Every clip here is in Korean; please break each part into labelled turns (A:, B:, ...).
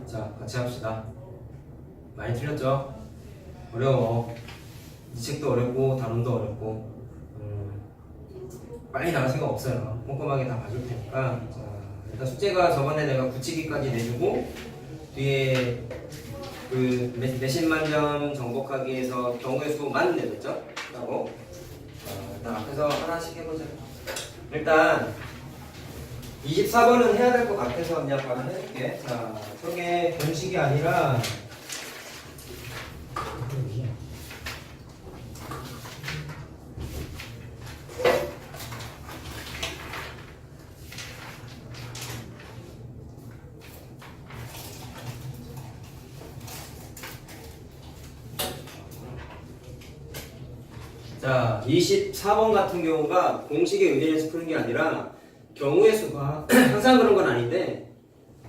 A: 자, 같이 합시다. 많이 틀렸죠? 어려워. 이 책도 어렵고 단원도 어렵고 빨리 나갈 생각 없어요. 꼼꼼하게 다 봐줄 테니까. 자, 일단 숙제가 저번에 내가 붙이기까지 내주고 뒤에 그 몇십만 점 정복하기에서 경우의 수만 내줬죠? 라고. 일단 앞에서 하나씩 해보자. 일단 24번은 해야 될 것 같아서 그냥 바로 해줄게. 자, 저게 공식이 아니라 자, 24번 같은 경우가 공식에 의존해서 푸는 게 아니라 경우의 수가 항상 그런 건 아닌데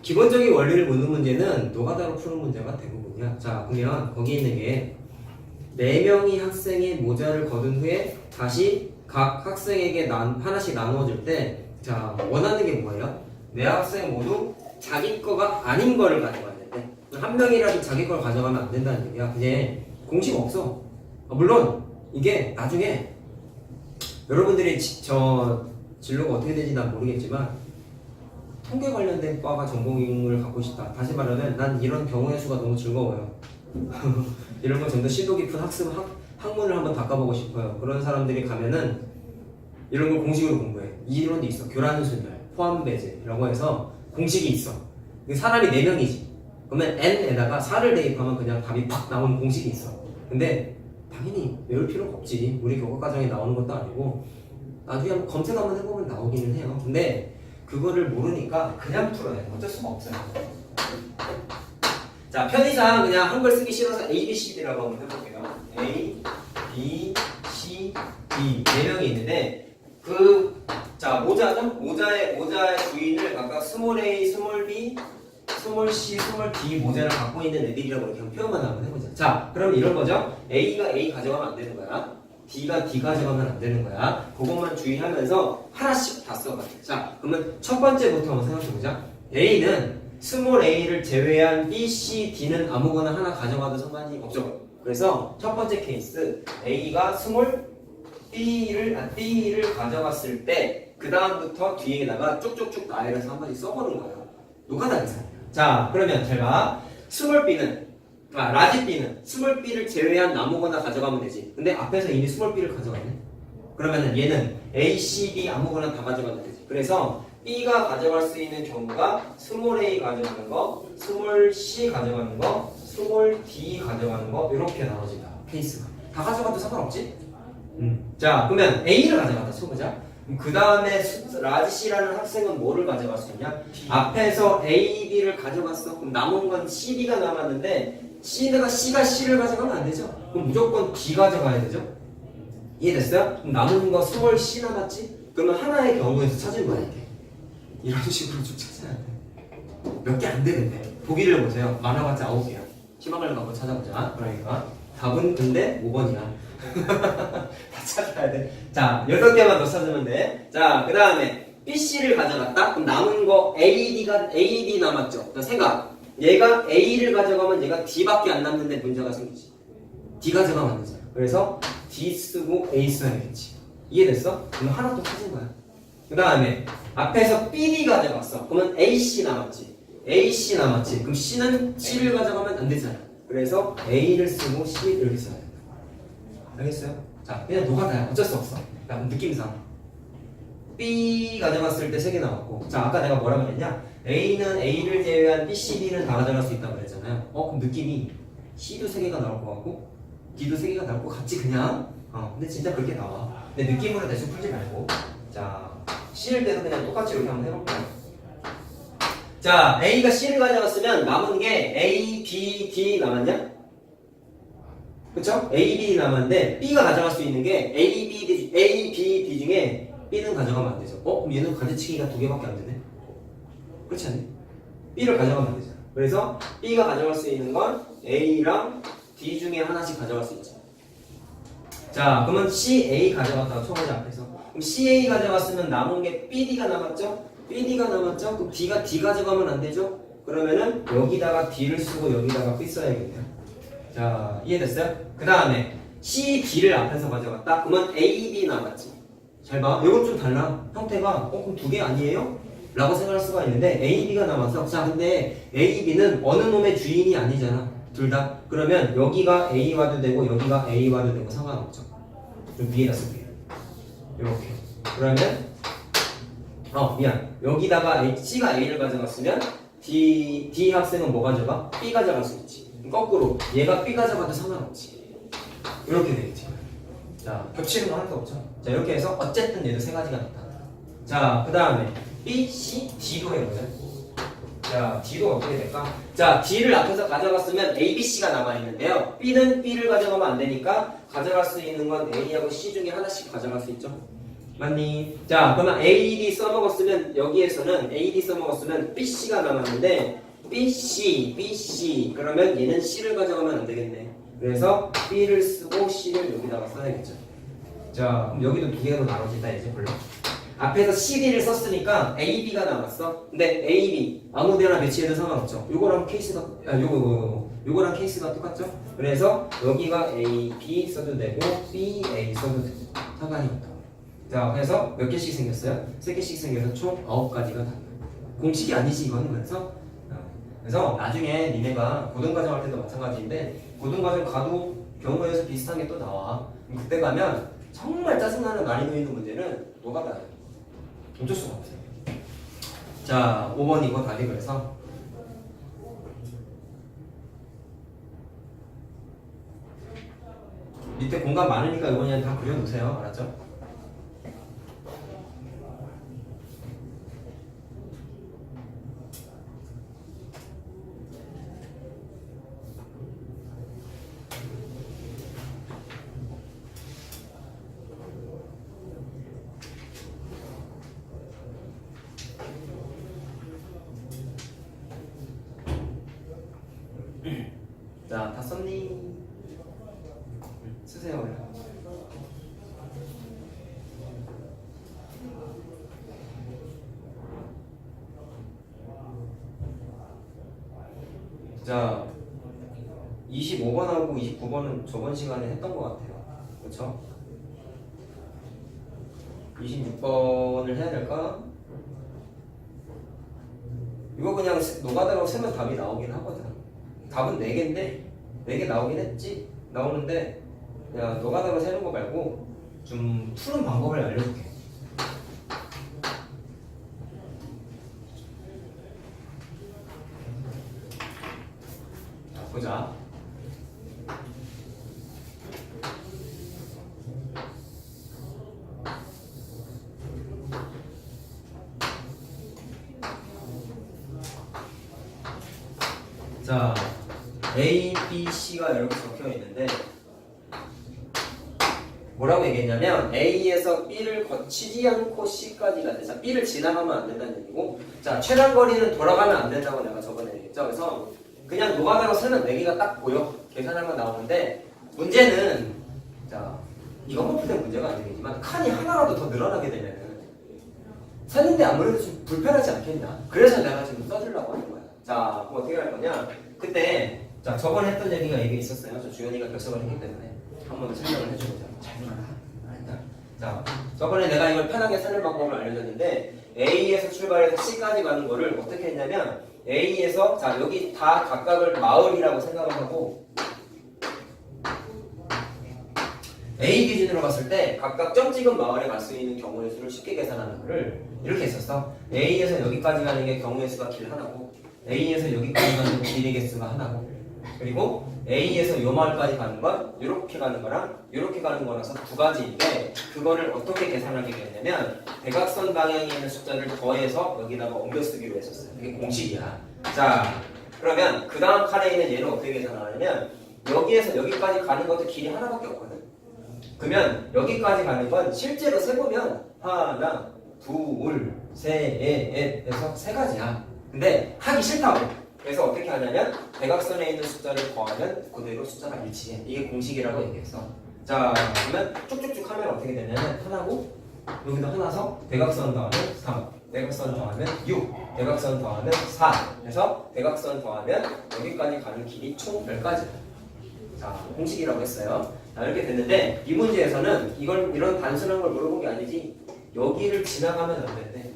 A: 기본적인 원리를 묻는 문제는 노가다로 푸는 문제가 대부분이야. 자, 그러면 거기 있는 게 4명이 학생의 모자를 거둔 후에 다시 각 학생에게 하나씩 나누어줄 때 자, 원하는 게 뭐예요? 내 학생 모두 자기 거가 아닌 거를 가져가야 돼. 한 명이라도 자기 걸 가져가면 안 된다는 얘기야. 이제 공식 없어. 물론 이게 나중에 여러분들이 저 진로가 어떻게 되는지 난 모르겠지만 통계 관련된 과가 전공을 갖고 싶다. 다시 말하면 난 이런 경우의 수가 너무 즐거워요. 이런 걸 좀 더 심도 깊은 학문을 한번 닦아보고 싶어요. 그런 사람들이 가면은 이런 걸 공식으로 공부해. 이론이 있어. 교란순열, 포함배제라고 해서 공식이 있어. 사람이 4명이지. 그러면 n에다가 4를 대입하면 그냥 답이 팍 나오는 공식이 있어. 근데 당연히 외울 필요가 없지. 우리 교과과정에 나오는 것도 아니고 나중에 한번 검색 한번 해보면 나오기는 해요. 근데 그거를 모르니까 그냥 풀어야 돼. 어쩔 수가 없어요. 자, 편의상 그냥 한글 쓰기 싫어서 A, B, C, D라고 한번 해볼게요. A, B, C, D 4명이 있는데 자, 모자죠? 모자의 주인을 각각 스몰 a, 스몰 b, 스몰 c, 스몰 d 모자를 갖고 있는 애들이라고 이렇게 표현만 한번 해보자. 자, 그럼 이런 거죠? A가 A 가져가면 안 되는 거야. D가 D 가져가면 안 되는 거야. 그것만 주의하면서 하나씩 다 써봐. 자, 그러면 첫 번째부터 한번 생각해보자. A는 스몰 a를 제외한 B, C, D는 아무거나 하나 가져가도 상관이 없죠. 그래서 첫 번째 케이스 A가 스몰 B를 가져갔을 때 그 다음부터 뒤에다가 쭉쭉쭉 나열해서 한 번씩 써보는 거예요. 노가다 계산이야. 자, 그러면 잘 봐. 라지 B는 스몰 B를 제외한 아무거나 가져가면 되지. 근데 앞에서 이미 스몰 B를 가져갔네. 그러면은 얘는 A, C, D 아무거나 다 가져가면 되지. 그래서 B가 가져갈 수 있는 경우가 스몰 A 가져가는 거, 스몰 C 가져가는 거, 스몰 D 가져가는 거 이렇게 나눠진다. 케이스가. 다 가져가도 상관없지? 자, 그러면 A를 가져갔다 쳐보자. 그 다음에 라지 C라는 학생은 뭐를 가져갈 수 있냐? 앞에서 A, B를 가져갔어. 그럼 남은 건 C, D가 남았는데 C가 C를 가져가면 안 되죠? 그럼 무조건 D 가져가야 되죠? 이해됐어요? 그럼 남은 거 스몰 C 남았지? 그러면 하나의 경우에서 찾은 거야 이게. 이런 식으로 쭉 찾아야 돼. 몇 개 안 되는데. 보기를 보세요. 많아봤자 9개야. 희망을 갖고 찾아보자. 그러니까 답은 근데 5번이야. 다 찾아야 돼. 자, 8개만 더 찾으면 돼. 자, 그 다음에 BC를 가져갔다? 그럼 남은 거 AD 남았죠? 자, 생각. 얘가 A를 가져가면 얘가 D밖에 안 남는데 문제가 생기지. D 가져가면 안 되잖아. 그래서 D 쓰고 A 써야겠지. 이해됐어? 그럼 하나 또 찾은 거야. 그 다음에 앞에서 BD 가져갔어. 그러면 AC 남았지. AC 남았지. 그럼 C는 C를 가져가면 안 되잖아. 그래서 A를 쓰고 C 이렇게 써야 돼. 알겠어요? 자, 그냥 노가다야. 어쩔 수 없어. 그럼 느낌상 B 가져갔을 때 3개 나왔고, 자, 아까 내가 뭐라고 했냐? A는 A를 제외한 B, C, D는 다 가져갈 수 있다고 그랬잖아요. 그럼 느낌이 C도 3개가 나올 것 같고 D도 3개가 나올 것 같지 그냥? 근데 진짜 그렇게 나와. 근데 느낌으로 대충 풀지 말고, 자, C일 때도 그냥 똑같이 이렇게 한번 해볼게요. 자, A가 C를 가져갔으면 남은 게 A, B, D 남았냐? 그쵸? A, B 남았는데 B가 가져갈 수 있는 게 A, B, D 중에 B는 가져가면 안 되죠. 그럼 얘는 가지치기가 2개밖에 안 되네? 그렇지 않니? B를 가져가면 안 되잖아. 그래서 B가 가져갈 수 있는 건 A랑 D 중에 하나씩 가져갈 수 있죠. 자, 그러면 CA 가져갔다고 쳐보자 앞에서. 그럼 CA 가져갔으면 남은 게 BD가 남았죠? BD가 남았죠? 그럼 D가 D 가져가면 안 되죠? 그러면은 여기다가 D를 쓰고 여기다가 B 써야겠네요. 자, 이해됐어요? 그 다음에 C, D를 앞에서 가져갔다? 그러면 A, B 남았지. 잘 봐. 이건 좀 달라. 형태가 그럼 두 개 아니에요? 라고 생각할 수가 있는데 A, B가 남았어. 자, 근데 A, B는 어느 놈의 주인이 아니잖아. 둘 다. 그러면 여기가 A와도 되고 여기가 A와도 되고 상관없죠. 좀 위에다 쓸게요. 이렇게. 그러면 미안. 여기다가 C가 A를 가져갔으면 D 학생은 뭐 가져가? B 가져갈 수 있지. 거꾸로 얘가 B 가져가도 상관없지. 이렇게 되겠지. 자, 겹치는 거 하나도 없죠. 자, 이렇게 해서 어쨌든 얘도 세 가지가 나타나. 자, 그 다음에 B, C, D도 해보자. 자, D도 어떻게 될까? 자, D를 앞에서 가져갔으면 A, B, C가 남아있는데요. B는 B를 가져가면 안 되니까 가져갈 수 있는 건 A하고 C 중에 하나씩 가져갈 수 있죠. 맞니? 자, 그러면 A, D 써먹었으면 여기에서는 A, D 써먹었으면 B, C가 남았는데 B, C, B, C 그러면 얘는 C를 가져가면 안 되겠네. 그래서 B를 쓰고 C를 여기다가 써야겠죠. 자, 그럼 여기도 두 개로 나눠진다 이제 별로. 앞에서 CD를 썼으니까 AB가 남았어. 근데 AB 아무데나 배치해도 상관없죠. 요거랑 케이스가 요거랑 케이스가 똑같죠. 그래서 여기가 AB 써도 되고 BA 써도 되고 상관이 없다. 자, 그래서 몇 개씩 생겼어요? 3개씩 생겨서 총 9가지가 다. 공식이 아니지 이거는. 그래서 나중에 니네가 고등과정 할 때도 마찬가지인데 고등과정 가도 경우에서 비슷한 게 또 나와. 그때 가면 정말 짜증나는 난이도 있는 문제는 노가다예요. 어쩔 수가 없어요. 자, 5번 이거 답이 그래서 밑에 공간 많으니까 이거 그냥 다 그려놓으세요. 알았죠? 자, 다 썼니? 쓰세요. 자, 25번하고 29번은 저번 시간에 했던 것 같아요. 그렇죠? 26번을 해야 될까? 이거 그냥 노가다로 세면 답이 나오긴 하거든. 답은 4개인데 4개 나오긴 했지. 나오는데 야, 노가다로 세는 거 말고 좀 푸는 방법을 알려줄게. 자, 보자. 자, A, B, C가 이렇게 적혀 있는데 뭐라고 얘기했냐면 A에서 B를 거치지 않고 C까지가 돼. 자, B를 지나가면 안 된다는 얘기고, 자, 최단 거리는 돌아가면 안 된다고 내가 저번에 얘기했죠. 그래서 그냥 노가다로 세면 4개가 딱 보여. 계산하면 나오는데 문제는 자, 이것만 풀된 문제가 아니겠지만 칸이 하나라도 더 늘어나게 되면은 세는데 아무래도 좀 불편하지 않겠냐. 그래서 내가 지금 써주려고 하는 거야. 자, 그럼 어떻게 할 거냐? 그때 자, 저번에 했던 얘기가 이게 있었어요. 저 주연이가 결석을 했기 때문에 한 번 더 설명을 해주고자. 잘 들어라. 자, 저번에 내가 이걸 편하게 쓰는 방법을 알려줬는데 A에서 출발해서 C까지 가는 거를 어떻게 했냐면 A에서 자, 여기 다 각각을 마을이라고 생각을 하고 A 기준으로 봤을 때 각각 점 찍은 마을에 갈 수 있는 경우의 수를 쉽게 계산하는 거를 이렇게 했었어. A에서 여기까지 가는 게 경우의 수가 길 하나고 A에서 여기까지 가는 길의 개수가 하나고 그리고 A에서 요 마을까지 가는 건 이렇게 가는 거랑 이렇게 가는 거라서 두 가지인데 그거를 어떻게 계산하게 되냐면 대각선 방향에 있는 숫자를 더해서 여기다가 옮겨 쓰기로 했었어요. 이게 공식이야. 자, 그러면 그 다음 칸에 있는 얘는 어떻게 계산하냐면 여기에서 여기까지 가는 것도 길이 하나밖에 없거든. 그러면 여기까지 가는 건 실제로 세보면 하나, 둘, 셋, 넷 해서 3가지야. 근데 하기 싫다고. 그래서 어떻게 하냐면 대각선에 있는 숫자를 더하면 그대로 숫자가 일치해. 이게 공식이라고 얘기했어. 자, 그러면 쭉쭉쭉 하면 어떻게 되냐면 하나고 여기도 하나서 대각선 다음에 3. 대각선 더하면 6, 대각선 더하면 4. 그래서 대각선 더하면 여기까지 가는 길이 총 10가지. 자, 공식이라고 했어요. 자, 이렇게 됐는데 이 문제에서는 이런 단순한 걸 물어본 게 아니지. 여기를 지나가면 안 되는데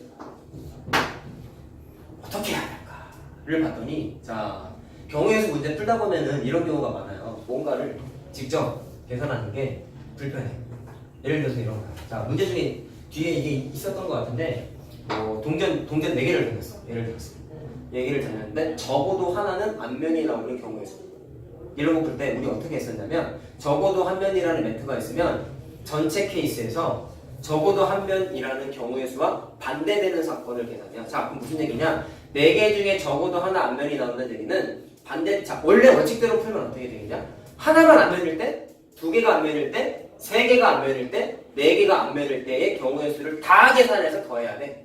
A: 어떻게 해야 할까를 봤더니 자, 경우의 수 문제 풀다 보면은 이런 경우가 많아요. 뭔가를 직접 계산하는 게 불편해. 예를 들어서 이런 거. 자, 문제 중에 뒤에 이게 있었던 것 같은데 동전 4개를 던졌어. 예를 들어서 얘기를 던졌는데 적어도 하나는 앞면이 나오는 경우의 수. 이런 거 풀 때 우리 어떻게 했었냐면 적어도 한 면이라는 멘트가 있으면 전체 케이스에서 적어도 한 면이라는 경우의 수와 반대되는 사건을 계산해요. 자, 그럼 무슨 얘기냐? 4개 중에 적어도 하나 앞면이 나온다는 얘기는 자, 원래 원칙대로 풀면 어떻게 되겠냐? 하나만 앞면일 때, 2개가 앞면일 때, 3개가 앞면일 때, 4개가 앞면일 때의 경우의 수를 다 계산해서 더해야 돼.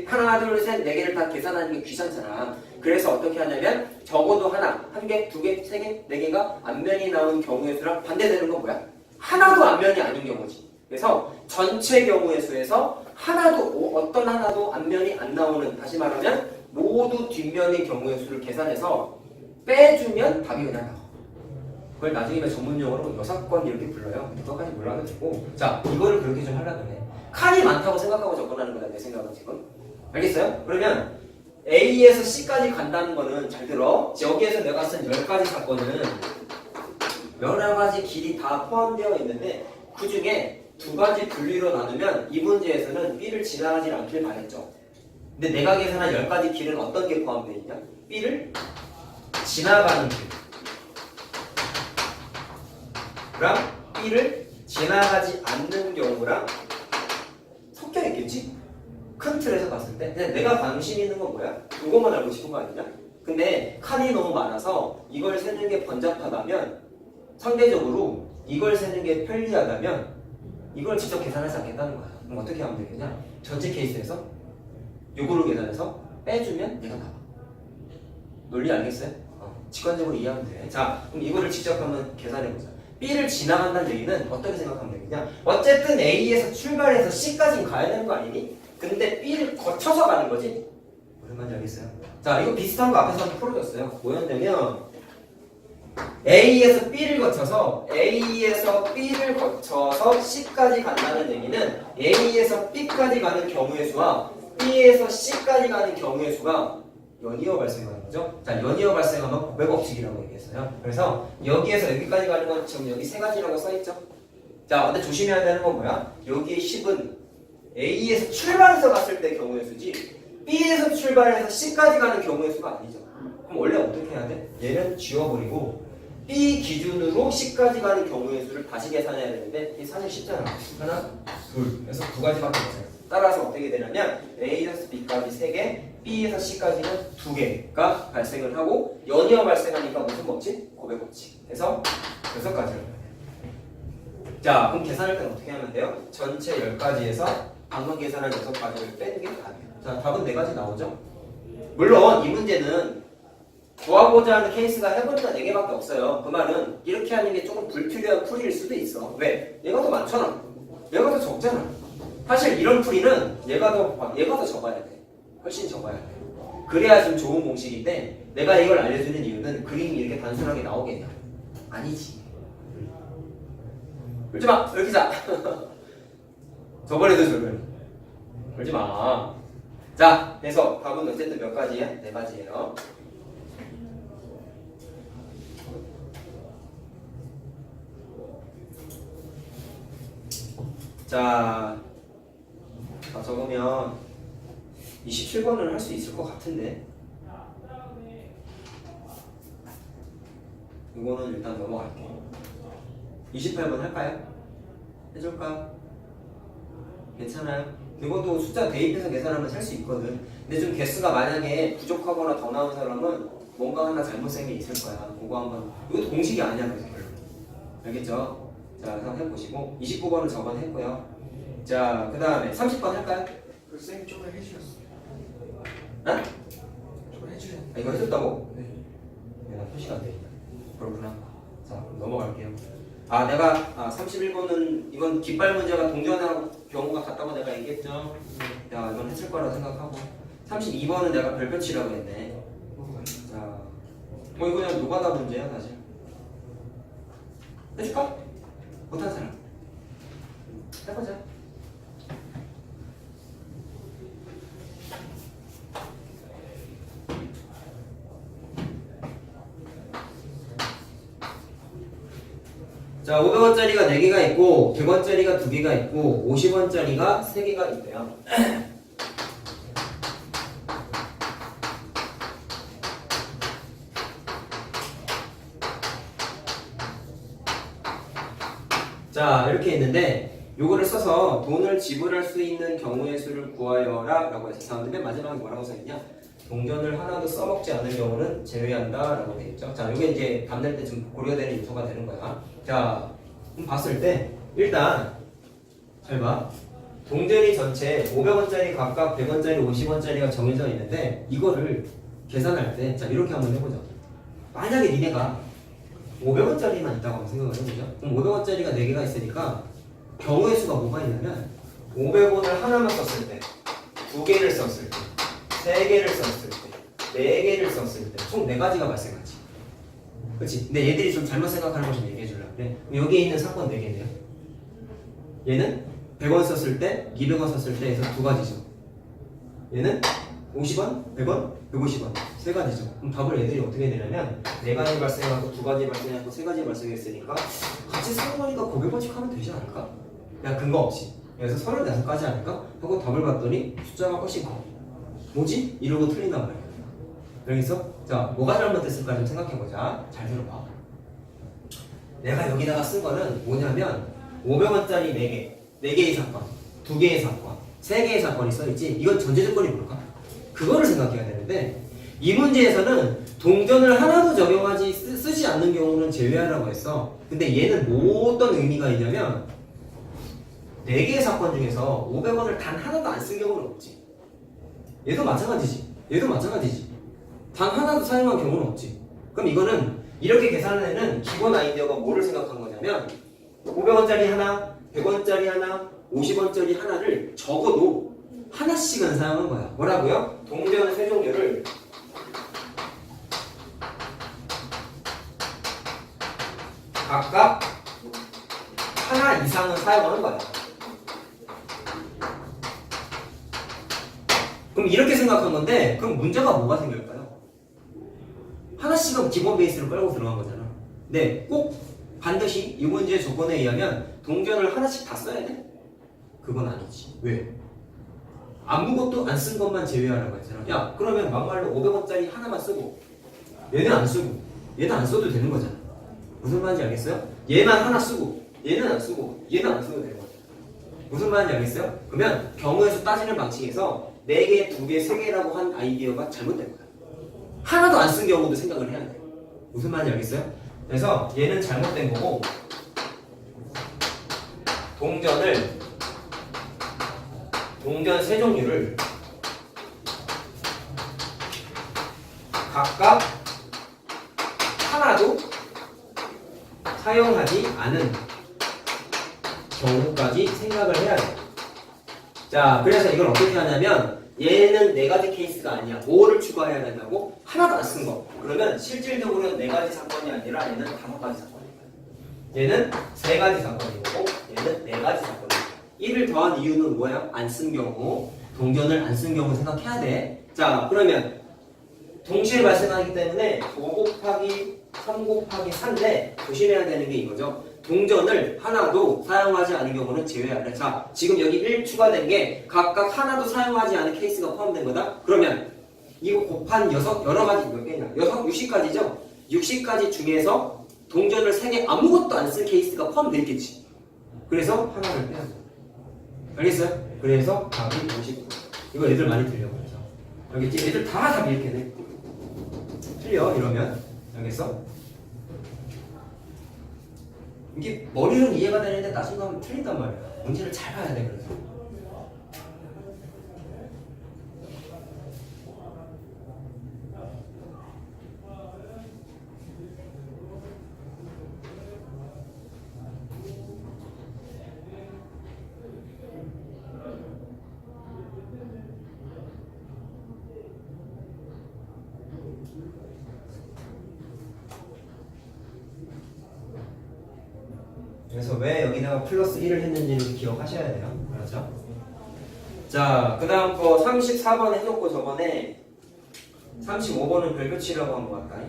A: 하나, 둘, 셋, 4개를 다 계산하는 게 귀찮잖아. 그래서 어떻게 하냐면 적어도 하나, 1개, 2개, 3개, 4개가 앞면이 나온 경우의 수랑 반대되는 건 뭐야? 하나도 앞면이 아닌 경우지. 그래서 전체 경우의 수에서 어떤 하나도 앞면이 안 나오는, 다시 말하면 모두 뒷면의 경우의 수를 계산해서 빼주면 답이 그냥 나와. 그걸 나중에 전문용어로 여사건 이렇게 불러요. 그것까지 몰라도 되고. 자, 이거를 그렇게 좀 하려고 해. 칸이 많다고 생각하고 접근하는 거다, 내 생각은 지금. 알겠어요? 그러면 A에서 C까지 간다는 거는 잘 들어. 여기에서 내가 쓴 10가지 사건은 여러 가지 길이 다 포함되어 있는데 그 중에 2가지 분류로 나누면 이 문제에서는 B를 지나가지 않길 바랬죠. 근데 내가 계산한 10가지 길은 어떤 게 포함되어 있냐? B를 지나가는 길랑 B를 지나가지 않는 경우랑 섞여 있겠지? 큰 틀에서 봤을 때. 근데 내가 관심 있는 건 뭐야? 이것만 알고 싶은 거 아니냐? 근데 칸이 너무 많아서 이걸 세는 게 번잡하다면 상대적으로 이걸 세는 게 편리하다면 이걸 직접 계산하지 않겠다는 거야. 그럼 어떻게 하면 되겠냐? 전체 케이스에서 요거를 계산해서 빼주면 얘가 나와. 논리 알겠어요? 직관적으로 이해하면 돼. 자, 그럼 이거를 직접 한번 계산해보자. B를 지나간다는 얘기는 어떻게 생각하면 되겠냐? 어쨌든 A에서 출발해서 C까지 가야 되는 거 아니니? 근데 B를 거쳐서 가는 거지? 무슨 말인지 알겠어요? 자, 이거 비슷한 거 앞에서 한번 풀어줬어요. 뭐였냐면 A에서 B를 거쳐서 C까지 간다는 얘기는 A에서 B까지 가는 경우의 수와 B에서 C까지 가는 경우의 수가 연이어 발생하는 거죠. 자, 연이어 발생하면 고백 법칙이라고 얘기했어요. 그래서 여기에서 여기까지 가는 건 지금 여기 3가지라고 써있죠. 자, 근데 조심해야 되는 건 뭐야? 여기의 10은 A에서 출발해서 갔을 때 경우의 수지 B에서 출발해서 C까지 가는 경우의 수가 아니죠. 그럼 원래 어떻게 해야 돼? 얘는 지워버리고 B 기준으로 C까지 가는 경우의 수를 다시 계산해야 되는데 이게 사실 쉽잖아. 하나, 둘, 그래서 2가지밖에 없어요. 따라서 어떻게 되냐면 A에서 B까지 3개, B에서 C까지는 2개가 발생을 하고 연이어 발생하니까 무슨 법칙? 고백 법칙. 그래서 6가지를. 자, 그럼 계산할 때는 어떻게 하면 돼요? 전체 10가지에서 방금 계산한 6가지를 빼는 게 답이에요. 자, 답은 4가지 나오죠? 물론 이 문제는 구하고자 하는 케이스가 해보니까 4개밖에 없어요. 그 말은 이렇게 하는 게 조금 불필요한 풀이일 수도 있어. 왜? 얘가 더 많잖아. 얘가 더 적잖아. 사실 이런 풀이는 얘가 더 적어야 돼. 훨씬 적어야 돼. 그래야 좀 좋은 공식인데 내가 이걸 알려주는 이유는 그림이 이렇게 단순하게 나오겠냐? 아니지. 울지마! 울기자! 저번에도 저걸 울지마. 자, 그래서 답은 어쨌든 몇 가지야? 4가지예요. 자, 적으면 27번을 할 수 있을 것 같은데 이거는 일단 넘어갈게요. 28번 할까요? 해줄까? 괜찮아요? 이것도 숫자 대입해서 계산하면 살 수 있거든. 근데 좀 개수가 만약에 부족하거나 더 나온 사람은 뭔가 하나 잘못 쓴 게 있을 거야. 그거 한번. 이것도 공식이 아니야, 그래서 별로. 알겠죠? 자, 한번 해보시고 29번은 저번 했고요. 자, 그 다음에 30번 할까요?
B: 그 쌤이 조금 해주셨어요.
A: 어?
B: 조금 해주셨어요.
A: 아, 이거 해줬다고?
B: 네.
A: 내가 표시가 안 돼. 그렇구나. 자, 그럼 넘어갈게요. 아, 내가 31번은 이건 깃발 문제가 동전하고 경우가 같다고 내가 얘기했죠. 야 이건 했을 거라고 생각하고 32번은 내가 별표 치라고 했네. 자, 이거 그냥 노가다 문제야 사실. 해줄까? 못한 사람 해보자. 자, 500원짜리가 4개가 있고 100원짜리가 2개가 있고 50원짜리가 3개가 있대요. 자, 이렇게 있는데 요거를 써서 돈을 지불할 수 있는 경우의 수를 구하여라 라고 해서 다음에 맨 마지막에 뭐라고 써있냐, 동전을 하나도 써먹지 않을 경우는 제외한다 라고 되어있죠. 자, 요게 이제 답 낼 때 좀 고려되는 요소가 되는 거야. 자, 그럼 봤을 때 일단 잘 봐. 동전이 전체 500원짜리 각각 100원짜리 50원짜리가 정해져 있는데 이거를 계산할 때 자 이렇게 한번 해보자. 만약에 니네가 500원짜리만 있다고 한번 생각을 해보자. 그럼 500원짜리가 4개가 있으니까 경우의 수가 뭐가 있냐면 500원을 하나만 썼을 때 2개를 썼을 때 3개를 썼을 때 4개를 썼을 때 총 4가지가 발생하지. 그치? 근데 얘들이 좀 잘못 생각하는 거 좀 얘기해 주려고 그래. 여기에 있는 사건 4개네요. 얘는 100원 썼을 때 200원 썼을 때 해서 2가지죠. 얘는 50원, 100원, 150원 3가지죠. 그럼 답을 애들이 어떻게 되냐면 4가지 발생하고 2가지 발생하고 3가지 발생했으니까 같이 쓰는 거니까 900원씩 하면 되지 않을까? 그냥 근거 없이. 그래서 35가지 아닐까? 하고 답을 봤더니 숫자가 훨씬 커. 뭐지? 이러고 틀린단 말이야. 여기서 자 뭐가 잘못됐을까 좀 생각해보자. 잘 들어봐. 내가 여기다가 쓴 거는 뭐냐면 500원짜리 4개, 4개의 사건, 2개의 사건, 3개의 사건이 써있지. 이건 전제조건이 뭘까? 그거를 생각해야 되는데 이 문제에서는 동전을 하나도 적용하지 쓰지 않는 경우는 제외하라고 했어. 근데 얘는 뭐 어떤 의미가 있냐면 4개의 사건 중에서 500원을 단 하나도 안 쓴 경우는 없지. 얘도 마찬가지지. 얘도 마찬가지지. 단 하나도 사용한 경우는 없지. 그럼 이거는 이렇게 계산하는 기본 아이디어가 뭐를 생각한 거냐면 500원짜리 하나, 100원짜리 하나, 50원짜리 하나를 적어도 하나씩은 사용한 거야. 뭐라고요? 동전 세 종류를 각각 하나 이상은 사용하는 거야. 그럼 이렇게 생각한 건데 그럼 문제가 뭐가 생길까요? 하나씩은 기본 베이스로 깔고 들어간 거잖아. 근데 꼭 반드시 이 문제의 조건에 의하면 동전을 하나씩 다 써야 돼? 그건 아니지. 왜? 아무것도 안 쓴 것만 제외하라고 했잖아. 야 그러면 막말로 500원짜리 하나만 쓰고 얘는 안 쓰고 얘는 안 써도 되는 거잖아. 무슨 말인지 알겠어요? 얘만 하나 쓰고 얘는 안 쓰고 얘는 안 써도 되는 거잖아. 무슨 말인지 알겠어요? 그러면 경우의 수 따지는 방식에서 4개, 2개, 3개라고 한 아이디어가 잘못된 거야. 하나도 안 쓴 경우도 생각을 해야 돼. 무슨 말인지 알겠어요? 그래서 얘는 잘못된 거고 동전 세 종류를 각각 하나도 사용하지 않은 경우까지 생각을 해야 돼. 자, 그래서 이걸 어떻게 하냐면 얘는 4가지 케이스가 아니야. 뭐를 추가해야 된다고? 하나도 안 쓴 거. 그러면 실질적으로는 4가지 사건이 아니라 얘는 5가지 사건이야. 얘는 3가지 사건이고 얘는 4가지 사건이고 1을 더한 이유는 뭐야? 안 쓴 경우. 동전을 안 쓴 경우 생각해야 돼. 자, 그러면 동시에 발생하기 때문에 5 곱하기 3 곱하기 4인데 조심해야 되는 게 이거죠. 동전을 하나도 사용하지 않은 경우는 제외하래. 자, 지금 여기 1 추가된 게 각각 하나도 사용하지 않은 케이스가 포함된 거다? 그러면 이거 곱한 여러 가지 몇 개냐? 60가지죠? 60가지 중에서 동전을 3개 아무것도 안 쓴 케이스가 포함되어 있겠지. 그래서 하나를 빼야 돼. 알겠어요? 그래서 답이 59. 이거 애들 많이 틀려. 그래서 알겠지? 애들 다 답이 이렇게 돼. 틀려 이러면. 알겠어? 이게 머리로는 이해가 되는데 나중에 하면 틀린단 말이야. 문제를 잘 봐야 돼. 그래서 그래서 왜 여기다가 플러스 1을 했는지를 기억하셔야 돼요. 그렇죠? 자, 그 다음 거 34번 해놓고 저번에 35번은 별표치라고 한 것 같다.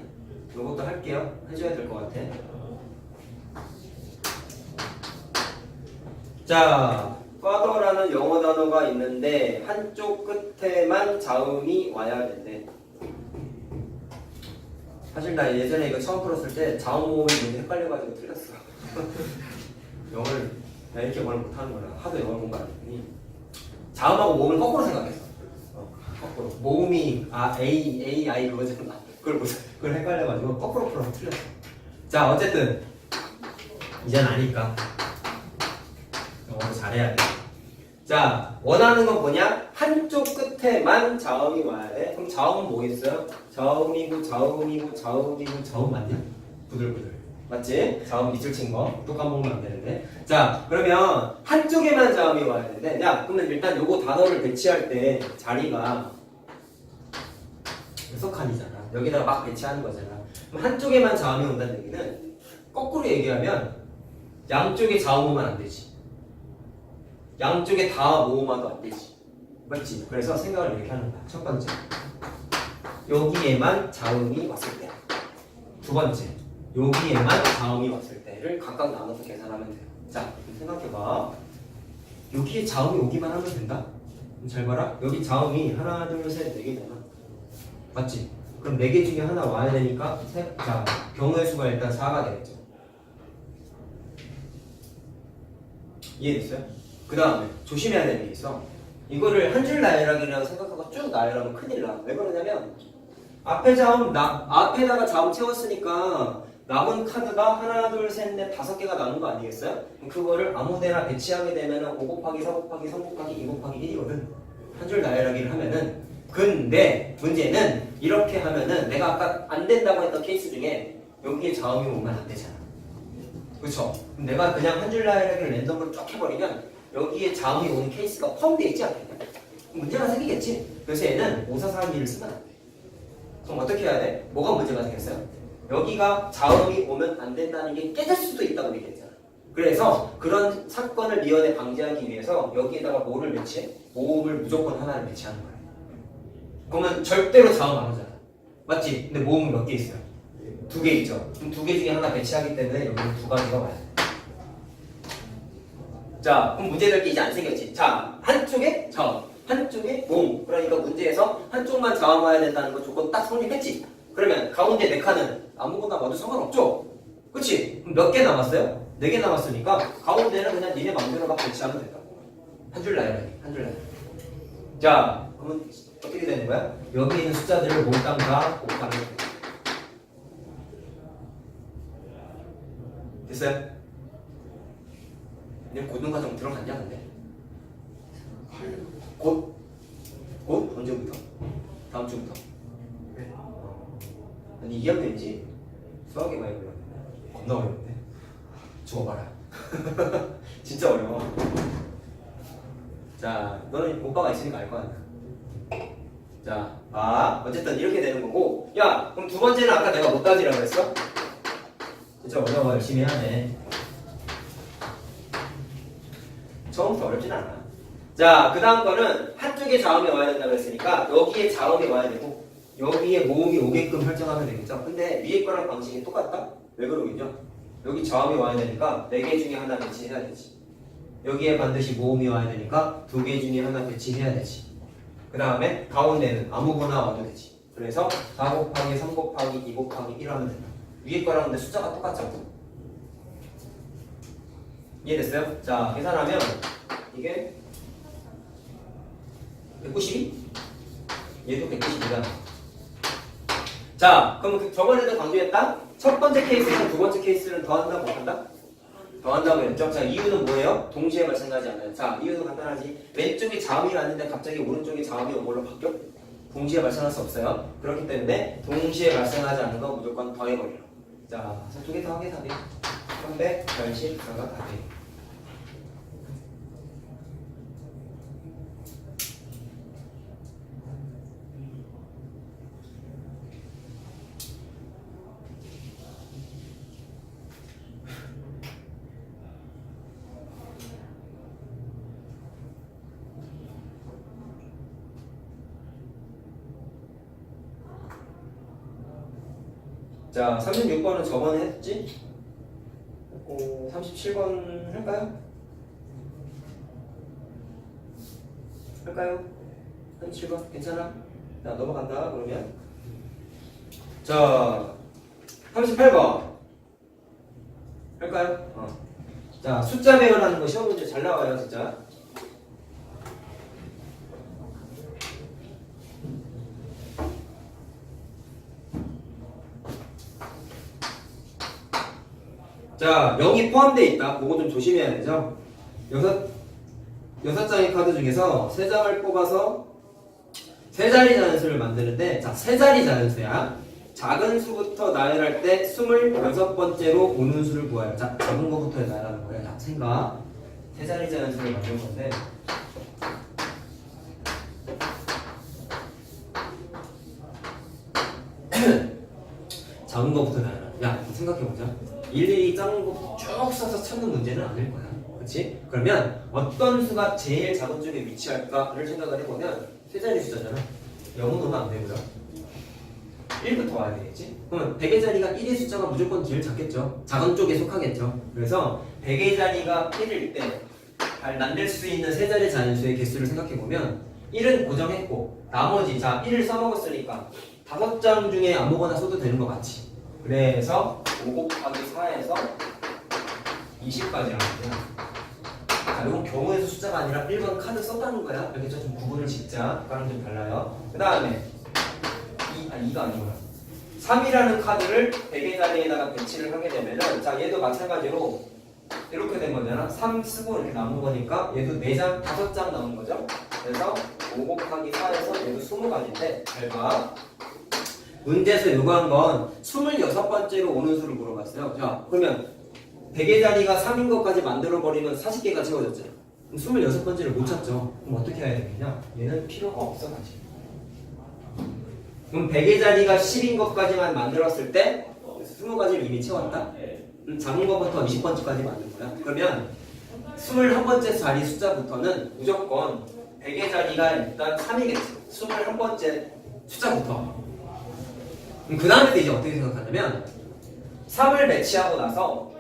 A: 이것도 할게요. 해줘야 될 것 같아. 자, father라는 영어 단어가 있는데 한쪽 끝에만 자음이 와야 된대. 사실 나 예전에 이거 처음 풀었을 때 자음 모음이 뭔지 헷갈려가지고 틀렸어. 영어를 나 이렇게 말 못하는 거라 하도 영어를 공부하더니 자음하고 모음을 거꾸로 생각했어. 거꾸로 모음이 A, I 그거잖아. 그걸 헷갈려가지고 거꾸로 풀어서 틀렸어. 자, 어쨌든 이젠 아니까 영어를 잘해야 돼. 자, 원하는 건 뭐냐? 한쪽 끝에만 자음이 와야 돼. 그럼 자음은 뭐 있어요? 자음이고 자음이고 자음이고 자음 맞냐? 부들부들. 맞지? 자음 밑줄 친 거. 또 까먹으면 안 되는데. 자, 그러면 한쪽에만 자음이 와야 되는데, 야, 그러면 일단 요거 단어를 배치할 때 자리가 몇 칸이잖아. 여기다가 막 배치하는 거잖아. 그럼 한쪽에만 자음이 온다는 얘기는 거꾸로 얘기하면 양쪽에 자음 오면 안 되지. 양쪽에 다 모음화도 안 되지. 맞지? 그래서 생각을 이렇게 하는 거야. 첫 번째, 여기에만 자음이 왔을 때. 두 번째, 여기에만 자음이 왔을 때를 각각 나눠서 계산하면 돼요. 자, 생각해봐. 여기에 자음이 오기만 하면 된다? 그럼 잘 봐라. 여기 자음이 하나, 둘, 셋, 네 개잖아. 맞지? 그럼 네 개 중에 하나 와야 되니까 자, 경우의 수가 일단 4가 되겠죠. 이해됐어요? 그 다음에 조심해야 되는 게 있어. 이거를 한 줄 나열하기라고 생각하고 쭉 나열하면 큰일 나. 왜 그러냐면 앞에다가 자음 채웠으니까 남은 카드가 하나, 둘, 셋, 넷, 5개가 남은 거 아니겠어요? 그거를 아무데나 배치하게 되면 5 곱하기 4 곱하기 3 곱하기 2 곱하기 1이거든. 한 줄 나열하기를 하면은. 근데 문제는 이렇게 하면은 내가 아까 안 된다고 했던 케이스 중에 여기에 자음이 오면 안 되잖아. 그쵸? 그럼 내가 그냥 한 줄 나열하기를 랜덤으로 쫙 해버리면 여기에 자음이 오는 케이스가 포함되어 있지 않겠냐? 문제가 생기겠지? 그래서 얘는 5, 4, 3, 2를 쓰면 안 돼. 그럼 어떻게 해야 돼? 뭐가 문제가 생겼어요? 여기가 자음이 오면 안 된다는 게 깨질 수도 있다고 얘기했잖아. 그래서 그런 사건을 미연에 방지하기 위해서 여기에다가 뭐를 배치해? 모음을 무조건 하나를 배치하는 거야. 그러면 절대로 자음 안 오잖아. 맞지? 근데 모음은 몇 개 있어요? 2개 있죠. 그럼 2개 중에 하나 배치하기 때문에 여기는 2가지가 와야 돼. 자, 그럼 문제될 게 이제 안 생겼지. 자, 한쪽에 자음, 한쪽에 모음. 그러니까 문제에서 한쪽만 자음 와야 된다는 거 조건 딱 성립했지. 그러면 가운데 4칸은 아무거나 와도 상관없죠? 그치? 그럼 몇 개 남았어요? 4개 남았으니까 가운데는 그냥 니네 맘대로 막 배치하면 된다. 한 줄 나열하기, 한 줄 나열하기. 자, 그러면 어떻게 되는 거야? 여기 있는 숫자들을 몽땅 다 곱하면 돼. 됐어요? 얘는 고등과정 들어갔냐 근데? 곧? 곧? 언제부터? 다음 주부터?
B: 네.
A: 아니 2학년이지? 수학이 많이 어려웠는데 겁나 어려운데? 죽어봐라. 진짜 어려워. 자, 너는 오빠가 있으니까 알 거 아니야. 자, 어쨌든 이렇게 되는 거고. 야, 그럼 두 번째는 아까 내가 못 따지라고 했어? 진짜 어려워. 열심히 해야 돼. 처음부터 어렵진 않아. 자, 그 다음 거는 한쪽에 자음이 와야 된다고 했으니까 여기에 자음이 와야 되고 여기에 모음이 오게끔 설정하면 되겠죠. 근데 위에 거랑 방식이 똑같다? 왜 그러겠냐? 여기 자음이 와야 되니까 4개 중에 하나 배치해야 되지. 여기에 반드시 모음이 와야 되니까 2개 중에 하나 배치해야 되지. 그 다음에 가운데는 아무거나 와도 되지. 그래서 4 곱하기 3 곱하기 2 곱하기 1 하면 된다. 위에 거랑 근데 숫자가 똑같잖아. 이해됐어요? 자, 계산하면 이게 192? 얘도 192잖아. 자, 그럼 저번에도 강조했다? 첫 번째 케이스랑 두 번째 케이스는 더한다, 못한다? 더한다고 했죠? 자, 이유는 뭐예요? 동시에 발생하지 않아요. 자, 이유는 간단하지. 왼쪽이 자음이 왔는데 갑자기 오른쪽이 자음이 온 걸로 바뀌어? 동시에 발생할 수 없어요. 그렇기 때문에 동시에 발생하지 않는 거 무조건 더해버려요. 자, 그래서 2개 더하기 4배. 384가 답이에요. 자, 36번은 저번에 했지? 37번 할까요? 할까요? 37번 괜찮아? 자, 넘어간다 그러면 자, 38번 할까요? 자, 숫자 배열하는 거 시험 문제 잘 나와요 진짜. 자, 0이 포함되어 있다. 그거 좀 조심해야 되죠. 여섯 장의 카드 중에서 세 장을 뽑아서 세 자리 자연수를 만드는데, 자, 세 자리 자연수야. 작은 수부터 나열할 때 26번째로 오는 수를 구해요. 자, 작은 거부터 나열하는 거예요. 자, 생각. 세 자리 자연수를 만드는 건데, 작은 거부터 나열하는. 야, 생각해보자. 일일이 작은 거 쭉 써서 찾는 문제는 아닐 거야. 그렇지? 그러면 어떤 수가 제일 작은 쪽에 위치할까를 생각을 해보면 세 자리 숫자잖아. 0은 오면 안 되고요. 1부터 와야 되겠지? 그러면 100의 자리가 1의 숫자가 무조건 제일 작겠죠? 작은 쪽에 속하겠죠? 그래서 100의 자리가 1일 때 만들 수 있는 세 자리 자연수의 개수를 생각해보면 1은 고정했고 나머지 자 1을 써먹었으니까 5장 중에 아무거나 써도 되는 거 맞지? 그래서 5 곱하기 4에서 20까지 하거든요. 자, 이건 경우의 수 숫자가 아니라 1번 카드 썼다는 거야. 이렇게 좀 구분을 짓자. 아까랑 좀 달라요. 그 다음에 2가 아니구나. 3이라는 카드를 100의 자리에다가 배치를 하게 되면은 자, 얘도 마찬가지로 이렇게 된 거잖아. 3 쓰고 이렇게 남은 거니까 얘도 4장, 5장 남은 거죠. 그래서 5 곱하기 4에서 얘도 20가지인데 잘 봐. 문제에서 요구한 건 26번째로 오는 수를 물어봤어요. 자, 그러면 100의 자리가 3인 것까지 만들어버리면 40개가 채워졌잖아. 그럼 26번째를 못 찾죠. 그럼 어떻게 해야 되겠냐? 얘는 필요가 없어, 사실. 그럼 100의 자리가 10인 것까지만 만들었을 때 20가지를 이미 채웠다? 작은 것부터 20번째까지 만든 거야. 그러면 21번째 자리 숫자부터는 무조건 100의 자리가 일단 3이겠지. 21번째 숫자부터. 그 다음에 이제 어떻게 생각하냐면 3을 배치하고 나서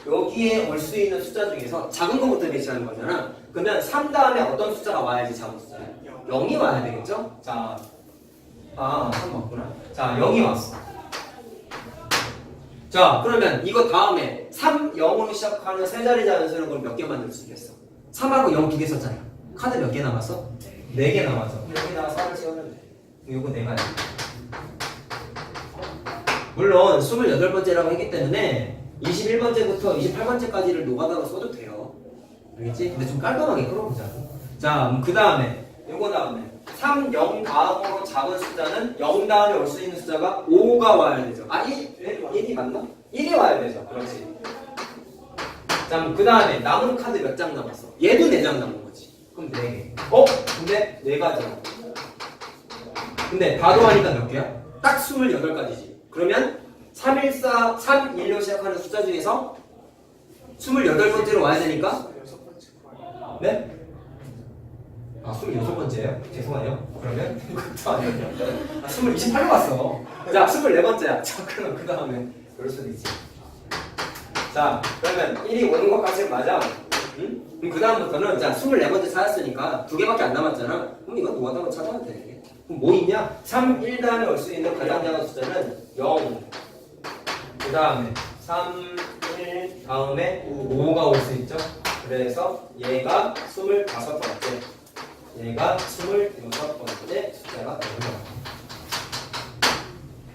A: 여기에 올 수 있는 숫자 중에서 작은 것부터 배치하는 거잖아. 그러면 3 다음에 어떤 숫자가 와야지 작은 숫자야? 0이 와야 되겠죠? 자, 3 맞구나. 자, 0이 왔어. 자, 그러면 이거 다음에 3, 0으로 시작하는 세 자리 자연수는 그럼 몇 개 만들 수 있겠어? 3하고 0 2개 썼잖아. 카드 몇 개 남았어? 4개 남았어. 여기다가 4를 채우면 돼. 요거 4가지. 물론 28번째라고 했기 때문에 21번째부터 28번째까지를 노가다로 써도 돼요. 알겠지? 근데 좀 깔끔하게 끌어보자. 자, 그 다음에 요거 다음에 3, 0 다음으로 작은 숫자는 0 다음에 올 수 있는 숫자가 5가 와야 되죠. 1이 맞나? 1이 와야 되죠. 그렇지. 자, 그 다음에 남은 카드 몇 장 남았어? 얘도 4장 남은 거지. 그럼 4개. 근데 4가지야. 근데 바로 하니까 몇 개야? 딱 28가지지. 그러면 314, 316 시작하는 숫자 중에서 28번째로 와야 되니까? 네? 26번째예요? 죄송해요. 그러면 그것도 아니에요. 28로 갔어. 자, 24번째야. 자, 그럼 그 다음에 그럴 수도 있지. 자, 그러면 1이 오는 것까지는 맞아. 응? 그럼 그 다음부터는 자, 24번째 찾았으니까 2개밖에 안 남았잖아. 그럼 이건 노가다로 찾아야 돼. 그럼 뭐 있냐? 3, 1 다음에 올 수 있는 가장 작은 숫자는 0. 그 다음에 3, 1 다음에 5가 올 수 있죠. 그래서 얘가 25번째. 얘가 26번째 숫자가 되는 거야.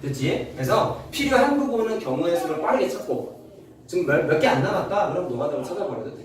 A: 됐지? 그래서 필요한 부분은 경우의 수를 빠르게 찾고 지금 몇 개 안 남았다? 그럼 노가다로 찾아버려도 돼.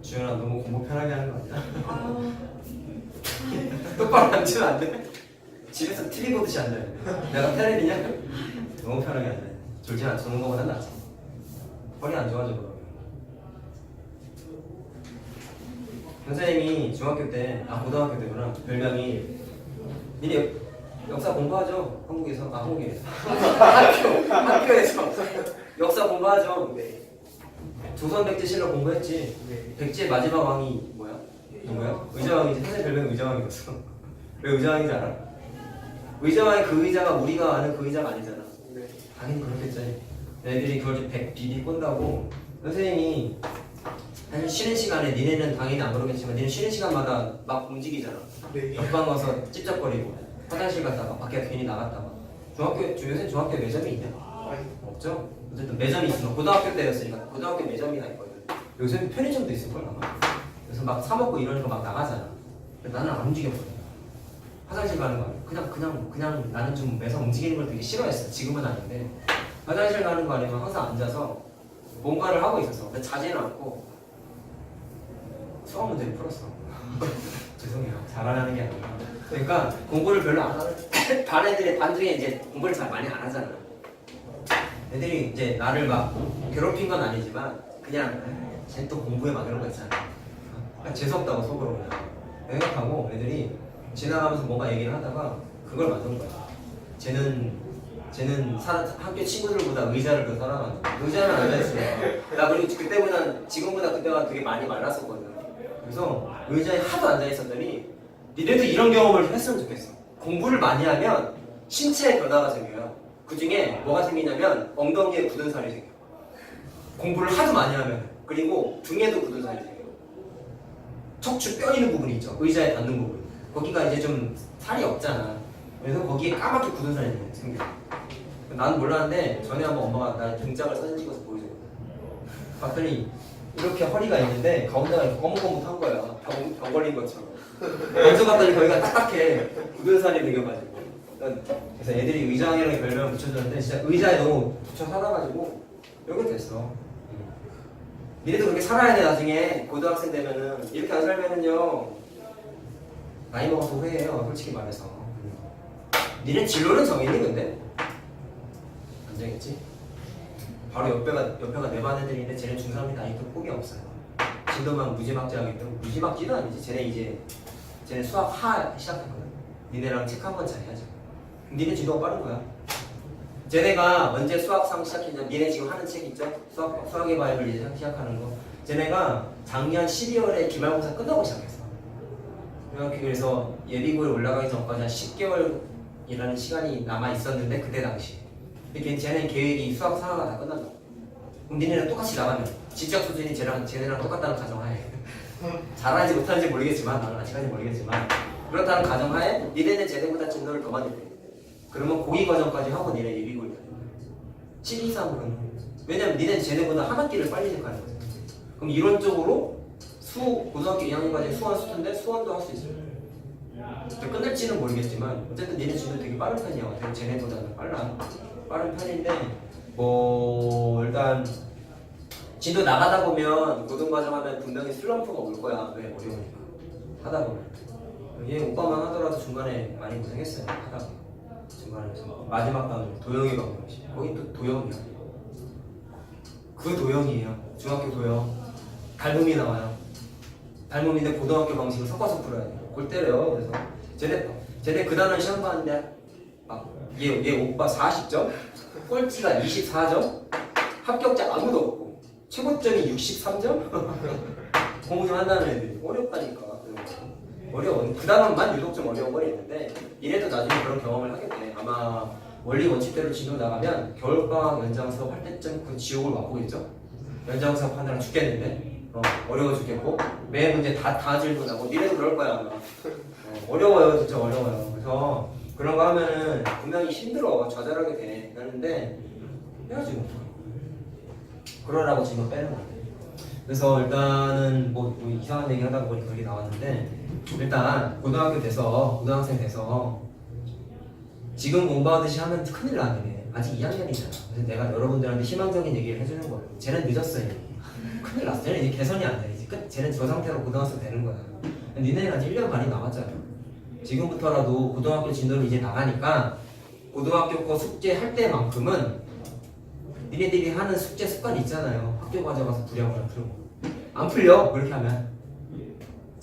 A: 주연아 너무 공부 편하게 하는 거 아니야? 똑바로 앉으면 안 돼? 집에서 TV 보듯이 앉아야 돼. 내가 테레비냐? 너무 편하게 앉아야 돼. 졸지 않는 거보다 낫지. 허리 안 좋아져 그러면. 선생님이 중학교 때, 고등학교 때구나. 별명이 니네 역사 공부하죠? 한국에서. 학교에서 역사 공부하죠. 네. 조선 백제실록 공부했지.
B: 네.
A: 백제 마지막 왕이 뭐야? 누구야? 의자왕이지. 선생님 별명이 의자왕이었어. 왜 의자왕인지 알아? 의자왕이 그 의자가 우리가 아는 그 의자가 아니잖아.
B: 네.
A: 당연히 그렇겠지. 애들이 그걸 좀 비비 꼰다고 선생님이 사실 쉬는 시간에 니네는 당연히 안 그러겠지만 니네 쉬는 시간마다 막 움직이잖아.
B: 네.
A: 옆방 가서 찝쩍거리고 화장실 갔다가 밖에 괜히 나갔다가 요새 중학교에 매점이 있냐?
B: 아니.
A: 없죠? 어쨌든 매점이 있으면 고등학교 때였으니까 고등학교 매점이나 있거든. 요새는 편의점도 있을걸 아마. 그래서 막 사 먹고 이러니까 막 나가잖아. 근데 나는 안 움직였거든. 화장실 가는 거 아니야. 그냥 나는 좀 매서 움직이는 걸 되게 싫어했어. 지금은 아닌데 화장실 가는 거 아니면 항상 앉아서 뭔가를 하고 있었어. 근데 자지는 않고 수학 문제를 풀었어. 죄송해요. 잘하는 게 아니라. 그러니까 공부를 별로 안 하는 반 애들이 반 중에 이제 공부를 잘 많이 안 하잖아. 애들이 이제 나를 막 괴롭힌 건 아니지만 그냥 쟤 또 공부에 막 이런 거 있잖아. 재수없다고 속으로 그냥 생각하고 애들이 지나가면서 뭔가 얘기를 하다가 그걸 만든 거야. 쟤는 학교 친구들보다 의자를 더 사랑하는 거야. 의자는 앉아있으니까. 나 그리고 그때보다 지금보다 그때가 되게 많이 말랐었거든. 그래서 의자에 하도 앉아있었더니 니네도 이런 경험을 좀 했으면 좋겠어. 공부를 많이 하면 신체에 변화가 생겨요. 그 중에 뭐가 생기냐면 엉덩이에 굳은 살이 생겨. 공부를 하도 많이 하면. 그리고 등에도 굳은 살이 생겨. 척추 뼈 있는 부분이 있죠. 의자에 닿는 부분. 거기가 이제 좀 살이 없잖아. 그래서 거기에 까맣게 굳은 살이 생겨. 나는 몰랐는데 전에 한번 엄마가 나 등짝을 사진 찍어서 보여줬거든. 봤더니 이렇게 허리가 있는데 가운데가 이렇게 거뭇거뭇한 거야. 병 걸린 것처럼. 만져봤더니 거기가 딱딱해. 굳은 살이 생겨가지고. 그래서 애들이 의자왕이라는 별명을 붙여줬는데 진짜 의자에 너무 붙여 살아가지고 이렇게 됐어. 니네도 그렇게 살아야 돼. 나중에 고등학생 되면은 이렇게 안 살면은요 나이 먹어서 후회해요. 솔직히 말해서. 니네 진로는 정했니 근데? 안 정했지? 바로 옆에가 내 반 애들인데 쟤네 중3이 나이도 꿈이 없어요. 진도만 무지막지하기 때문에 무지막지도 아니지. 쟤네 수학 하 시작했거든. 니네랑 책 한 번 차이하죠. 니네 진도가 빠른 거야. 쟤네가 언제 수학상 시작했냐? 니네 지금 하는 책 있죠? 수학의 바이블 이제 시작하는 거. 쟤네가 작년 12월에 기말고사 끝나고 시작했어. 그래서 예비고에 올라가기 전까지 한 10개월이라는 시간이 남아 있었는데 그때 당시. 이렇게 쟤네 계획이 수학 상하가 다 끝난다. 그럼 니네랑 똑같이 나가면 지적 수준이 쟤네랑 똑같다는 가정하에 잘하는지 못하는지 모르겠지만 나는 아직까지 모르겠지만 그렇다는 가정하에 니네는 쟤네보다 진도를 더 많이 돼. 그러면 고기 과정까지 하고 니네 예비고에 7 이상으로는 왜냐면 니네 쟤네보다 한 학기를 빨리 가는 거지. 그럼 이론적으로 고등학교 2학년까지 수원 수준인데 수원도 할 수 있어요. 끝날지는 모르겠지만 어쨌든 니네 진도 되게 빠른 편이야. 되게 쟤네보다는 빠른 편인데 뭐 일단 진도 나가다 보면 고등과정 하면 분명히 슬럼프가 올 거야. 왜? 어려우니까 하다 보면 얘 오빠만 하더라도 중간에 많이 고생했어요. 하다가 중간에 마지막 단원 도영이가 오지. 거기 또 도영이야. 그 도영이에요. 중학교 도영. 닮음이 나와요. 닮음인데 고등학교 방식을 섞어서 풀어야 돼요. 골 때려요. 그래서 쟤네 그 단원 시험 봤는데 얘 오빠 40점, 꼴찌가 24점, 합격자 아무도 없고 최고점이 63점. 공부 좀 한다는 애들이 어렵다니까. 어려워. 그 단원만 유독 좀 어려운 건 있는데 이래도 나중에 그런 경험을 하게 돼. 아마 원리 원칙대로 진도 나가면 겨울방학 연장 수업 할 때쯤 그 지옥을 맛보겠죠. 연장 수업 하느라 죽겠는데 어려워 죽겠고 매 문제 다 질문하고 니네도 그럴 거야 아마. 어려워요. 진짜 어려워요. 그래서 그런 거 하면은 분명히 힘들어. 좌절하게 돼. 하는데 해야지 뭐. 그러라고 지금 빼는 건데. 그래서 일단은 뭐 이상한 얘기 하다 보니 그게 나왔는데 일단 고등학생 돼서 지금 공부하듯이 하면 큰일 나네. 아직 2학년이잖아. 그래서 내가 여러분들한테 희망적인 얘기를 해주는 거예요. 쟤는 늦었어요. 큰일 났어. 쟤는 이제 개선이 안 돼. 이제 쟤는 저 상태로 고등학생 되는 거야. 니네는 아직 1년 반이 남았잖아. 지금부터라도 고등학교 진도를 이제 나가니까 고등학교 거 숙제 할 때만큼은 니네들이 하는 숙제 습관이 있잖아요. 학교 가져가서 부랴부랴 풀고 안 풀려 그렇게 하면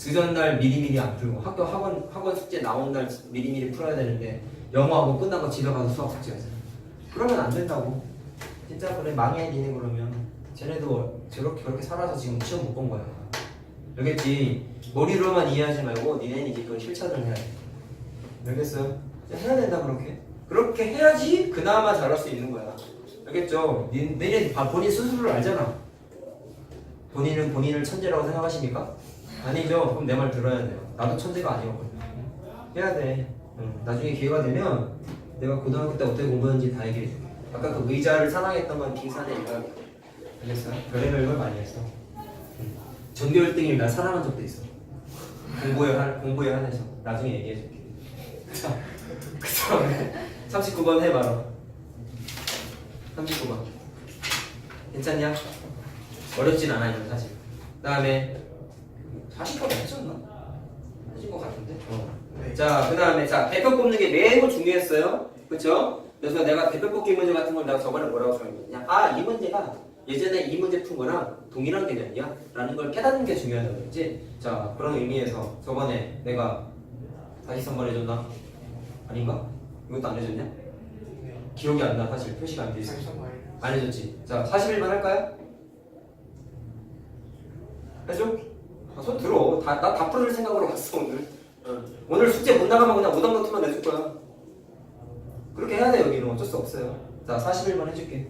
A: 그 전날 미리미리 안 풀고 학원 숙제 나온 날 미리미리 풀어야 되는데 영어하고 끝난 거 집에 가서 수학 숙제 하잖아. 그러면 안 된다고. 진짜 그래 망해 니네. 그러면 쟤네도 저렇게 그렇게 살아서 지금 시험 못 본 거야. 알겠지? 머리로만 이해하지 말고 니네는 이제 그걸 실천을 해야 돼. 알겠어요? 해야 된다. 그렇게 해야지 그나마 잘할 수 있는 거야. 알겠죠? 니네 본인 스스로를 알잖아. 본인은 본인을 천재라고 생각하십니까? 아니죠. 그럼 내 말 들어야 돼요. 나도 천재가 아니었거든. 해야 돼. 나중에 기회가 되면 내가 고등학교 때 어떻게 공부했는지 다 얘기해 줄게. 아까 그 의자를 사랑했던 건 빙산의 일각이야. 알겠어요? 별의별 걸 많이 했어. 전교 1등을 나 사랑한 적도 있어. 공부에 한해서. 나중에 얘기해 줄게. 자, 그 다음에 39번 해봐라. 39번. 괜찮냐? 어렵진 않아 이건 사실. 그 다음에 40번 했었나? 해준 것 같은데?
B: 네.
A: 자, 그 다음에 대표 뽑는 게 매우 중요했어요. 그쵸? 그래서 내가 대표 뽑기 문제 같은 걸 내가 저번에 뭐라고 설명했냐? 이 문제가 예전에 이 문제 푼 거랑 동일한 개념이야? 라는 걸 깨닫는 게 중요하다고 그랬지? 자, 그런 의미에서 저번에 내가 다시 선물해줬나? 아닌가? 이것도 안 해줬냐? 기억이 안 나. 사실 표시가 안 돼 있어. 안 해줬지? 자, 41번 할까요? 해줘? 손 들어. 나 다 풀어줄 생각으로 갔어 오늘. 오늘 숙제 못 나가면 그냥 오답노트만 내줄 거야. 그렇게 해야 돼. 여기는 어쩔 수 없어요. 자, 41번 해줄게.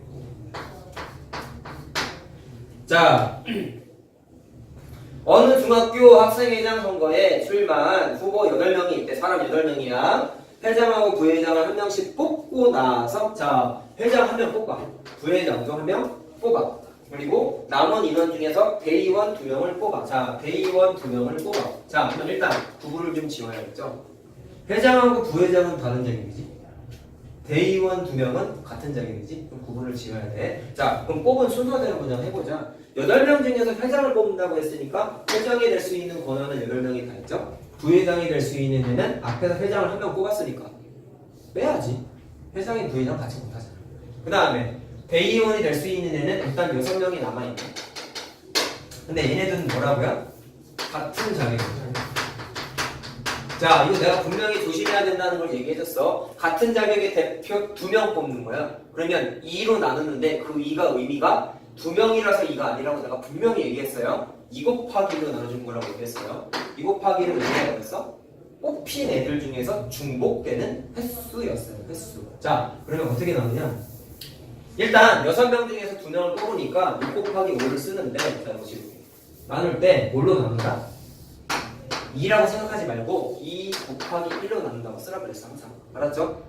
A: 자, 어느 중학교 학생회장 선거에 출마한 후보 8명이 있대. 사람 8명이야. 회장하고 부회장을 한 명씩 뽑고 나서, 자, 회장 한 명 뽑아. 부회장도 한 명 뽑아. 그리고 남은 인원 중에서 대의원 2명을 뽑아. 자, 대의원 2명을 뽑아. 자, 그럼 일단 구구를 좀 지워야겠죠. 회장하고 부회장은 다른 자격이지. 대의원 2명은 같은 자격이지. 그럼 구분을 지어야 돼. 자, 그럼 뽑은 순서대로 그냥 해보자. 8명 중에서 회장을 뽑는다고 했으니까 회장이 될 수 있는 권한은 8명이 다 있죠. 부회장이 될 수 있는 애는 앞에서 회장을 한 명 뽑았으니까 빼야지. 회장이 부회장 같이 못하잖아. 그 다음에 대의원이 될 수 있는 애는 일단 6명이 남아있네. 근데 얘네들은 뭐라고요? 같은 자격이죠. 자, 이거 내가 분명히 조심해야 된다는 걸 얘기해줬어. 같은 자격의 대표 2명 뽑는 거야. 그러면 2로 나누는데 그 2가 의미가 2명이라서 2가 아니라고 내가 분명히 얘기했어요. 2 곱하기 1로 나눠준 거라고 얘기했어요. 2 곱하기 1은 의미가 뭐였어? 뽑힌 애들 중에서 중복되는 횟수였어요. 횟수. 자, 그러면 어떻게 나누냐? 일단 6명 중에서 2명을 뽑으니까 6 곱하기 5를 쓰는데, 자, 보시고 나눌 때 뭘로 나눈다? 2라고 생각하지 말고 2 곱하기 1로 나눈다고 쓰라 그랬어. 항상. 알았죠?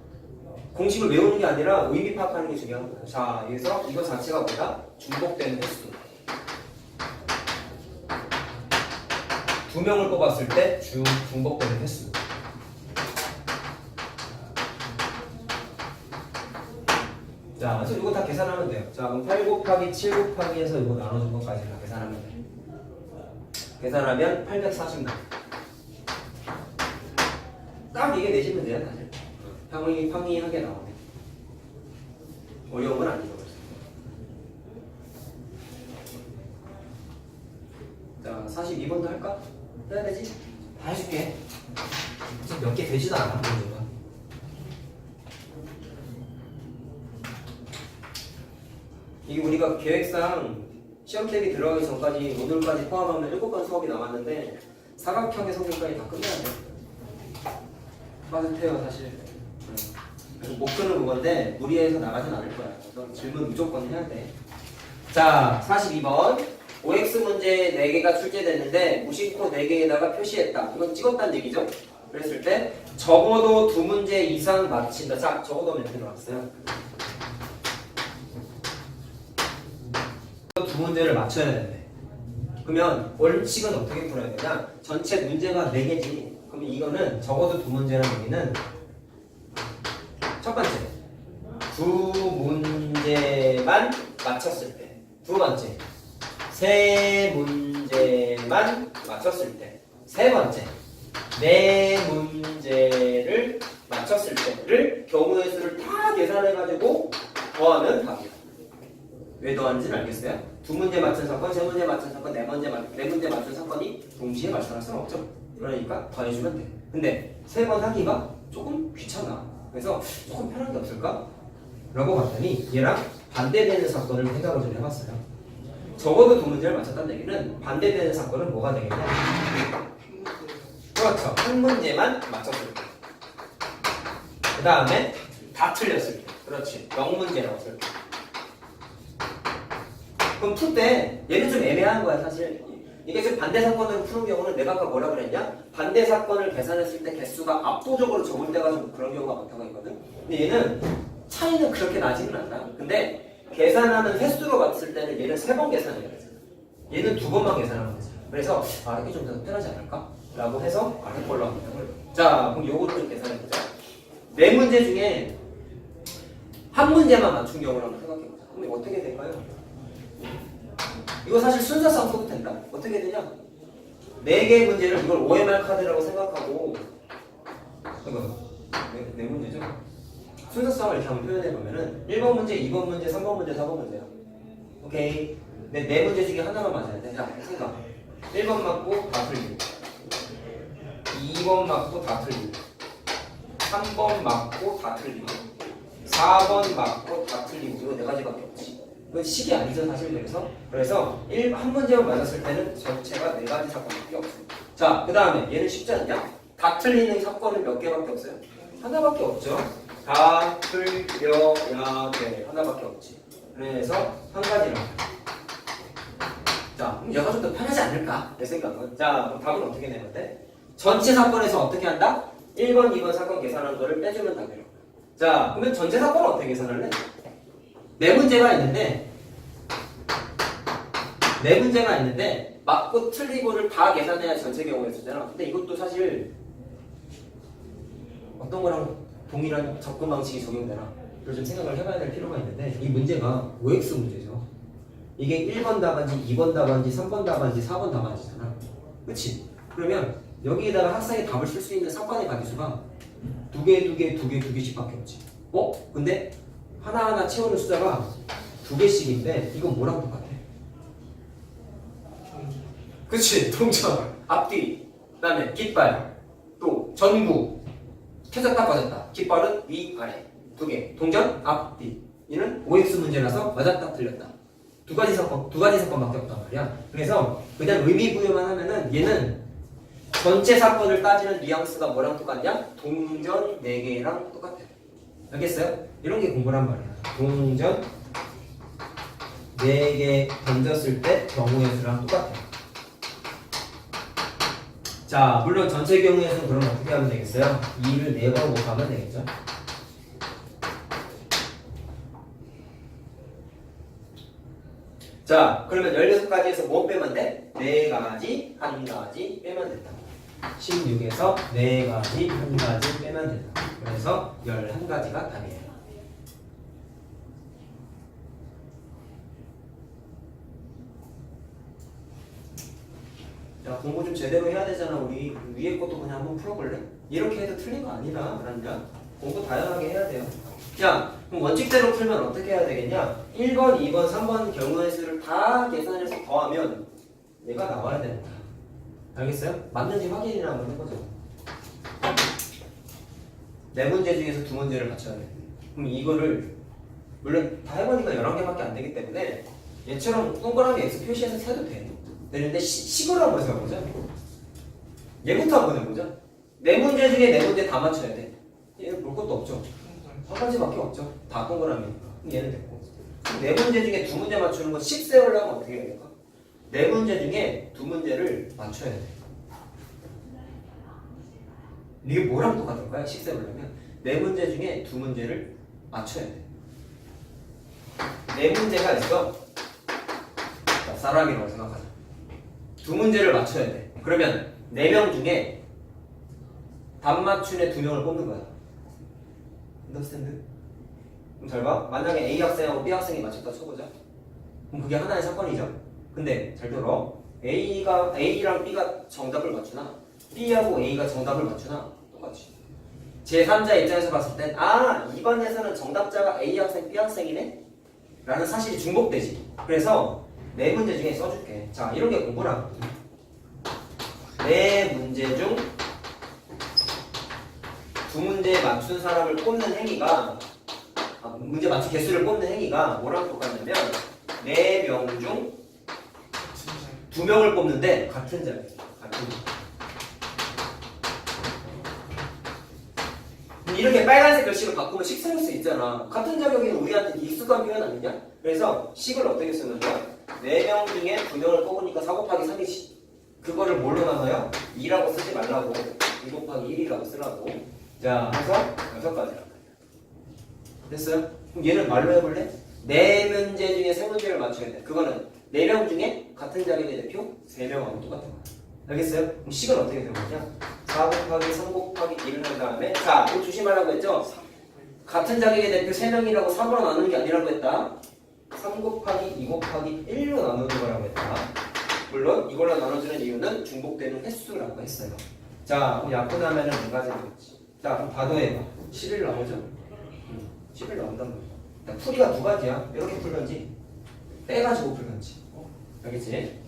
A: 공식을 외우는 게 아니라 의미 파악하는 게 중요한 거야. 자, 여기서 이거 자체가 뭐다? 중복되는 횟수. 2명을 뽑았을 때 중복되는 횟수. 자, 그래서 이거 다 계산하면 돼요. 자, 그럼 8 곱하기 7 곱하기 해서 이거 나눠준 것까지 다 계산하면 돼. 계산하면 840 나와. 딱 이게 내시면 돼요, 사실. 평이하게 나오네. 어려운 건 아니죠. 자, 42번도 할까? 해야 되지? 다 해줄게. 지금 몇 개 되지도 않아, 문제가. 이게 우리가 계획상 시험 대비 들어가기 전까지 모듈까지 포함하면 7번 수업이 남았는데 사각형의 성질까지 다 끝내야 돼. 빠듯해요, 사실. 목표는 그건데 무리해서 나가진 않을 거야. 그래서 질문 무조건 해야 돼. 자, 42번. OX 문제 4개가 출제됐는데 무심코 4개에다가 표시했다. 이건 찍었다는 얘기죠. 그랬을 때 적어도 2문제 이상 맞힌다. 자, 적어도 몇 개 나왔어요? 2문제를 맞춰야 되는데. 그러면 원칙은 어떻게 풀어야 되냐? 전체 문제가 4개지. 그럼 이거는 적어도 2문제라는 얘기는 첫 번째, 2문제만 맞췄을 때. 두 번째, 3문제만 맞췄을 때. 세 번째, 4문제를 맞췄을 때를 경우의 수를 다 계산해가지고 더하면 답이야. 왜 더하는지는 알겠어요? 두 문제 맞춘 사건, 세 문제 맞춘 사건, 네 문제 맞춘 사건이 동시에 발생할 수는 없죠. 그러니까 더해주면 돼. 근데 세 번 하기가 조금 귀찮아. 그래서 조금 편한 게 없을까? 라고 봤더니 얘랑 반대되는 사건을 생각을 좀 해봤어요. 적어도 두 문제를 맞췄다는 얘기는 반대되는 사건은 뭐가 되겠냐? 그렇죠. 한 문제만 맞췄을 때. 그 다음에 다 틀렸을 때. 그렇지. 0문제 나왔을 때. 그럼 풀 때 얘는 좀 애매한 거야 사실. 이게 지금 반대 사건을 푸는 경우는 내가 아까 뭐라 그랬냐? 반대 사건을 계산했을 때 개수가 압도적으로 적을 때가 좀 그런 경우가 많다고 했거든. 근데 얘는 차이는 그렇게 나지는 않아. 근데 계산하는 횟수로 봤을 때는 얘는 3번 계산해야 되잖아. 얘는 2번만 계산하면 되잖아. 그래서 이게 좀 더 편하지 않을까? 라고 해서 아래 걸로 합니다. 자, 그럼 요거를 좀 계산해보자. 4문제 중에 한 문제만 맞춘 경우를 한번 생각해보자. 그럼 어떻게 될까요? 이거 사실 순서상 써도 된다. 어떻게 되냐? 4개 문제를 이걸 OMR 카드라고 생각하고 이거 4문제죠? 순서상을 이렇게 한번 표현해보면은 1번 문제, 2번 문제, 3번 문제, 4번 문제야. 오케이. 근데 4문제 중에 하나만 맞아야 돼. 자, 생각. 1번 맞고 다 틀리고 2번 맞고 다 틀리고 3번 맞고 다 틀리고 4번 맞고 다 틀리고 이거 4가지밖에 없지. 이건 식이 아니죠 사실. 그래서 한 문제만 맞았을 때는 전체가 4가지 사건밖에 없어요. 자, 그 다음에 얘는 쉽지 않냐? 다 틀리는 사건은 몇 개밖에 없어요? 하나밖에 없죠. 다 틀려야 돼. 하나밖에 없지. 그래서 한 가지랑. 자, 그럼 얘가 좀 더 편하지 않을까? 내 생각은. 자, 그럼 답은 어떻게 내면 돼? 전체 사건에서 어떻게 한다? 1번, 2번 사건 계산한 거를 빼주면 답이에요. 자, 그러면 전체 사건은 어떻게 계산할래? 4문제가 있는데 맞고 틀리고를 다 계산해야 전체 경우의 수잖아. 근데 이것도 사실 어떤 거랑 동일한 접근 방식이 적용되나? 그걸 좀 생각을 해봐야 될 필요가 있는데 이 문제가 OX 문제죠. 이게 1번 답안지, 2번 답안지, 3번 답안지, 4번 답안지잖아. 그치? 그러면 여기에다가 학생이 답을 쓸 수 있는 사건의 가지수가 2개씩 밖에 없지. 근데 하나하나 채우는 숫자가 2개씩인데 이건 뭐랑 똑같아? 그치? 동전, 앞뒤, 그 다음에 깃발, 또 전구 켜졌다 꺼졌다. 깃발은 위, 아래 2개. 동전, 앞뒤. 이는 OX 문제라서 맞았다 틀렸다. 두 가지 사건밖에 없단 말이야. 그래서 그냥 의미 부여만 하면은 얘는 전체 사건을 따지는 뉘앙스가 뭐랑 똑같냐? 동전 4개랑 똑같아. 알겠어요? 이런 게 공부란 말이야. 동전 4개 던졌을 때 경우의 수랑 똑같아. 자, 물론 전체 경우의 수는 그럼 어떻게 하면 되겠어요? 2를 4번 곱하면 되겠죠? 자, 그러면 16가지에서 뭐 빼면 돼? 4가지, 1가지 빼면 된다. 16에서 4가지, 1가지 빼면 된다. 그래서 11가지가 답이에요. 자, 공부 좀 제대로 해야 되잖아. 우리 위에 것도 그냥 한번 풀어볼래? 이렇게 해도 틀린 거 아니다. 그러니까 공부 다양하게 해야 돼요. 자, 그럼 원칙대로 풀면 어떻게 해야 되겠냐? 1번, 2번, 3번 경우의 수를 다 계산해서 더하면 얘가 나와야 된다. 알겠어요? 맞는지 확인이나 한번 해보자. 4문제 중에서 2문제를 맞춰야 돼. 그럼 이거를 물론 다 해보니까 11개밖에 안 되기 때문에 얘처럼 동그라미 X 표시해서 세도 돼. 되는데 식으로 한번 해보자. 얘부터 한번 해보자. 4문제 중에 4문제 다 맞춰야 돼. 얘는 볼 것도 없죠. 한 가지밖에 없죠. 다 동그라미니까. 그럼 얘는 됐고. 4문제 중에 2문제 맞추는 건 식 세우려면 어떻게 해야 될까? 4문제 중에 2문제를 맞춰야 돼. 이게 뭐랑 똑같은 거야? 식 세우려면 4문제 중에 2문제를 맞춰야 돼. 4문제가 있어. 자, 쌀라기라고 생각하자. 2문제를 맞춰야 돼. 그러면 4명 중에 답 맞춘 애 2명을 뽑는 거야. 언더스탠드? 그럼 잘 봐. 만약에 A 학생하고 B 학생이 맞췄다 쳐보자. 그럼 그게 하나의 사건이죠. 근데 잘 들어. A랑 B가 정답을 맞추나 B하고 A가 정답을 맞추나 똑같이. 제3자 입장에서 봤을 땐 이번에서는 정답자가 A 학생, B 학생이네? 라는 사실이 중복되지. 그래서 네 문제 중에 써줄게. 자, 이런 게 공부라. 네 문제 중 두 문제에 맞춘 사람을 뽑는 행위가 문제 맞춘 개수를 뽑는 행위가 뭐랑 똑같냐면 4명 중 2명을 뽑는데 같은 자리. 같은 자리. 이렇게 빨간색 글씨로 바꾸면 식 생길 수 있잖아. 같은 자격이 우리한테 익숙한 표현 아니냐? 그래서 식을 어떻게 쓰는 거야? 4명 중에 2명을 뽑으니까 4 곱하기 3이지. 그거를 뭘로 나눠요? 2라고 쓰지 말라고 2 곱하기 1이라고 쓰라고. 자, 해서 6가지라. 됐어요? 그럼 얘는 말로 해볼래? 4문제 중에 3문제를 맞춰야 돼. 그거는 4명 중에 같은 자격의 대표 3명하고 똑같은 거야. 알겠어요? 그럼 식은 어떻게 되는 거냐? 4 곱하기 3 곱하기 1을 한 다음에 자, 이거 조심하라고 했죠? 같은 자격의 대표 3명이라고 3으로 나누는 게 아니라고 했다. 3 곱하기 2 곱하기 1로 나누는 거라고 했다. 물론 이걸로 나눠주는 이유는 중복되는 횟수라고 했어요. 자, 약분하면은 4가지 되겠지. 자, 그럼 다도해봐. 11 나오죠? 11 나온단 말이야. 풀이가 2가지야. 이렇게 풀던지 빼가지고 풀던지. 알겠지?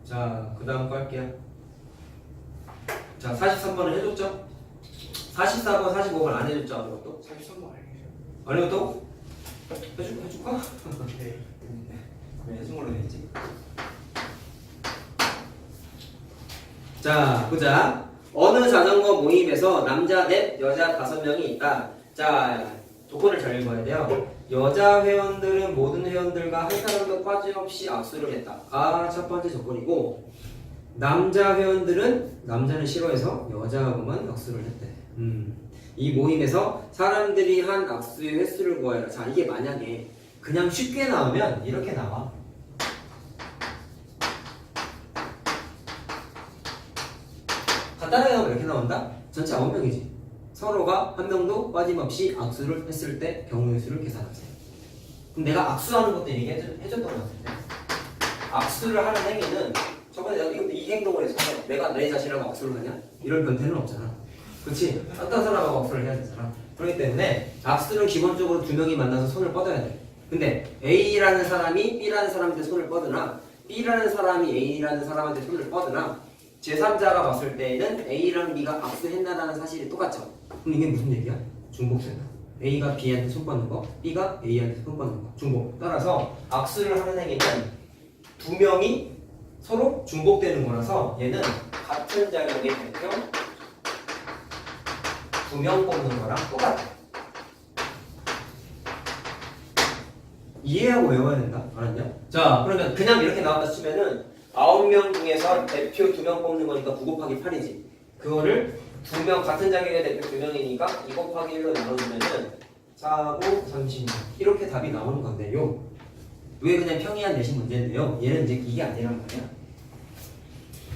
A: 자, 그 다음 거 할게요. 자, 43번은 해줬죠? 44번, 45번 안 해줬죠? 아무것도?
B: 43번 알겠어요.
A: 안 해줬다고? 해줄까?
B: 네.
A: 왜 해준 걸로 되지? 자, 보자. 어느 자전거 모임에서 남자 넷, 여자 5명이 있다. 자, 조건을 잘 읽어야 돼요. 여자 회원들은 모든 회원들과 한 사람도 빠짐없이 악수를 했다. 첫 번째 조건이고, 남자 회원들은 남자는 싫어해서 여자하고만 악수를 했대. 이 모임에서 사람들이 한 악수의 횟수를 구하여라. 자, 이게 만약에 그냥 쉽게 나오면 이렇게 나와. 간단하게 나오면 이렇게 나온다? 전체 9명이지. 서로가 한 명도 빠짐없이 악수를 했을 때 경우의 수를 계산하세요. 그럼 내가 악수하는 것도 얘기해줬던 것 같은데, 악수를 하는 행위는 저번에 내가 이 행동을 해서 내가 내 자신하고 악수를 하냐? 이런 변태는 없잖아. 그렇지? 어떤 사람하고 악수를 해야 되잖아. 그렇기 때문에 악수는 기본적으로 2명이 만나서 손을 뻗어야 돼. 근데 A라는 사람이 B라는 사람한테 손을 뻗으나 B라는 사람이 A라는 사람한테 손을 뻗으나 제3자가 봤을 때에는 A랑 B가 악수했나라는 사실이 똑같죠. 그럼 이게 무슨 얘기야? 중복된다. A가 B한테 손 뻗는 거, B가 A한테 손 뻗는 거. 중복. 따라서 악수를 하는 행위는 2명이 서로 중복되는 거라서 얘는 같은 자격의 대표 2명 뽑는 거랑 똑같아. 이해하고 외워야 된다. 알았냐? 자, 그러면 그냥 이렇게 나왔다 치면은 9명 중에서 대표 2명 뽑는 거니까 9 곱하기 8이지. 그거를 2명 같은 자격의 대표 2명이니까 2 곱하기 1로 나눠주면은 4, 9, 36 이렇게 답이 나오는 건데요. 왜 그냥 평이한 내신 문제인데요. 얘는 이제 이게 아니란 말이야.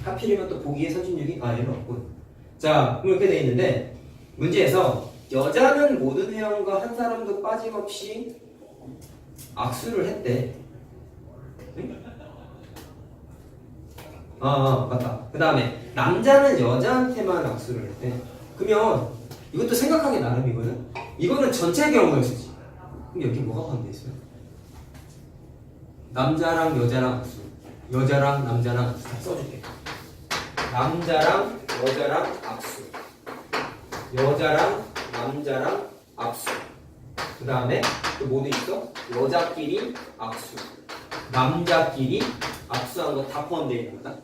A: 하필이면 또 보기에 36이 얘는 없군. 자, 그럼 이렇게 돼 있는데 문제에서 여자는 모든 회원과 한 사람도 빠짐없이 악수를 했대. 응? 맞다. 그 다음에 남자는 여자한테만 악수를 했대. 그러면 이것도 생각하기 나름이거든. 이거는 전체 경우의 수지. 그럼 여기 뭐가 포함되어 있어요? 남자랑 여자랑 악수, 여자랑 남자랑 악수 다 써줄게. 남자랑 여자랑 악수, 여자랑 남자랑 악수. 그 다음에 또 뭐도 있어? 여자끼리 악수, 남자끼리 악수한 거 다 포함되어 있는 거다.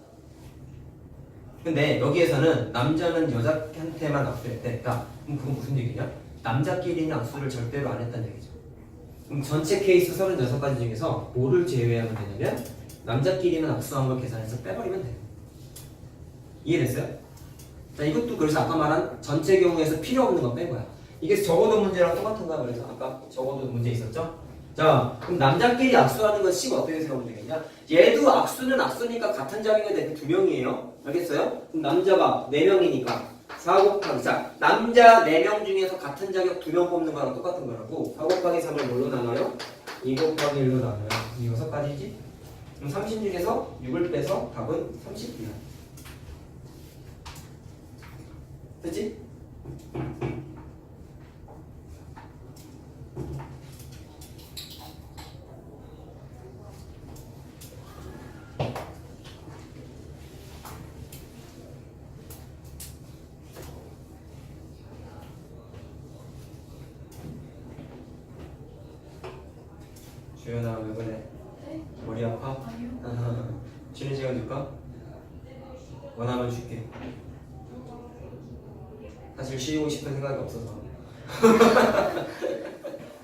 A: 근데 여기에서는 남자는 여자한테만 악수했다. 그럼 그건 무슨 얘기냐? 남자끼리는 악수를 절대로 안 했다는 얘기죠. 그럼 전체 케이스 36가지 중에서 뭐를 제외하면 되냐면 남자끼리는 악수한 걸 계산해서 빼버리면 돼요. 이해됐어요? 자, 이것도 그래서 아까 말한 전체 경우에서 필요 없는 거 뺀 거야. 이게 적어도 문제랑 똑같은가? 그래서 아까 적어도 문제 있었죠? 자, 그럼 남자끼리 악수하는 건 식 어떻게 세우면 되겠냐? 얘도 악수는 악수니까 같은 자격의 대표 2명이에요. 알겠어요? 그럼 남자가 4명이니까 4 곱하기 자, 남자 4명 중에서 같은 자격 2명 뽑는 거랑 똑같은 거라고 4 곱하기 3을 뭘로 나눠요? 2 곱하기 1로 나눠요. 이 6가지지? 그럼 30 중에서 6을 빼서 답은 30이야. 됐지? 주연아 왜 그래? 머리 아파? 쉬는 시간 줄까? 원하면 줄게. 사실 쉬고 싶은 생각이 없어서.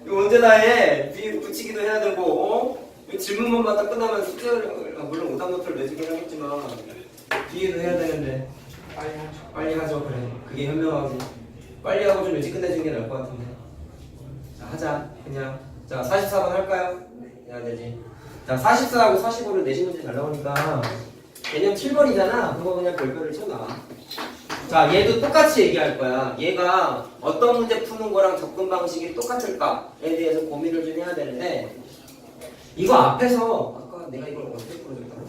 A: 이거 언제 다 해? 뒤에 붙이기도 해야 되고, 이 질문만 딱 끝나면 숙제를, 물론 오답노트를 내주긴 하겠지만, 뒤에도 해야 되는데, 빨리 하죠, 그래. 그게 현명하지. 빨리 하고 좀 일찍 끝내주는 게 나을 것 같은데. 자, 하자, 그냥. 자, 44번 할까요? 해야 되지. 자, 44하고 45를 내신 문제 잘 나오니까, 개념 7번이잖아. 그거 그냥 별표를 쳐놔. 자, 얘도 똑같이 얘기할 거야. 얘가 어떤 문제 푸는 거랑 접근 방식이 똑같을까에 대해서 고민을 좀 해야 되는데, 이거 앞에서 아까 내가 이걸 어떻게 풀어줬더라?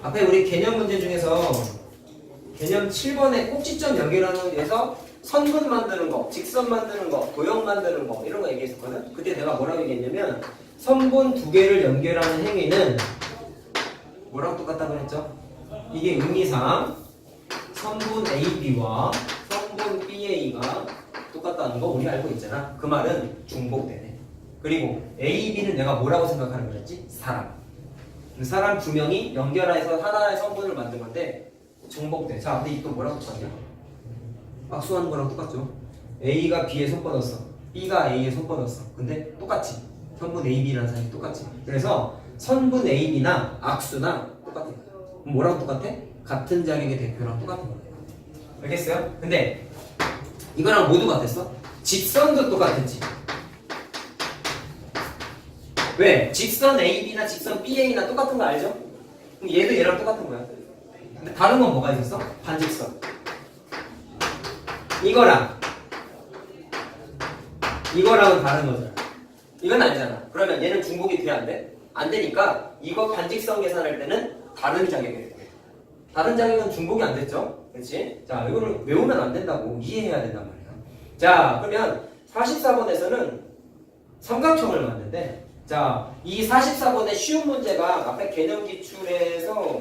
A: 앞에 우리 개념 문제 중에서 개념 7번에 꼭지점 연결하는 데서 선분 만드는 거, 직선 만드는 거, 도형 만드는 거 이런 거 얘기했었거든. 그때 내가 뭐라고 얘기했냐면 선분 2개를 연결하는 행위는 뭐랑 똑같다고 했죠? 이게 의미상 선분 AB와 선분 BA가 똑같다는 거 우리 알고 있잖아. 그 말은 중복되네. 그리고 AB는 내가 뭐라고 생각하는 거였지? 사람. 사람 2명이 연결해서 하나의 성분을 만든 건데 중복돼. 자, 근데 이거 뭐랑 똑같냐? 악수하는 거랑 똑같죠? A가 B에 손 뻗었어. B가 A에 손 뻗었어. 근데 똑같지. 선분 AB라는 사람이 똑같지. 그래서 선분 AB나 악수나 똑같아. 그럼 뭐랑 똑같아? 같은 자격의 대표랑 똑같은 거예요. 알겠어요? 근데 이거랑 모두 같았어? 직선도 똑같았지. 왜? 직선 AB나 직선 BA나 똑같은 거 알죠? 그럼 얘도 얘랑 똑같은 거야. 근데 다른 건 뭐가 있었어? 반직선. 이거랑은 다른 거잖아. 이건 아니잖아. 그러면 얘는 중복이 돼야 안 돼? 안 되니까 이거 반직선 계산할 때는 다른 자격이에요. 다른 자격은 중복이 안 됐죠? 그렇지? 자, 이거를 외우면 안 된다고 이해해야 된단 말이야. 자, 그러면 44번에서는 삼각형을 만드는데, 자, 이 44번의 쉬운 문제가 앞에 개념 기출에서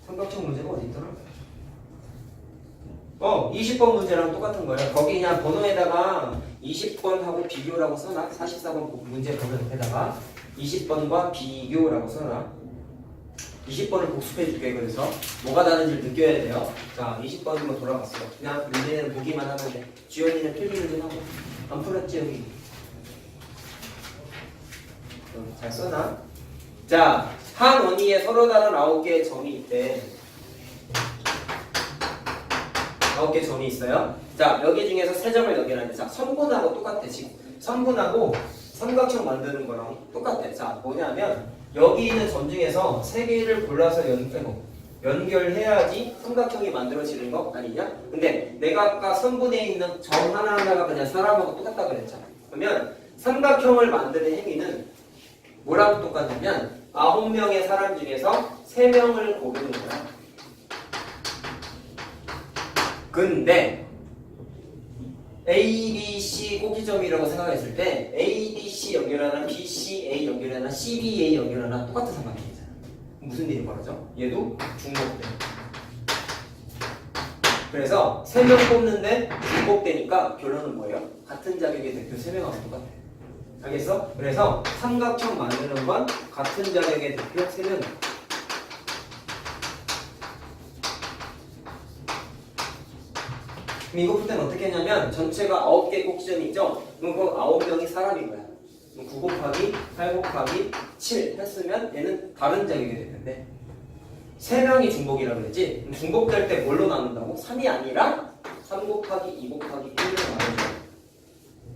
A: 삼각형 문제가 어디 있더라? 20번 문제랑 똑같은 거예요. 거기 그냥 번호에다가 20번하고 비교라고 써놔. 44번 문제 번호 옆에다가 20번과 비교라고 써놔. 20번을 복습해 줄게. 그래서 뭐가 다른지를 느껴야 돼요. 자, 20번으로 돌아갔어. 그냥 문제는 보기만 하면 돼. 지연이는 필기를 좀 하고. 안 풀었지 여기? 잘 써놔. 자, 한 원위에 서로 다른 9개의 점이 있대. 9개 점이 있어요. 자, 여기 중에서 3점을 연결하는데, 자, 선분하고 똑같아. 지금 선분하고 삼각형 만드는 거랑 똑같아. 자, 뭐냐면 여기 있는 점 중에서 3개를 골라서 연결해야지 삼각형이 만들어지는 거 아니냐? 근데 내가 아까 선분에 있는 점 하나하나가 그냥 사람하고 똑같다 그랬잖아. 그러면 삼각형을 만드는 행위는 뭐라고 똑같냐면 9명의 사람 중에서 3명을 고르는 거야. 근데 A, B, C 꼭지점이라고 생각했을 때 A, B, C 연결하나 B, C, A 연결하나 C, B, A 연결하나 똑같은 삼각형이잖아. 무슨 일이 벌어져? 얘도 중복돼. 그래서 3명 뽑는데 중복되니까 결론은 뭐예요? 같은 자격의 대표 3명하고 똑같아. 알겠어? 그래서 삼각형 만드는 건 같은 자격의 대표 3명. 이거 풀 때는 어떻게 했냐면 전체가 9개 꼭지점이 있죠? 그럼 그 9명이 사람인 거야. 9 곱하기 8 곱하기 7 했으면 얘는 다른 자격의 대표인데 3명이 중복이라고 그랬지? 그럼 중복될 때 뭘로 나눈다고? 3이 아니라 3 곱하기 2 곱하기 1로 나눠줘.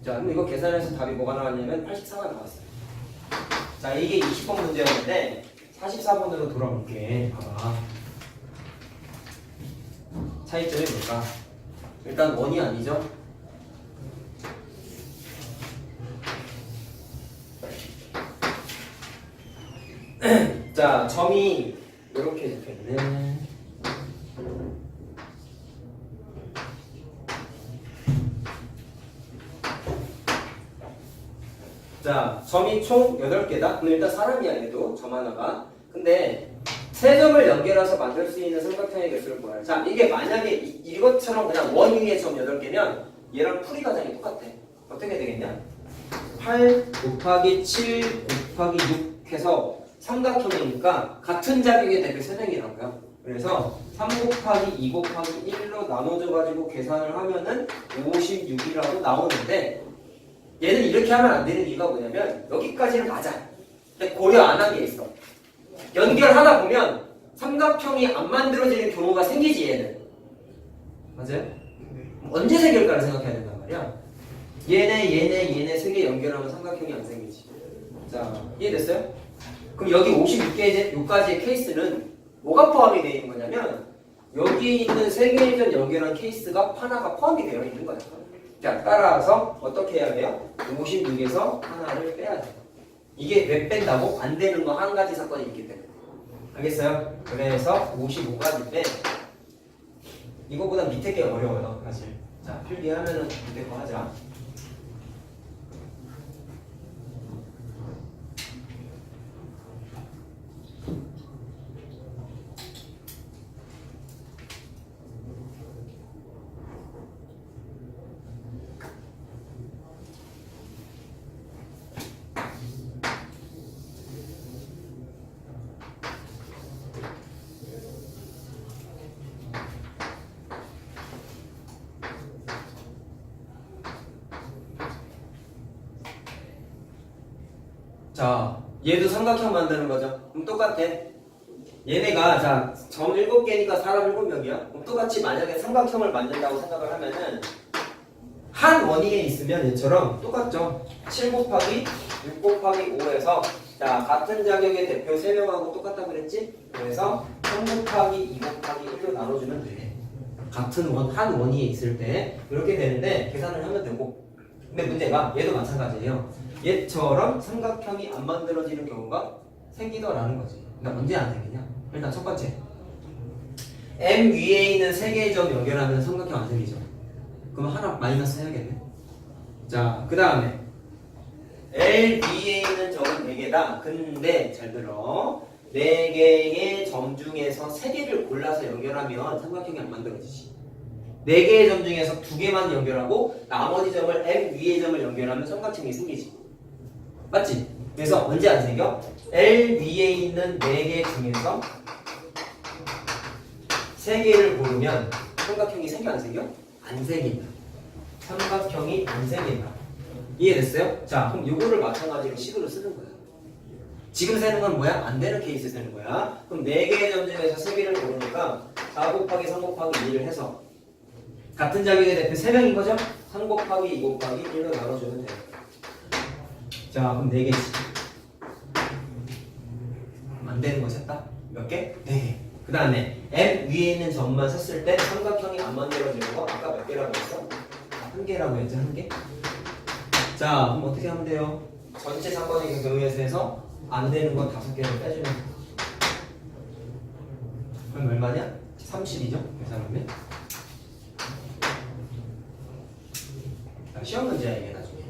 A: 자, 그럼 이거 계산해서 답이 뭐가 나왔냐면 84가 나왔어요. 자, 이게 20번 문제였는데 44번으로 돌아볼게. 봐봐. 차이점이 뭘까? 일단 원이 아니죠? 자, 점이 이렇게 적혀있네. 자, 점이 총 8개다? 그럼 일단 사람이야, 얘도. 점 하나가. 근데 세 점을 연결해서 만들 수 있는 삼각형의 개수를 구하라. 자, 이게 만약에 이것처럼 그냥 원 위에 점 8개면 얘랑 풀이 과정이 똑같아. 어떻게 되겠냐? 8 곱하기 7 곱하기 6 해서 삼각형이니까 같은 자격의 대표 3명이라고요. 그래서 3 곱하기 2 곱하기 1로 나눠줘가지고 계산을 하면은 56이라고 나오는데 얘는 이렇게 하면 안 되는 이유가 뭐냐면 여기까지는 맞아. 근데 고려 안 한 게 있어. 연결하다 보면 삼각형이 안 만들어지는 경우가 생기지 얘는. 맞아요? 언제 생길까를 생각해야 된단 말이야. 얘네 세 개 연결하면 삼각형이 안 생기지. 자, 이해됐어요? 그럼 여기 56개까지의 케이스는 뭐가 포함이 되어 있는 거냐면 여기 있는 세 개의 점 연결한 케이스가 하나가 포함이 되어 있는 거야. 자, 따라서 어떻게 해야 돼요? 56에서 하나를 빼야 돼요. 이게 왜 뺀다고? 안 되는 거 한 가지 사건이 있기 때문에. 알겠어요? 그래서 55까지 빼. 이거보다 밑에 게 어려워요, 사실. 자, 필기하면은 밑에 거 하자. 자, 얘도 삼각형 만드는 거죠. 그럼 똑같아. 얘네가 자, 점 7개니까 사람 7명이야. 그럼 똑같이 만약에 삼각형을 만든다고 생각을 하면은 한 원위에 있으면 얘처럼 똑같죠. 7 곱하기 6 곱하기 5에서 자, 같은 자격의 대표 3명하고 똑같다고 그랬지? 그래서 3 곱하기 2 곱하기 1로 나눠주면 돼. 같은 한 원위에 있을 때 이렇게 되는데 계산을 하면 되고. 근데 문제가 얘도 마찬가지예요. 얘처럼 삼각형이 안 만들어지는 경우가 생기더라는 거지. 그러니까 언제 안 생기냐? 일단 첫 번째, M 위에 있는 3개의 점 연결하면 삼각형 안 생기죠. 그럼 하나 마이너스 해야겠네. 자, 그 다음에 L 위에 있는 점은 4개다. 근데 잘 들어, 4개의 점 중에서 3개를 골라서 연결하면 삼각형이 안 만들어지지. 4개의 점 중에서 2개만 연결하고 나머지 점을 M 위의 점을 연결하면 삼각형이 생기지. 맞지? 그래서 언제 안 생겨? L 위에 있는 4개 중에서 3개를 고르면 삼각형이 생겨 안 생겨? 안 생긴다. 삼각형이 안 생긴다. 이해됐어요? 자, 그럼 요거를 마찬가지로 식으로 쓰는 거야. 지금 세는 건 뭐야? 안 되는 케이스 세는 거야. 그럼 4개의 점 중에서 3개를 고르니까 4 곱하기 3 곱하기 2를 해서 같은 자격의 대표 3명인 거죠? 3 곱하기 2 곱하기 1로 나눠주면 돼요. 자, 그럼 4개지. 안 되는 거 셌다? 몇 개? 4개. 그 다음에 M 위에 있는 점만 셌을 때 삼각형이 안 만들어지는 거 아까 몇 개라고 했어? 1개라고 했죠? 1개? 자, 그럼 어떻게 하면 돼요? 전체 사건의 경우에서 해서 안 되는 건 5개를 빼주면 돼. 그럼 얼마냐? 30이죠? 계산하면. 시험 문제야 이게 나중에.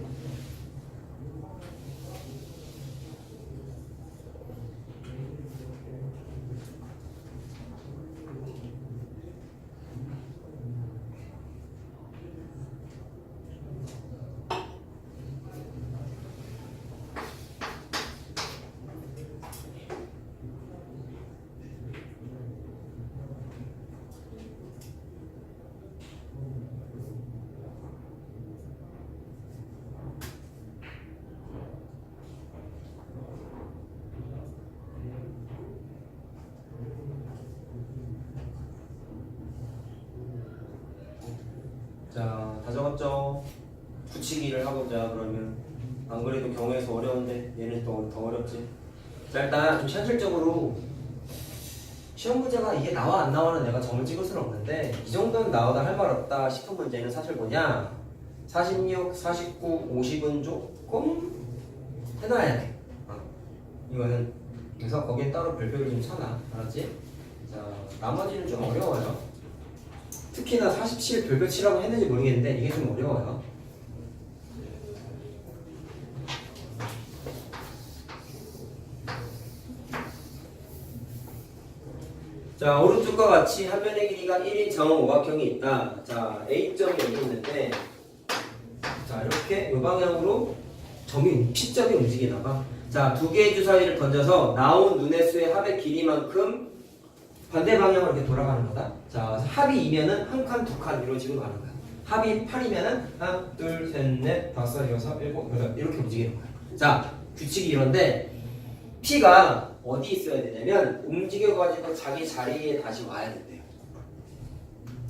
A: 자, 다 적었죠? 붙이기를 하고자 그러면 안 그래도 경우에서 어려운데 얘는 또 더 어렵지. 자, 일단 좀 현실적으로 시험 문제가 이게 나와 안 나와는 내가 점을 찍을 수는 없는데 이 정도는 나오다 할 말 없다 싶은 문제는 사실 뭐냐 46, 49, 50은 조금 해놔야 돼. 이거는 그래서 거기에 따로 별표를 좀 쳐놔. 알았지? 자, 나머지는 좀 어려워요. 특히나 47 별표 치라고 했는지 모르겠는데 이게 좀 어려워요. 자, 오른쪽과 같이 한 면의 길이가 1인 정오각형이 있다. 자, A점이 여기 있는데 자, 이렇게 이 방향으로 점이 P점이 움직이나 봐. 자, 두 개의 주사위를 던져서 나온 눈의 수의 합의 길이만큼 반대 방향으로 이렇게 돌아가는 거다. 자, 합이 2면은 한 칸, 두 칸 이런 식으로 가는 거야. 합이 8이면은 하나, 둘, 셋, 넷, 다섯, 여섯, 일곱, 여덟 이렇게 움직이는 거야. 자, 규칙이 이런데 P가 어디 있어야 되냐면 움직여가지고 자기 자리에 다시 와야 된대요.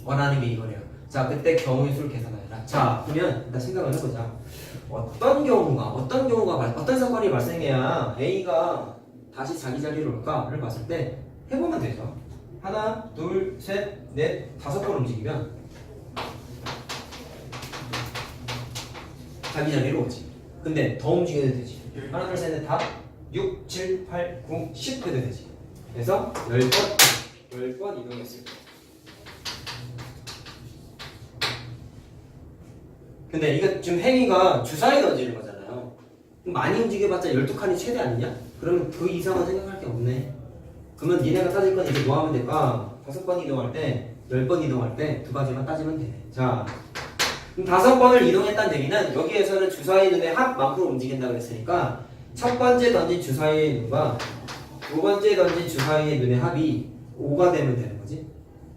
A: 원하는 게 이거래요. 자, 그때 경우의 수를 계산하라. 자, 그러면 일단 생각을 해보자. 어떤 경우가 어떤 사건이 발생해야 A가 다시 자기 자리로 올까를 봤을 때 해보면 되죠. 하나, 둘, 셋, 넷, 다섯 번 움직이면 자기 자리로 오지. 근데 더 움직여도 되지. 하나, 둘, 셋, 넷, 다 6, 7, 8, 9, 10 해도 되지. 그래서 10번 이동했을 때. 근데 이거 지금 행위가 주사위 던지는 거잖아요. 많이 움직여봤자 12칸이 최대 아니냐? 그러면 그 이상은 생각할 게 없네. 그러면 니네가 따질 건 이제 뭐 하면 될까? 5번 이동할 때, 10번 이동할 때 두 가지만 따지면 돼. 자, 그럼 5번을 이동했다는 얘기는 여기에서는 주사위 눈의 합만큼 움직인다 그랬으니까 첫 번째 던진 주사위의 눈과 두 번째 던진 주사위의 눈의 합이 5가 되면 되는 거지.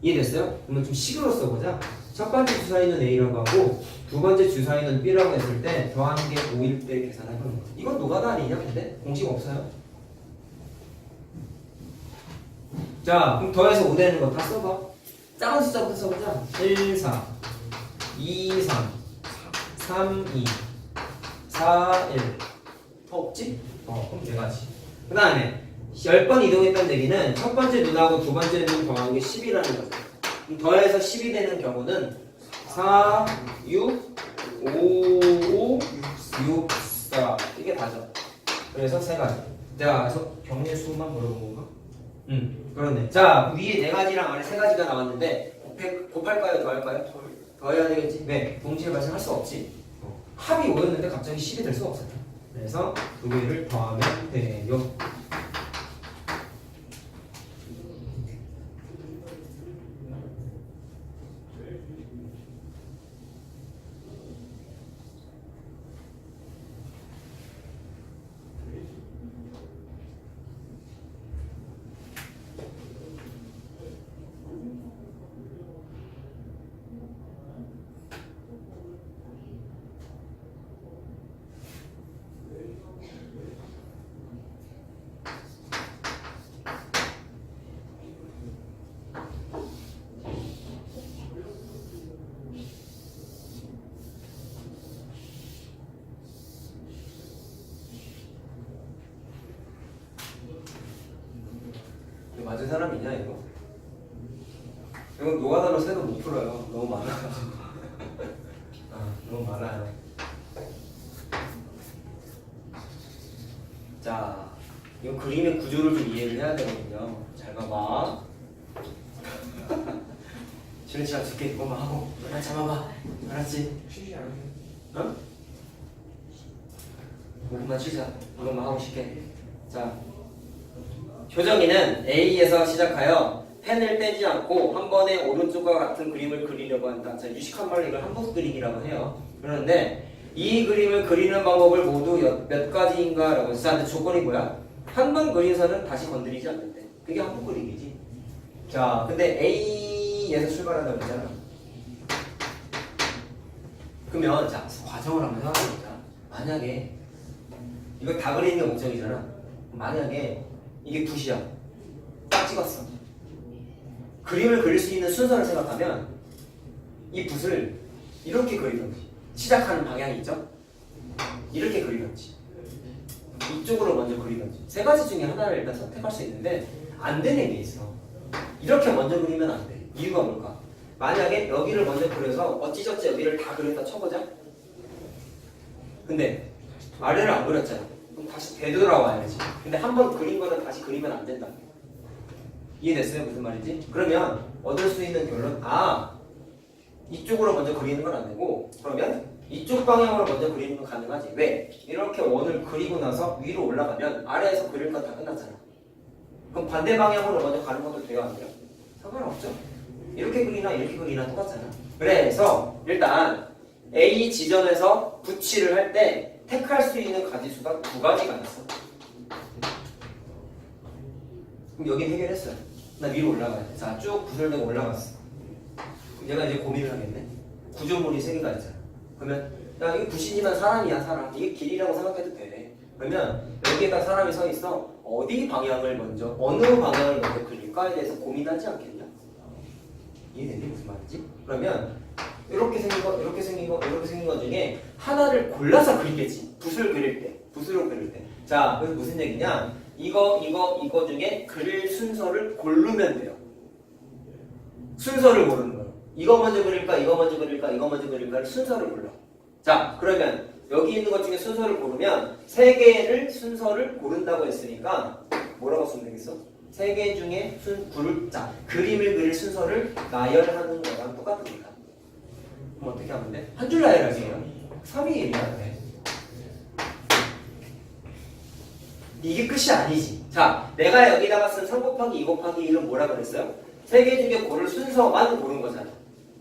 A: 이해됐어요? 그러면 좀 식으로 써보자. 첫 번째 주사위는 A라고 하고 두 번째 주사위는 B라고 했을 때 더하는 게 5일 때 계산할 거는 거야. 이건 노가다 아니냐? 근데 공식 없어요. 자, 그럼 더해서 5 되는 거 다 써봐. 작은 숫자부터 써보자. 1, 4, 2, 3, 3, 2, 4, 1. 더 없지? 그럼 4가지. 그 다음에 10번 이동했다는 얘기는 첫 번째 눈하고 두 번째 눈 더하는 게 10이라는 거죠. 그럼 더해서 10이 되는 경우는 4, 6, 5, 5, 6, 4 이게 다죠. 그래서 3가지. 자, 그래서 경례 수만 물어본 건가? 그렇네. 자, 위에 4가지랑 아래 3가지가 나왔는데 곱할까요? 더할까요? 더해야 되겠지? 왜? 동시에 발생할 수 없지. 합이 5였는데 갑자기 10이 될 수가 없었다. 그래서 두 개를 더하면 돼요. 맞은 사람이냐 이거? 이거 노가다로 새도 못 풀어요. 너무 많아가지고. 너무 많아요. 자, 이 그림의 구조를 좀 이해를 해야 되거든요. 잘 봐봐. 쉬는 시간 줄게. 이것만 하고 그냥 잡아봐. 알았지?
B: 쉬지 않아요.
A: 어? 5분만 쉬자. 이것만 하고 쉽게. 자, 효정이는 A에서 시작하여 펜을 떼지 않고 한 번에 오른쪽과 같은 그림을 그리려고 한다. 자, 유식한 말로 이걸 한복 그리기라고 해요. 그런데 이 그림을 그리는 방법을 모두 몇 가지인가 라고 해서 근데 조건이 뭐야? 한 번 그린 선은 다시 건드리지 않는데 그게 한복 그리기지. 자, 근데 A에서 출발한다고 했잖아. 그러면 자, 과정을 한번 생각해보자. 만약에 이거 다 그리는 게 목적이잖아. 만약에 이게 붓이야. 딱 찍었어. 그림을 그릴 수 있는 순서를 생각하면 이 붓을 이렇게 그리던지 시작하는 방향이 있죠? 이렇게 그리던지 이쪽으로 먼저 그리던지 세 가지 중에 하나를 일단 선택할 수 있는데 안 되는 게 있어. 이렇게 먼저 그리면 안 돼. 이유가 뭘까? 만약에 여기를 먼저 그려서 어찌저찌 여기를 다 그렸다 쳐보자. 근데 아래를 안 그렸잖아. 그럼 다시 되돌아와야지. 근데 한 번 그린 거는 다시 그리면 안 된다. 이해됐어요? 무슨 말인지? 그러면 얻을 수 있는 결론 이쪽으로 먼저 그리는 건 안 되고 그러면 이쪽 방향으로 먼저 그리는 건 가능하지. 왜? 이렇게 원을 그리고 나서 위로 올라가면 아래에서 그릴 건 다 끝났잖아. 그럼 반대 방향으로 먼저 가는 것도 돼요? 안 돼요? 상관없죠. 이렇게 그리나 이렇게 그리나 똑같잖아. 그래서 일단 A 지점에서 붙이를 할 때 택할 수 있는 가지수가 두 가지가 있어. 그럼 여기 해결했어요. 나 위로 올라가야 돼. 자, 쭉 구설되고 올라갔어. 그럼 얘가 이제 고민을 하겠네. 구조물이 세 개가 있잖아. 그러면 야 이게 구신이면 사람이야 사람. 이게 길이라고 생각해도 돼. 그러면 여기에다 사람이 서 있어. 어디 방향을 먼저 어느 방향을 먼저 그릴까에 대해서 고민하지 않겠냐? 이해되니 무슨 말인지? 그러면 이렇게 생긴 거, 이렇게 생긴 거, 이렇게 생긴 거 중에 하나를 골라서 그리겠지. 붓을 그릴 때, 붓으로 그릴 때. 자, 그래서 무슨 얘기냐? 이거 중에 그릴 순서를 고르면 돼요. 순서를 고르는 거예요. 이거 먼저 그릴까, 이거 먼저 그릴까, 이거 먼저 그릴까를 순서를 골라. 자, 그러면 여기 있는 것 중에 순서를 고르면 세 개를 순서를 고른다고 했으니까 뭐라고 쓰면 되겠어? 세 개 중에 그림을 그릴 순서를 나열하는 거랑 똑같으니까. 그럼 어떻게 하면 돼? 한 줄 나열하세요. 3이 1이야. 돼. 이게 끝이 아니지. 자, 내가 여기다가 쓴 3 곱하기 2 곱하기 1은 뭐라 그랬어요? 세 개 중에 고를 순서만 고른 거잖아.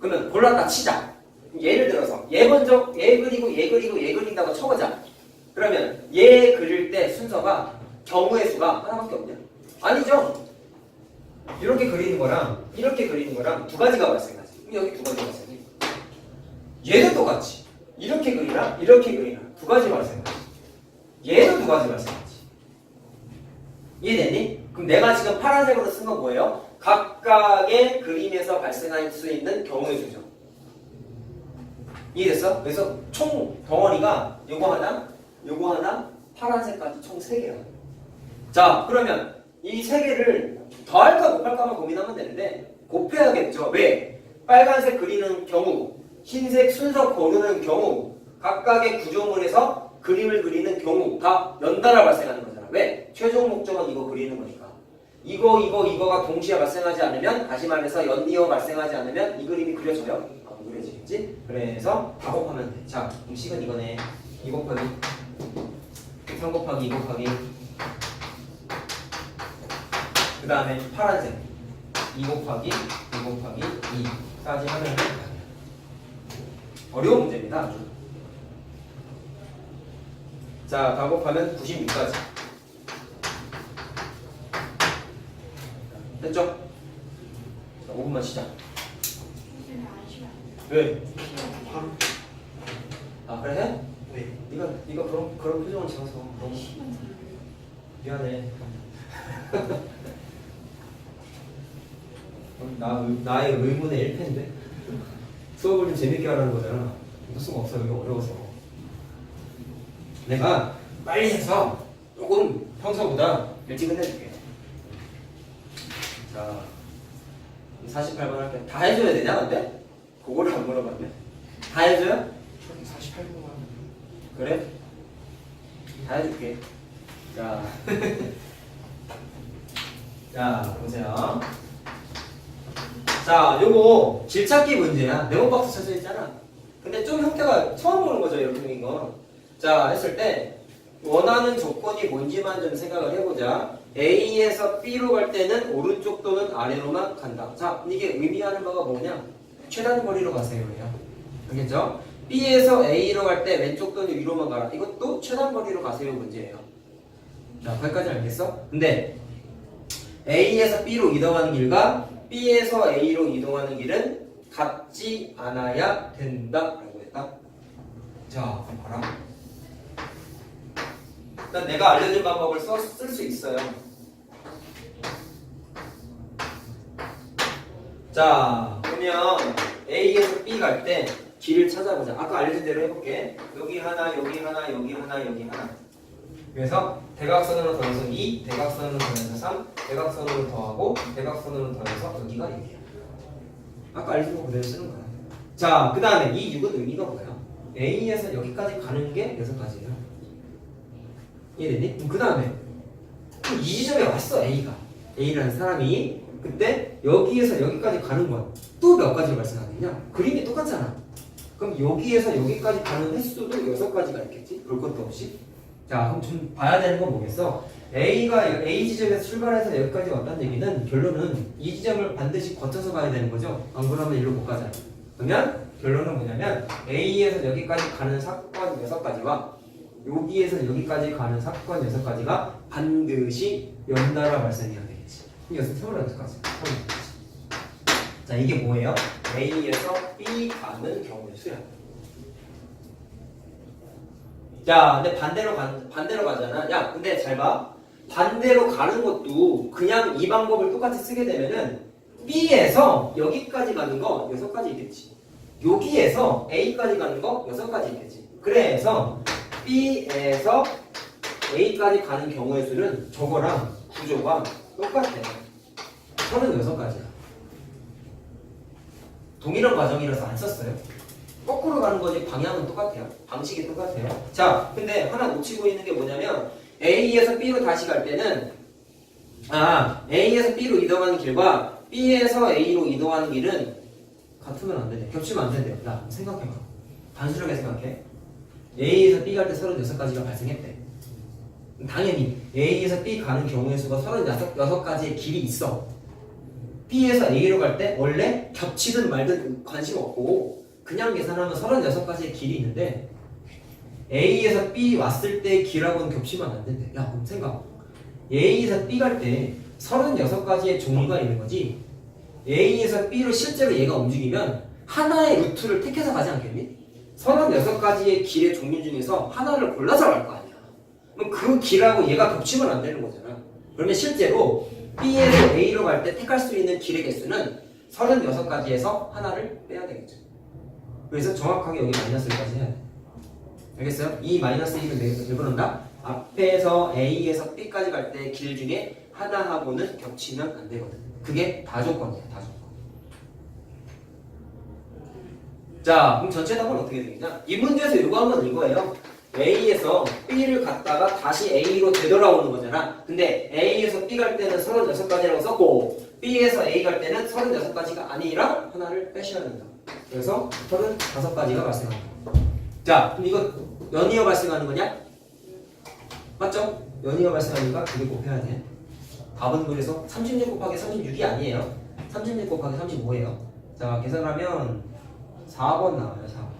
A: 그러면 골랐다 치자. 예를 들어서 얘 먼저 얘 그리고 얘 그리고 얘 그린다고 쳐보자. 그러면 얘 그릴 때 순서가 경우의 수가 하나밖에 없냐? 아니죠. 이렇게 그리는 거랑 이렇게 그리는 거랑 두 가지가 발생하지. 그럼 여기 두 가지가 발생해. 얘도 똑같이 이렇게 그리나 이렇게 그리나 두 가지 발생하지. 얘도 두 가지 발생하지. 이해됐니? 그럼 내가 지금 파란색으로 쓴 건 뭐예요? 각각의 그림에서 발생할 수 있는 경우의 수죠. 이해됐어? 그래서 총 덩어리가 요거 하나, 파란색까지 총 3개야. 자, 그러면 이 3개를 더할까 곱할까만 고민하면 되는데 곱해야겠죠. 왜? 빨간색 그리는 경우, 흰색 순서 고르는 경우, 각각의 구조물에서 그림을 그리는 경우 다 연달아 발생하는 거잖아. 왜? 최종 목적은 이거 그리는 거니까. 이거가 동시에 발생하지 않으면, 다시 말해서 연이어 발생하지 않으면 이 그림이 그려져요? 안 그려지겠지? 그래서 다 곱하면 돼. 자, 그럼 식은 이거네. 2 곱하기 3 곱하기 2 곱하기 그 다음에 파란색 2 곱하기 2 곱하기 2까지 하면 돼. 어려운 문제입니다. 아주. 자, 다 곱하면 96까지. 됐죠? 자, 5분만 쉬자. 왜? 아, 그래 해?
B: 네.
A: 네가 그런 표정을 지어서 너무 미안해. 나의 의문의 1패인데? 수업을 좀 재밌게 하라는 거잖아. 할 수가 없어. 이거 어려워서. 내가 빨리 해서 조금 평소보다 일찍 끝내줄게. 자, 48번 할게. 다 해줘야 되냐, 근데? 그거를 안 물어봤네. 다 해줘요?
B: 저는 48분만 하면
A: 그래? 다 해줄게. 자, 자, 보세요. 자, 요거 질찾기 문제야. 네모박스 쳐져 있잖아. 근데 좀 형태가 처음 보는 거죠, 이렇게 생긴 거. 자, 했을 때 원하는 조건이 뭔지만 좀 생각을 해보자. A에서 B로 갈 때는 오른쪽 또는 아래로만 간다. 자, 이게 의미하는 바가 뭐냐? 최단 거리로 가세요, 그래요. 알겠죠? B에서 A로 갈 때 왼쪽 또는 위로만 가라. 이것도 최단 거리로 가세요 문제예요. 자, 거기까지 알겠어? 근데 A에서 B로 이동하는 길과 B에서 A로 이동하는 길은 같지 않아야 된다라고 했다. 자, 그럼 봐라. 일단 내가 알려준 방법을 쓸 수 있어요. 자, 그러면 A에서 B 갈 때 길을 찾아보자. 아까 알려준 대로 해볼게. 여기 하나, 여기 하나, 여기 하나, 여기 하나. 그래서 대각선으로 더해서 2, 대각선으로 더해서 3, 대각선으로 더하고 대각선으로 더해서 여기가 6이야. 아까 알려준 거 그대로 쓰는 거야. 자, 그 다음에 이 6은 의미가 뭐야? A에서 여기까지 가는 게 6가지예요. 이해됐니? 그 다음에 이 지점에 왔어 A가. A라는 사람이 그때 여기에서 여기까지 가는 건 또 몇 가지로 발생하겠냐? 그림이 똑같잖아. 그럼 여기에서 여기까지 가는 횟수도 6가지가 있겠지? 볼 것도 없이. 자, 그럼 좀 봐야 되는 건 뭐겠어? A가 A 지점에서 출발해서 여기까지 왔다는 얘기는 결론은 이 지점을 반드시 거쳐서 가야 되는 거죠. 안 그러면 일로 못 가잖아. 그러면 결론은 뭐냐면 A에서 여기까지 가는 사건 6가지와 여기에서 여기까지 가는 사건 6가지가 반드시 연달아 발생해야 되겠지. 이것은 세월호 6가지. 자, 이게 뭐예요? A에서 B 가는 경우의 수야. 자, 근데 반대로 가잖아. 야, 근데 잘 봐. 반대로 가는 것도 그냥 이 방법을 똑같이 쓰게 되면은 B에서 여기까지 가는 거 6가지 있겠지. 여기에서 A까지 가는 거 6가지 있겠지. 그래서 B에서 A까지 가는 경우의 수는 저거랑 구조가 똑같아. 36가지야. 동일한 과정이라서 안 썼어요. 거꾸로 가는 거지 방향은 똑같아요. 방식이 똑같아요. 자, 근데 하나 놓치고 있는 게 뭐냐면 A에서 B로 다시 갈 때는 A에서 B로 이동하는 길과 B에서 A로 이동하는 길은 같으면 안 되네. 겹치면 안 된대요. 나 생각해봐. 단순하게 생각해. A에서 B 갈 때 36가지가 발생했대. 당연히 A에서 B 가는 경우의 수가 36가지의 길이 있어. B에서 A로 갈 때 원래 겹치든 말든 관심 없고 그냥 계산하면 36가지의 길이 있는데 A에서 B 왔을 때의 길하고는 겹치면 안 된대. 야, 그럼 생각. A에서 B 갈 때 36가지의 종류가 있는 거지. A에서 B로 실제로 얘가 움직이면 하나의 루트를 택해서 가지 않겠니? 36가지의 길의 종류 중에서 하나를 골라서 갈 거 아니야. 그럼 그 길하고 얘가 겹치면 안 되는 거잖아. 그러면 실제로 B에서 A로 갈 때 택할 수 있는 길의 개수는 36가지에서 하나를 빼야 되겠죠. 그래서 정확하게 여기 마이너스까지 해야 돼. 알겠어요? 이 마이너스 1을 왜 그런다? 앞에서 A에서 B까지 갈 때 길 중에 하나하고는 겹치면 안 되거든. 그게 다 조건이야. 다 조건. 자, 그럼 전체 답은 어떻게 되느냐? 이 문제에서 요구한 건 이거예요. A에서 B를 갔다가 다시 A로 되돌아오는 거잖아. 근데 A에서 B 갈 때는 36가지라고 썼고 B에서 A 갈 때는 36가지가 아니라 하나를 빼셔야 된다. 그래서 35가지가 발생한다. 자, 그럼 이거 연이어 발생하는 거냐? 맞죠? 연이어 발생하니까 두개 곱해야 돼. 답은 그래서 36 곱하기 36이 아니에요. 36 곱하기 35예요. 자, 계산하면 4번 나와요. 4번.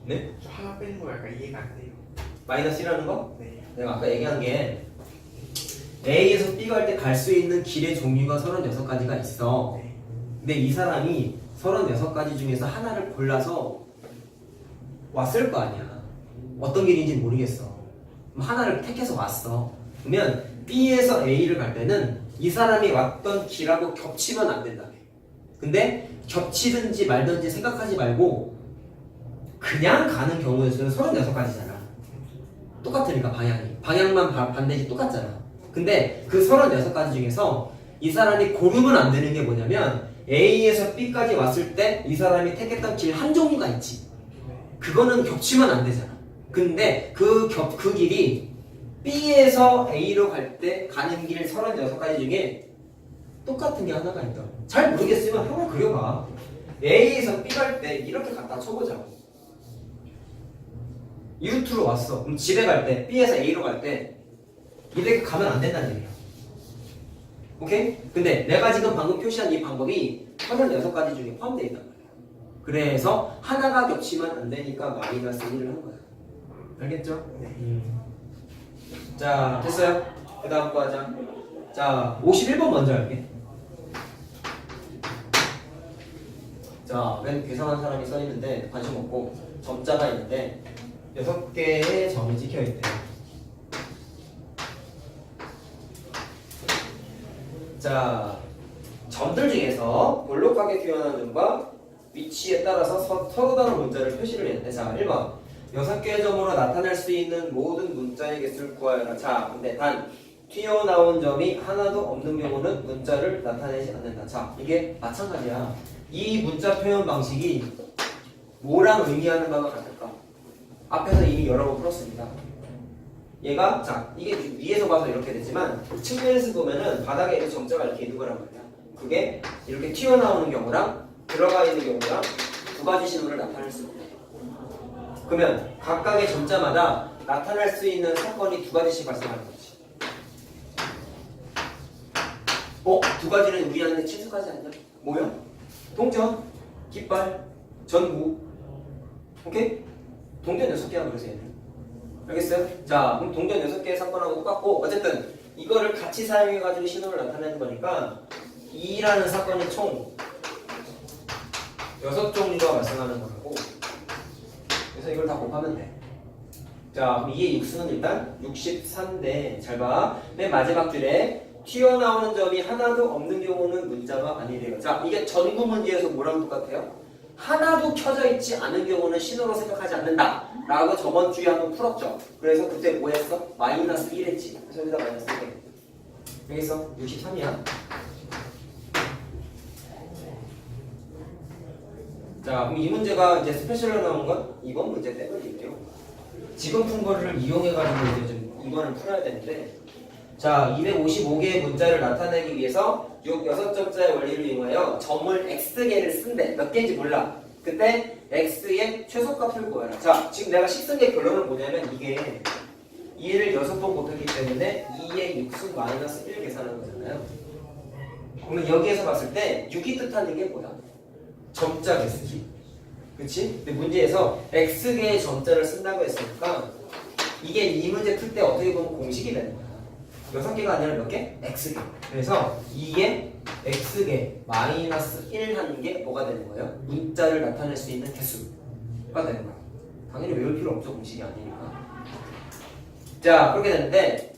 A: 네?
B: 저 하나 빼는 거 약간 이해가 안 돼요.
A: 마이너스 1하는 거?
B: 네.
A: 내가 아까 얘기한 게 A에서 B 갈 때 갈 수 있는 길의 종류가 36가지가 있어.
B: 네.
A: 근데 이 사람이 36가지 중에서 하나를 골라서 왔을 거 아니야. 어떤 길인지 모르겠어. 그럼 하나를 택해서 왔어. 그러면 B에서 A를 갈 때는 이 사람이 왔던 길하고 겹치면 안 된다며. 근데 겹치든지 말든지 생각하지 말고 그냥 가는 경우의 수는 36가지잖아. 똑같으니까 방향만 반대지 똑같잖아. 근데 그 36가지 중에서 이 사람이 고르면 안 되는 게 뭐냐면 A에서 B까지 왔을 때 이 사람이 택했던 길 한 종류가 있지. 그거는 겹치면 안 되잖아. 근데 그 길이 B에서 A로 갈 때 가는 길 36가지 중에 똑같은 게 하나가 있다. 잘 모르겠으면 한번 그려봐. A에서 B 갈 때 이렇게 갖다 쳐보자고. 이 루트로 왔어. 그럼 집에 갈 때 B에서 A로 갈 때 이렇게 가면 안 된다는 얘기야. 오케이? 근데 내가 지금 방금 표시한 이 방법이 36가지 중에 포함되어 있단 말이야. 그래서 하나가 겹치면 안 되니까 마이너스 1을 한 거야. 알겠죠?
B: 네.
A: 자, 됐어요? 그 다음 거 하자. 자, 51번 먼저 할게. 자, 맨 계산한 사람이 써있는데 관심 없고 점자가 있는데 6개의 점이 찍혀있대. 자, 점들 중에서 볼록하게 표현한 점과 위치에 따라서 서로 다른 문자를 표시를 해야 돼. 자, 1번. 6개의 점으로 나타낼 수 있는 모든 문자의 개수를 구하여라. 자, 근데 단 튀어나온 점이 하나도 없는 경우는 문자를 나타내지 않는다. 자, 이게 마찬가지야. 이 문자 표현 방식이 뭐랑 의미하는 바가 같을까? 앞에서 이미 여러 번 풀었습니다. 얘가, 자, 이게 위에서 봐서 이렇게 되지만 측면에서 보면은 바닥에 있는 점자가 이렇게 있는 거란 말이야. 그게 이렇게 튀어나오는 경우랑 들어가 있는 경우랑 두 가지 신호를 나타낼 수 있다. 그러면 각각의 점자마다 나타날 수 있는 사건이 두 가지씩 발생하는 거지. 두 가지는 우리한테 친숙하지 않냐? 뭐야? 동전, 깃발, 전구. 오케이? 동전 6개야 그래서 얘는. 알겠어요? 자, 그럼 동전 6개의 사건하고 똑같고 어쨌든 이거를 같이 사용해가지고 신호를 나타내는 거니까 2라는 사건이 총 6종류가 발생하는 거라고. 그래서 이걸 다 곱하면 돼. 자, 그럼 2의 육수는 일단 63인데 잘 봐. 맨 마지막 줄에 튀어나오는 점이 하나도 없는 경우는 문자가 아니래요. 자, 이게 전구 문제에서 뭐랑 똑같아요? 하나도 켜져 있지 않은 경우는 신호로 생각하지 않는다 라고 저번 주에 한번 풀었죠. 그래서 그때 뭐 했어? 마이너스 1 했지. 그래서 여기다 마이너스 1 해. 여기서 63이야. 자, 그럼 이 문제가 이제 스페셜로 나온 건 이번 문제 때문이에요. 지금 푼 거를 이용해가지고 이제 좀 이번을 풀어야 되는데, 자, 255개의 문자를 나타내기 위해서 6점자의 원리를 이용하여 점을 x개를 쓴대. 몇 개인지 몰라. 그때 x의 최소값을 구하라. 자, 지금 내가 식쓴 게 결론은 뭐냐면 이게 2를 6번 곱했기 때문에 2의 육수 마이너스 1 계산하는 거잖아요. 그러면 여기에서 봤을 때 6이 뜻하는 게 뭐야? 점자 개수지. 그치? 근데 문제에서 x개의 점자를 쓴다고 했으니까 이게 이 문제 풀 때 어떻게 보면 공식이 되는 거야. 6개가 아니라 몇 개? x개. 그래서 2의 x개 마이너스 1 하는 게 뭐가 되는 거예요? 문자를 나타낼 수 있는 개수가 되는 거야. 당연히 외울 필요 없죠. 공식이 아니니까. 자, 그렇게 되는데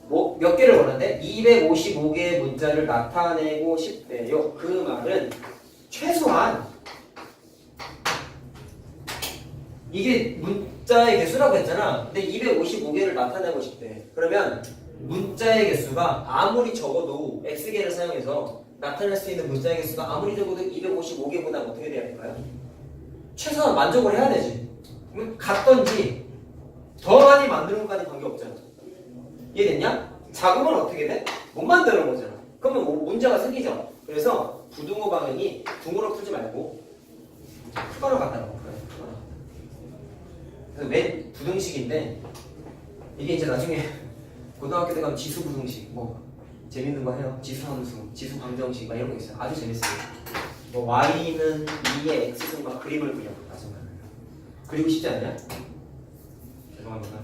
A: 뭐 몇 개를 원하는데 255개의 문자를 나타내고 싶대요. 그 말은 최소한 이게 문자의 개수라고 했잖아. 근데 255개를 나타내고 싶대. 그러면 문자의 개수가 아무리 적어도 x개를 사용해서 나타낼 수 있는 문자의 개수가 아무리 적어도 255개보다 어떻게 돼야 될까요? 최소한 만족을 해야 되지. 그러면 같던지 더 많이 만드는 것까지 관계없잖아. 이해됐냐? 작으면 어떻게 돼? 못 만드는 거잖아. 그러면 문제가 생기죠. 그래서 부등호 방향이 등호로 풀지 말고 크거나 같다는 거예요. 그래서 맨 부등식인데 이게 이제 나중에 고등학교 때 가면 지수 부등식 뭐 재밌는 거 해요. 지수 함수, 지수 방정식 막 이런 거 있어요. 아주 재밌어요. 뭐 y는 2의 x승과 그림을 그려. 나중에 그리고 싶지 않냐? 죄송합니다.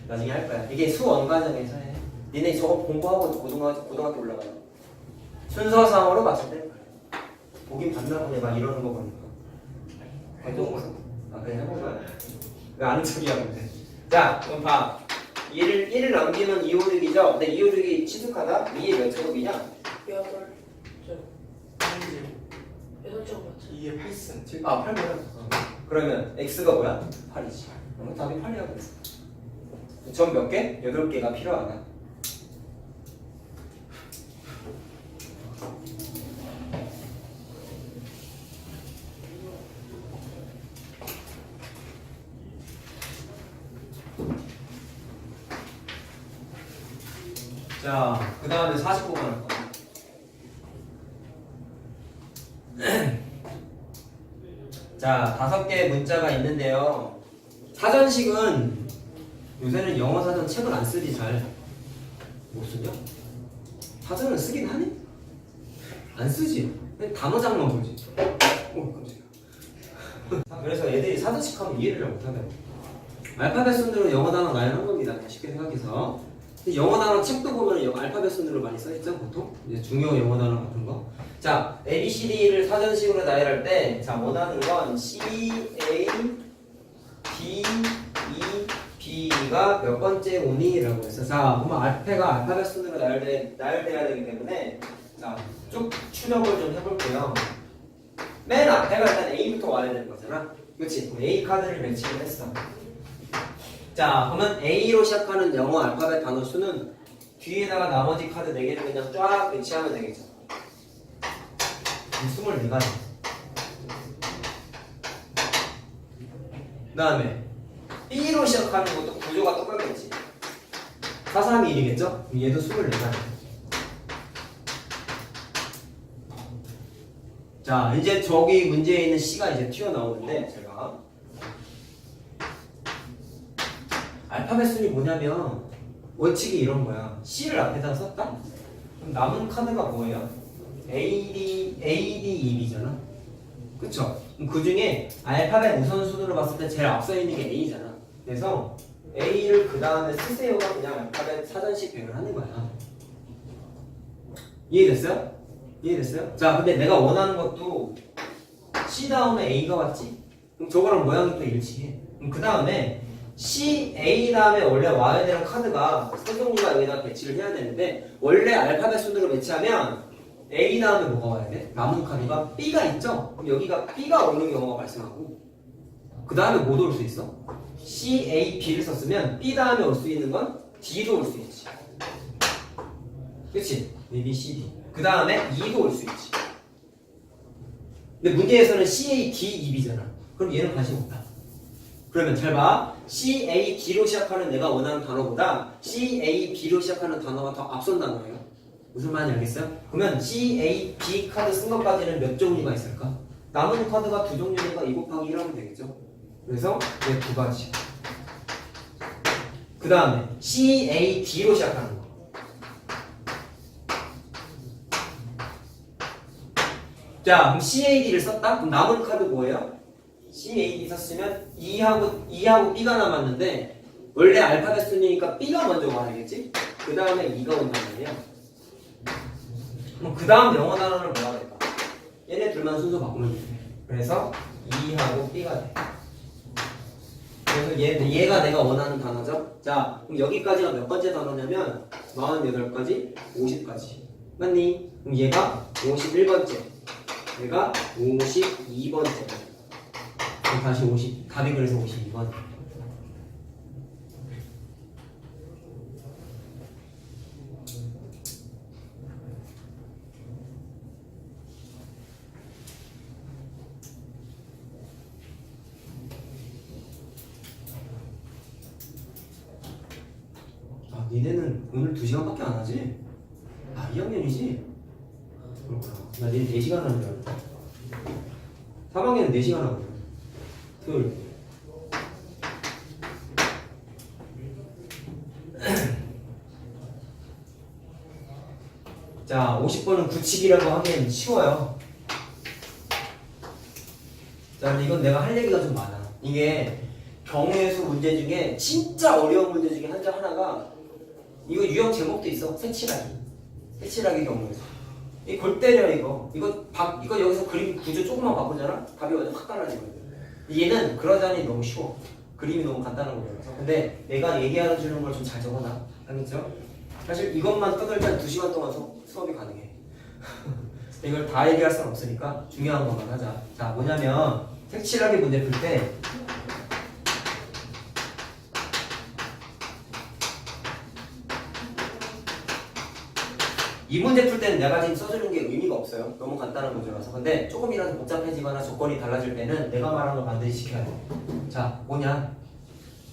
A: 나중에 할 거야. 이게 수원과정에서 해. 니네 저거 공부하고 고등학교 올라가요. 순서상으로 맞출 때 보긴 봤나 보네 막 이러는 거 보니까. 그래 해보자. 왜 아는 척이야 근데. 자, 그럼 봐. 1을 남기면 256이죠? 근데 256이 친숙하다? 2의 몇 제곱이냐?
B: 8점
C: 2의 8승.
A: 8이야. 그러면 x가 뭐야? 8이지. 그러면 답이 8이야 그랬어. 점 몇 개? 8개가 필요하다. 자, 그 다음에 49번 할 거야. 자, 5개의 문자가 있는데요. 사전식은 요새는 영어 사전 책을 안 쓰지 잘. 못 쓰냐? 사전을 쓰긴 하니? 안 쓰지. 그냥 단어장만 보지. 깜짝이야. 그래서 애들이 사전식 하면 이해를 잘 못하더라고. 알파벳 순으로 영어 단어 나열한 겁니다. 쉽게 생각해서. 영어 단어 책도 보면 알파벳 순으로 많이 써있죠, 보통? 이제 중요 영어 단어 같은 거. 자, A, B, C, D를 사전식으로 나열할 때, 자, 원하는 건 C, A, D, E, B B가 몇 번째 오니? 라고 했어. 자, 그러면 앞에가 알파벳 순으로 나열돼야 되기 때문에 자, 쭉 추적을 좀 해볼게요. 맨 앞에가 일단 A부터 와야 되는 거잖아. 그치? A 카드를 매치를 했어. 자, 그러면 A로 시작하는 영어 알파벳 단어 수는 뒤에다가 나머지 카드 4개를 그냥 쫙 배치하면 되겠죠. 24가지. 그 다음에 B로 시작하는 것도 구조가 똑같겠지. 4, 3, 1이겠죠? 얘도 24가지. 자, 이제 저기 문제에 있는 C가 이제 튀어나오는데 제가 알파벳 순이 뭐냐면 원칙이 이런 거야. C를 앞에다 썼다? 그럼 남은 카드가 뭐예요? A, D, E, B잖아. 그쵸? 그럼 그 중에 알파벳 우선순으로 봤을 때 제일 앞서 있는 게 A잖아. 그래서 A를 그 다음에 쓰세요가 그냥 알파벳 사전식 배열을 하는 거야. 이해됐어요? 이해됐어요? 자, 근데 내가 원하는 것도 C 다음에 A가 왔지? 그럼 저거랑 모양이 또 일치해. 그럼 그 다음에 C, A 다음에 원래 와야 되는 카드가 세종류가 여기다 배치를 해야 되는데 원래 알파벳 순으로 배치하면 A 다음에 뭐가 와야 돼? 남은 카드가 B가 있죠? 그럼 여기가 B가 오는 경우가 발생하고 그 다음에 뭐 올 수 있어? C, A, B를 썼으면 B 다음에 올 수 있는 건 D도 올 수 있지. 그치? A, B, C, D 그 다음에 E도 올 수 있지. 근데 문제에서는 C, A, D, E, B잖아. 그럼 얘는 관심 없다. 그러면 잘 봐. C, A, D로 시작하는 내가 원하는 단어보다 C, A, B로 시작하는 단어가 더 앞선 단어예요. 무슨 말인지 알겠어요? 그러면 C, A, B 카드 쓴 것까지는 몇 종류가 있을까? 남은 카드가 2종류니까 2 곱하기 1 하면 되겠죠? 그래서 얘 2가지. 그 다음에 C, A, D로 시작하는 거. 자, 그럼 CAD를 썼다? 그럼 남은 카드 뭐예요? CAD 썼으면 E하고 B가 남았는데 원래 알파벳 순이니까 B가 먼저 와야겠지? 그 다음에 E가 온단 말이야. 그럼 그 다음 영어 단어는 뭐가 될까? 얘네 둘만 순서 바꾸면 돼. 그래서 E하고 B가 돼. 그래서 얘가 내가 원하는 단어죠? 자, 그럼 여기까지가 몇 번째 단어냐면 48가지, 50가지. 맞니? 그럼 얘가 51번째. 얘가 52번째. 그럼 다시 50, 답이 그래서 52번. 아, 니네는 오늘 2시간밖에 안 하지? 아, 2학년이지? 그렇구나. 나 니네 4시간 하는 줄 알았다. 3학년은 4시간 하거든. 토요일. 자, 50번은 구치기라고 하기엔 쉬워요. 자, 근데 이건 내가 할 얘기가 좀 많아. 이게 경우의 수 문제 중에 진짜 어려운 문제 중에 하나가 이거 유형 제목도 있어. 색칠하기. 색칠하기 경우의 수. 이 골 때려 이거. 이거 여기서 그림 구조 조금만 바꾸잖아. 답이 완전 확 달라지거든. 얘는 그러자니 너무 쉬워. 그림이 너무 간단한 거라서. 근데 내가 얘기하는 주는 걸 좀 잘 적어놔. 알겠죠? 사실 이것만 떠들면 2시간 동안 수업이 가능해. 이걸 다 얘기할 수는 없으니까 중요한 것만 하자. 자, 뭐냐면 색칠하기 문제 풀 때 이 문제 풀 때는 내가 지금 써주는 게 의미가 없어요. 너무 간단한 문제라서. 근데 조금이라도 복잡해지거나 조건이 달라질 때는 내가 말한 걸 반드시 지켜야 돼. 자, 뭐냐?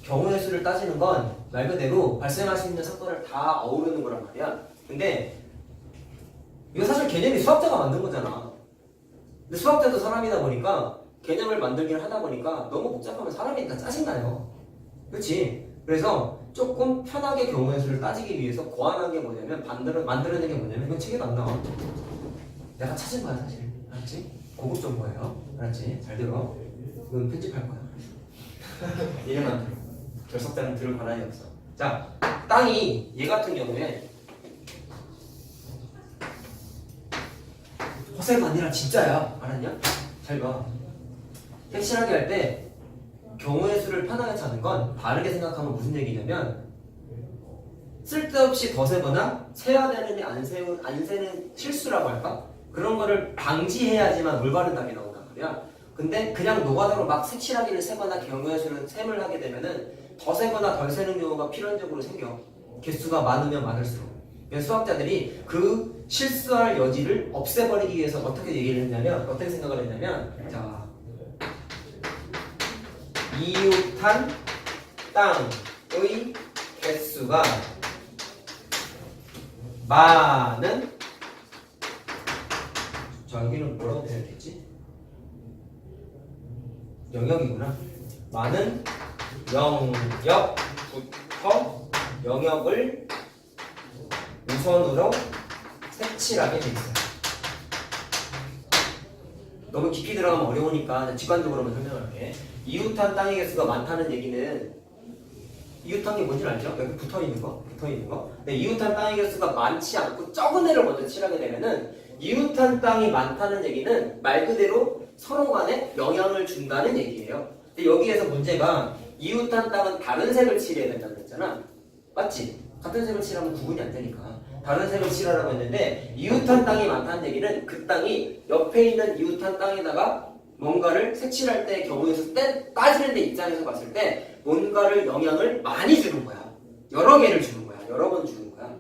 A: 경우의 수를 따지는 건 말 그대로 발생할 수 있는 사건을 다 어우르는 거란 말이야. 근데 이거 사실 개념이 수학자가 만든 거잖아. 근데 수학자도 사람이다 보니까 개념을 만들기를 하다 보니까 너무 복잡하면 사람이니까 짜증나요. 그렇지? 그래서 조금 편하게 경우의 수를 따지기 위해서 고안한 게 뭐냐면 만들어낸 게 뭐냐면 이건 책에도 안 나와. 내가 찾은 거야 사실. 알았지? 고급 정보예요. 알았지? 잘 들어. 이건 편집할 거야. 이래만 들어. 결석자는 들을 권한이 없어. 자, 땅이 얘 같은 경우에 허세가 아니라 진짜야. 알았냐? 잘 봐. 색칠하게 할 때 경우의 수를 편하게 찾는 건 바르게 생각하면 무슨 얘기냐면 쓸데없이 더 세거나 세야 되는데 안 세는 실수라고 할까? 그런 거를 방지해야지만 올바른 답이 나온단 말이야. 근데 그냥 노가다로 막 색칠하기를 세거나 경우의 수를 셈을 하게 되면은 더 세거나 덜 세는 경우가 필연적으로 생겨. 개수가 많으면 많을수록. 그래서 수학자들이 그 실수할 여지를 없애버리기 위해서 어떻게 얘기를 했냐면, 어떻게 생각을 했냐면, 자, 이웃한 땅의 개수가 많은, 자, 여기는 뭐라고 되어 있지? 영역이구나. 많은 영역부터 영역을 우선으로 색칠하게 돼 있어요. 너무 깊이 들어가면 어려우니까 직관적으로만 설명할게. 이웃한 땅의 개수가 많다는 얘기는 이웃한 게 뭔지 알죠? 여기 붙어 있는 거. 근데 이웃한 땅의 개수가 많지 않고 적은 애를 먼저 칠하게 되면은 이웃한 땅이 많다는 얘기는 말 그대로 서로 간에 영향을 준다는 얘기예요. 근데 여기에서 문제가 이웃한 땅은 다른 색을 칠해야 된다고 했잖아. 맞지? 같은 색을 칠하면 구분이 안 되니까 다른 색을 칠하라고 했는데 이웃한 땅이 많다는 얘기는 그 땅이 옆에 있는 이웃한 땅에다가 뭔가를 색칠할 때 경우의 수 따지는 데 입장에서 봤을 때 뭔가를 영향을 많이 주는 거야. 여러 개를 주는 거야. 여러 번 주는 거야.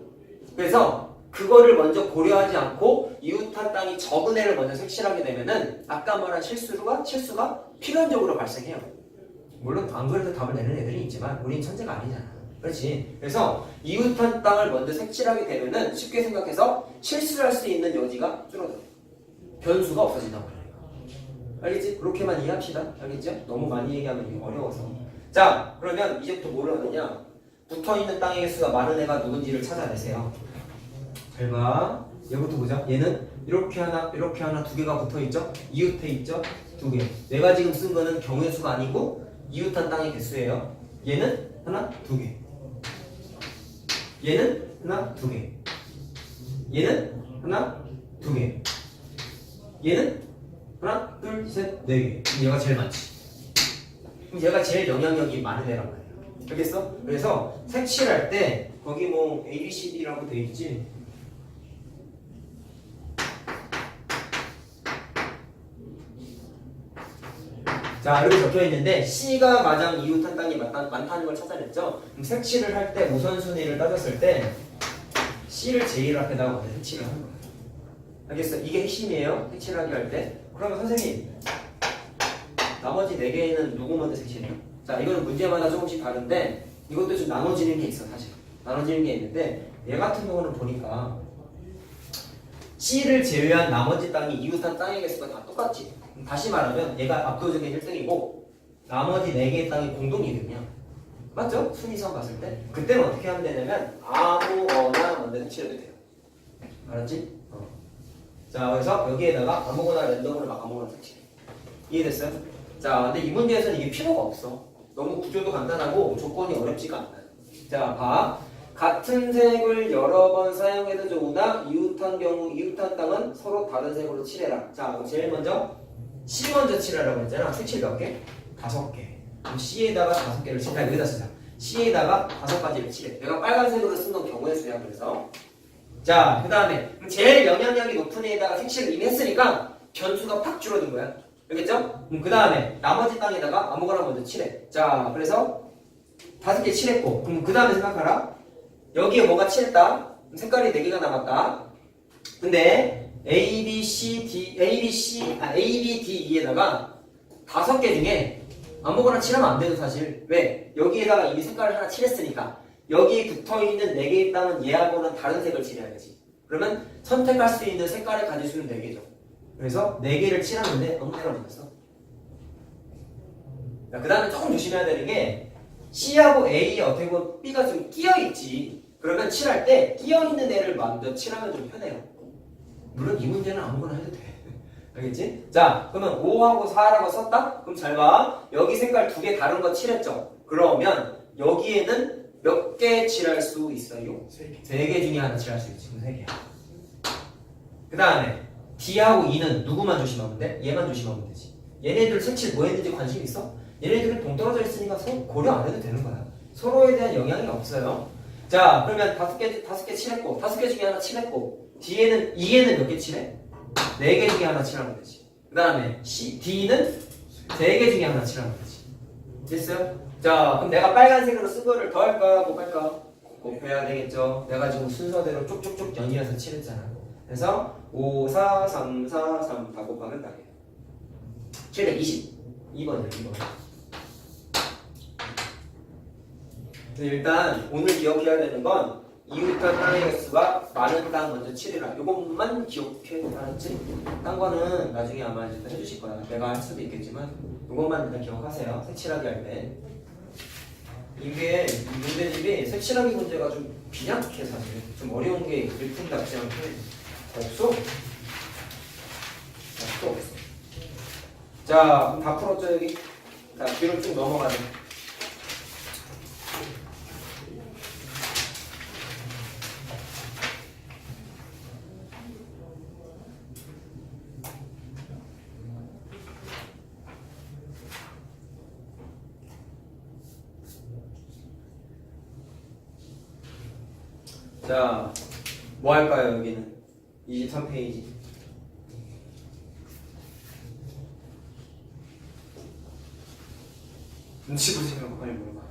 A: 그래서 그거를 먼저 고려하지 않고 이웃한 땅이 적은 애를 먼저 색칠하게 되면은 아까 말한 실수가 필연적으로 발생해요. 물론 안 그래도 답을 내는 애들이 있지만 우린 천재가 아니잖아. 그렇지. 그래서 이웃한 땅을 먼저 색칠하게 되면은 쉽게 생각해서 실수할 수 있는 여지가 줄어들어. 변수가 없어진다고 해요. 알겠지? 그렇게만 이해합시다. 알겠죠? 너무 많이 얘기하면 이게 어려워서. 자, 그러면 이제부터 뭐를 하느냐? 붙어있는 땅의 개수가 많은 애가 누군지를 찾아내세요. 잘 봐. 얘부터 보자. 얘는 이렇게 하나 두 개가 붙어있죠? 이웃해 있죠? 두 개. 내가 지금 쓴 거는 경우의 수가 아니고 이웃한 땅의 개수예요. 얘는 하나, 두 개. 얘는 하나, 두 개. 얘는 하나, 두 개. 얘는 하나, 둘, 셋, 네 개. 얘가 제일 많지. 그럼 얘가 제일 영향력이 많은 애란 말이야. 알겠어? 그래서 색칠할 때 거기 뭐 A, B, C, D라고 돼 있지. 자, 이렇게 적혀 있는데 C가 가장 이웃한 땅이 많다는 걸 찾아냈죠. 그럼 색칠을 할 때 우선순위를 따졌을 때 C를 제일 앞에다가 먼저 색칠을 하는 거예요. 알겠어? 이게 핵심이에요. 색칠하기 할 때. 그러면 선생님, 나머지 4개는 누구 먼저 색칠해요? 자, 이거는 문제마다 조금씩 다른데 이것도 좀 나눠지는 게 있어, 사실. 나눠지는 게 있는데 얘 같은 경우는 보니까 C를 제외한 나머지 땅이 이웃한 땅의 개수가 다 똑같지. 다시 말하면 얘가 압도적인 1등이고 나머지 4개의 땅이 공동 2등이야. 맞죠? 순위선 봤을 때. 그때는 어떻게 하면 되냐면 아무거나 먼저 색칠해도 돼요. 알았지? 자, 그래서 여기에다가 아무거나 랜덤으로 막 아무거나 색칠해. 이해됐어요? 자, 근데 이 문제에서는 이게 필요가 없어. 너무 구조도 간단하고 조건이 어렵지가 않아요. 자, 봐. 같은 색을 여러 번 사용해도 좋으나 이웃한 땅은 서로 다른 색으로 칠해라. 자, 그럼 제일 먼저 C 먼저 칠하라고 했잖아. 색칠 몇 개? 5개. 그럼 C에다가 5개를 칠해. 여기다 쓰자. C에다가 5가지를 칠해. 내가 빨간색으로 쓴 건 경우의 수야. 그래서 자, 그 다음에 제일 영향력이 높은 애에다가 색칠을 이미 했으니까 변수가 팍 줄어든 거야. 알겠죠? 그 다음에 나머지 땅에다가 아무거나 먼저 칠해. 자, 그래서 5개 칠했고, 그럼 그 다음에 생각하라. 여기에 뭐가 칠했다? 색깔이 4개가 남았다. 근데 A, B, D, E에다가 5개 중에 아무거나 칠하면 안 돼도 사실. 왜? 여기에다가 이미 색깔을 하나 칠했으니까 여기 붙어있는 4개의 땅은 얘하고는 다른 색을 칠해야지. 그러면 선택할 수 있는 색깔을 가질 수는 4개죠. 그래서 4개를 칠하는데 아무 데나 붙였어. 그 다음에 조금 조심해야 되는 게 C하고 A에 어떻게 보면 B가 좀 끼어있지. 그러면 칠할 때 끼어있는 애를 먼저 칠하면 좀 편해요. 물론 이 문제는 아무거나 해도 돼. 알겠지? 자, 그러면 5하고 4라고 썼다? 그럼 잘 봐. 여기 색깔 2개 다른 거 칠했죠? 그러면 여기에는 몇 개 칠할 수 있어요? 3개 중에 하나 칠할 수 있지. 그럼 3개야. 그 다음에 D하고 E는 누구만 조심하면 돼? 얘만 조심하면 되지. 얘네들 색칠 뭐 했는지 관심 있어? 얘네들은 동떨어져 있으니까 서로 고려 안 해도 되는 거야. 서로에 대한 영향이 없어요. 자, 그러면 다섯 개 칠했고, 5개 중에 하나 칠했고, E에는 몇 개 칠해? 4개 중에 하나 칠하면 되지. 그 다음에 D는 3개 중에 하나 칠하면 되지. 됐어요? 자, 그럼 내가 빨간색으로 쓴 거를 더할까, 곱할까? 곱해야 되겠죠. 내가 지금 순서대로 쭉쭉쭉 연이어서 칠했잖아. 그래서 5, 4, 3, 4, 3 다 곱하면 답이에요. 720. 2번이에요, 2번. 일단 오늘 기억해야 되는 건 이웃한 땅의 개수가 많은 땅 먼저 칠이라. 이것만 기억해. 알았지? 딴 거는 나중에 아마 이제 해주실 거야. 내가 할 수도 있겠지만 이것만 일단 기억하세요. 색칠하기 할 때. 이게 문제집이 색칠하기 문제가 좀 빈약해 사실. 좀 어려운 게 일품답지 않게 없어. 없어. 자, 그럼 다 풀었죠 여기? 자, 뒤로 쭉 넘어가자. 자, 뭐 할까요 여기는? 23페이지. 눈치 보시면 빨리 물어봐.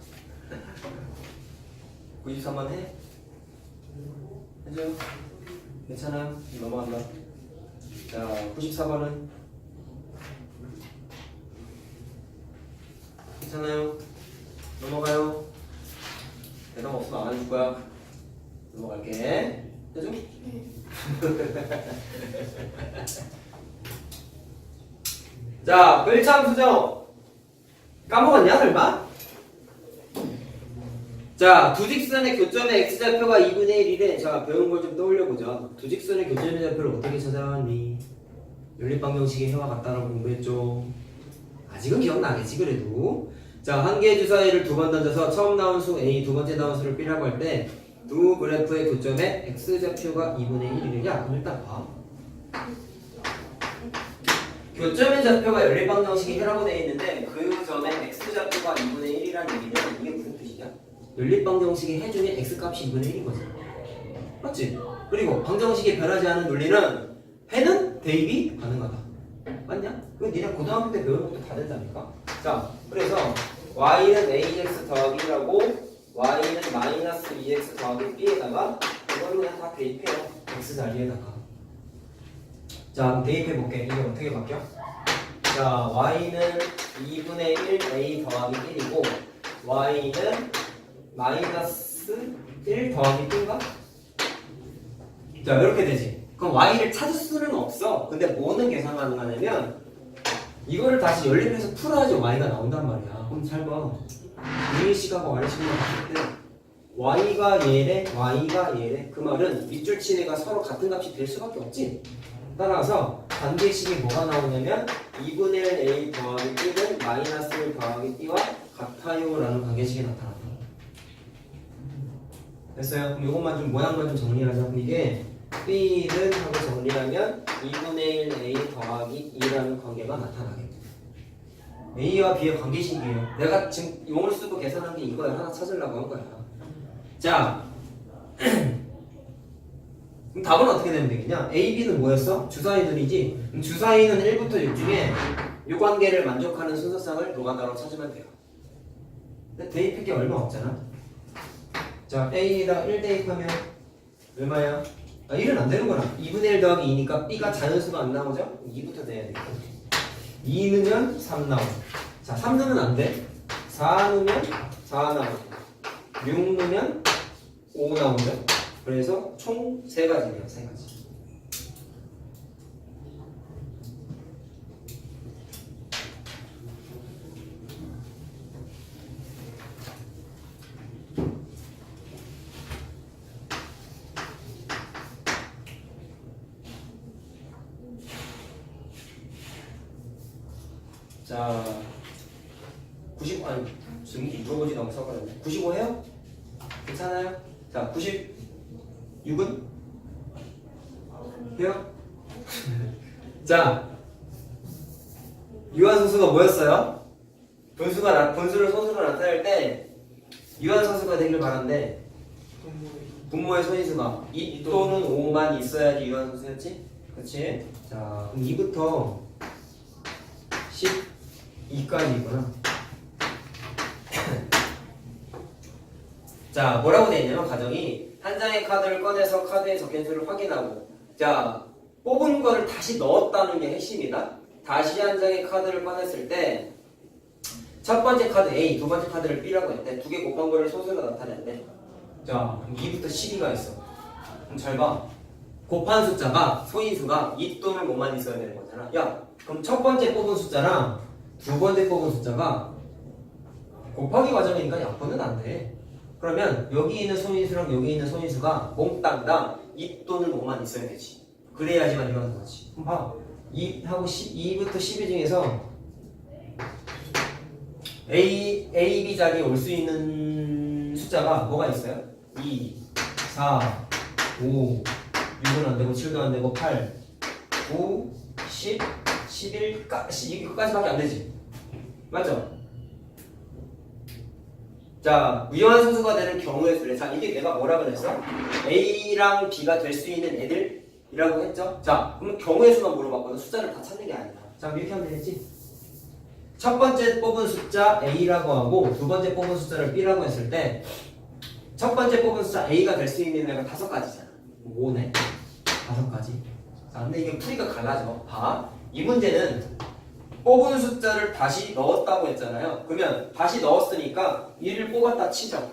A: 93번 해? 해줘? 괜찮아? 넘어간다. 자, 94번은? 괜찮아요? 넘어가요? 대답 없으면 안 해줄 거야. 넘어갈게. 해줘? 자, 을참 수정. 까먹었냐 설마? 자, 두 직선의 교점의 x좌표가 2분의 1이래. 자, 배운 걸 좀 떠올려보자. 두 직선의 교점의 좌표를 어떻게 찾아왔니? 연립방정식의 해와 같다라고 공부했죠. 아직은 기억나겠지 그래도. 자, 한 개의 주사위를 두 번 던져서 처음 나온 수 A, 두 번째 나온 수를 B라고 할 때 두 그래프의 교점에 x좌표가 2분의 1이래냐? 그럼 일단 봐. 교점의 좌표가 연립방정식의 해라고 되어 있는데 그 점에 x좌표가 2분의 1이라는 얘기는 이게 무슨 뜻이냐? 연립방정식의 해 중에 x값이 2분의 1인 거지. 맞지? 그리고 방정식이 변하지 않은 논리는 해는 대입이 가능하다. 맞냐? 그건 니네 고등학교 때 배운 것도 다 된다니까? 자, 그래서 y는 ax 더하기 1하고 y는 마이너스 2x 더하기 b에다가 이걸로 그냥 다 대입해요. x 자리에다가. 자, 그럼 대입해볼게. 이게 어떻게 바뀌어? 자, y는 2분의 1 a 더하기 1이고 y는 마이너스 1 더하기 b인가? 자, 이렇게 되지. 그럼 y를 찾을 수는 없어. 근데 뭐는 계산 가능하냐면 이거를 다시 연립해서 풀어야지 y가 나온단 말이야. 그럼 잘 봐. A식하고 Y식만 봤을 때 y가 얘래, y가 얘래. 그 말은 밑줄 친 애가 서로 같은 값이 될 수밖에 없지. 따라서 관계식이 뭐가 나오냐면 2분의 1 a 더하기 b는 마이너스 1 더하기 b와 같아요 라는 관계식이 나타난다. 됐어요? 그럼 이것만 좀 모양만 좀 정리하자. 그럼 이게 b는 하고 정리하면 2분의 1 a 더하기 2라는 관계가 나타나게. A와 B의 관계식이에요. 내가 지금 용을 쓰고 계산한 게 이거야. 하나 찾으려고 한 거야. 자, 그럼 답은 어떻게 되면 되겠냐? A, B는 뭐였어? 주사위들이지? 그럼 주사위는 1부터 6 중에 이 관계를 만족하는 순서상을 노가다로 찾으면 돼요. 근데 대입할 게 얼마 없잖아. 자, A에다 1 대입하면 얼마야? 아, 1은 안 되는구나. 2분의 1 더하기 2니까 B가 자연수가 안 나오죠? 2부터 돼야 되겠다. 2 넣으면 3 나오고. 자, 3 넣으면 안 돼. 4 넣으면 4 나오고. 6 넣으면 5 나오죠. 그래서 총 3가지네요. 3가지. 자, 90, 아니, 지금 물어보지도 않고 써버렸네. 95 해요? 괜찮아요? 자, 96은? 해요? 자, 유한소수가 뭐였어요? 분수를 소수로 나타낼 때 유한소수가 되길 바란데 분모의 소인수가 2 또는 5만 있어야지 유한소수였지? 그치? 자, 그럼 2부터 12까지구나. 자, 뭐라고 되어 있냐면 가정이 한 장의 카드를 꺼내서 카드에 적힌 수를 확인하고, 자, 뽑은 거를 다시 넣었다는 게 핵심이다. 다시 한 장의 카드를 꺼냈을 때 첫 번째 카드 A, 두 번째 카드를 B라고 했대. 두 개 곱한 거를 소수로 나타냈대. 자, 그럼 2부터 12가 있어. 그럼 잘 봐. 곱한 숫자가 소인수가 2 또는 5만 있어야 되는 거잖아. 야, 그럼 첫 번째 뽑은 숫자랑 두 번째 뽑은 숫자가 곱하기 과정이니까 약분은 안 돼. 그러면 여기 있는 소인수랑 여기 있는 소인수가 몽땅 2 또는 5만 있어야 되지. 그래야지만 이거는 거지. 그럼 봐. 2하고 2부터 12 중에서 A, B 자리에 올 수 있는 숫자가 뭐가 있어요? 2, 4, 5, 6은 안 되고 7도 안 되고 8, 9, 10, 11까지밖에 안 되지. 맞죠? 자, 유한소수가 되는 경우의 수래. 자, 이게 내가 뭐라 그랬어? A랑 B가 될 수 있는 애들이라고 했죠? 자, 그럼 경우의 수만 물어봤거든. 숫자를 다 찾는 게 아니야. 자, 이렇게 하면 되겠지? 첫 번째 뽑은 숫자 A라고 하고 두 번째 뽑은 숫자를 B라고 했을 때 첫 번째 뽑은 숫자 A가 될 수 있는 애가 5가지잖아. 5네. 5가지. 자, 근데 이게 풀이가 갈라져. 봐. 이 문제는 뽑은 숫자를 다시 넣었다고 했잖아요. 그러면 다시 넣었으니까 1을 뽑았다 치죠.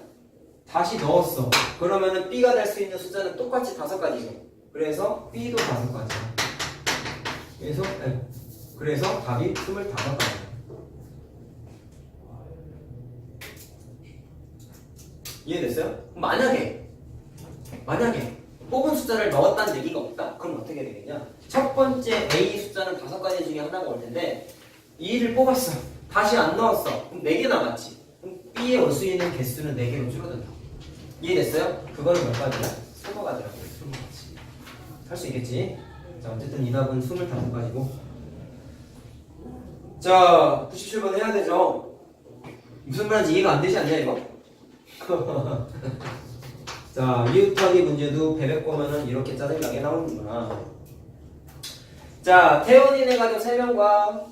A: 다시 넣었어. 그러면은 B가 될 수 있는 숫자는 똑같이 5가지죠. 그래서 B도 5가지야. 그래서 답이 25가지야. 이해됐어요? 만약에 뽑은 숫자를 넣었다는 얘기가 없다? 그럼 어떻게 되겠냐? 첫 번째 A 숫자는 5가지 중에 하나가 올 텐데 2를 뽑았어. 다시 안 넣었어. 그럼 4개 남았지. 그럼 B에 올 수 있는 개수는 4개로 줄어든다. 이해됐어요? 그거는 몇 가지야? 20가지라고. 20가지. 할 수 있겠지? 자, 어쨌든 이 답은 25가지고. 자, 97번 해야 되죠? 무슨 말인지 이해가 안 되지 않냐 이거? 자, 이웃하기 문제도 배백 보면은 이렇게 짜증나게 나오는구나. 자, 태훈이네 가족 3명과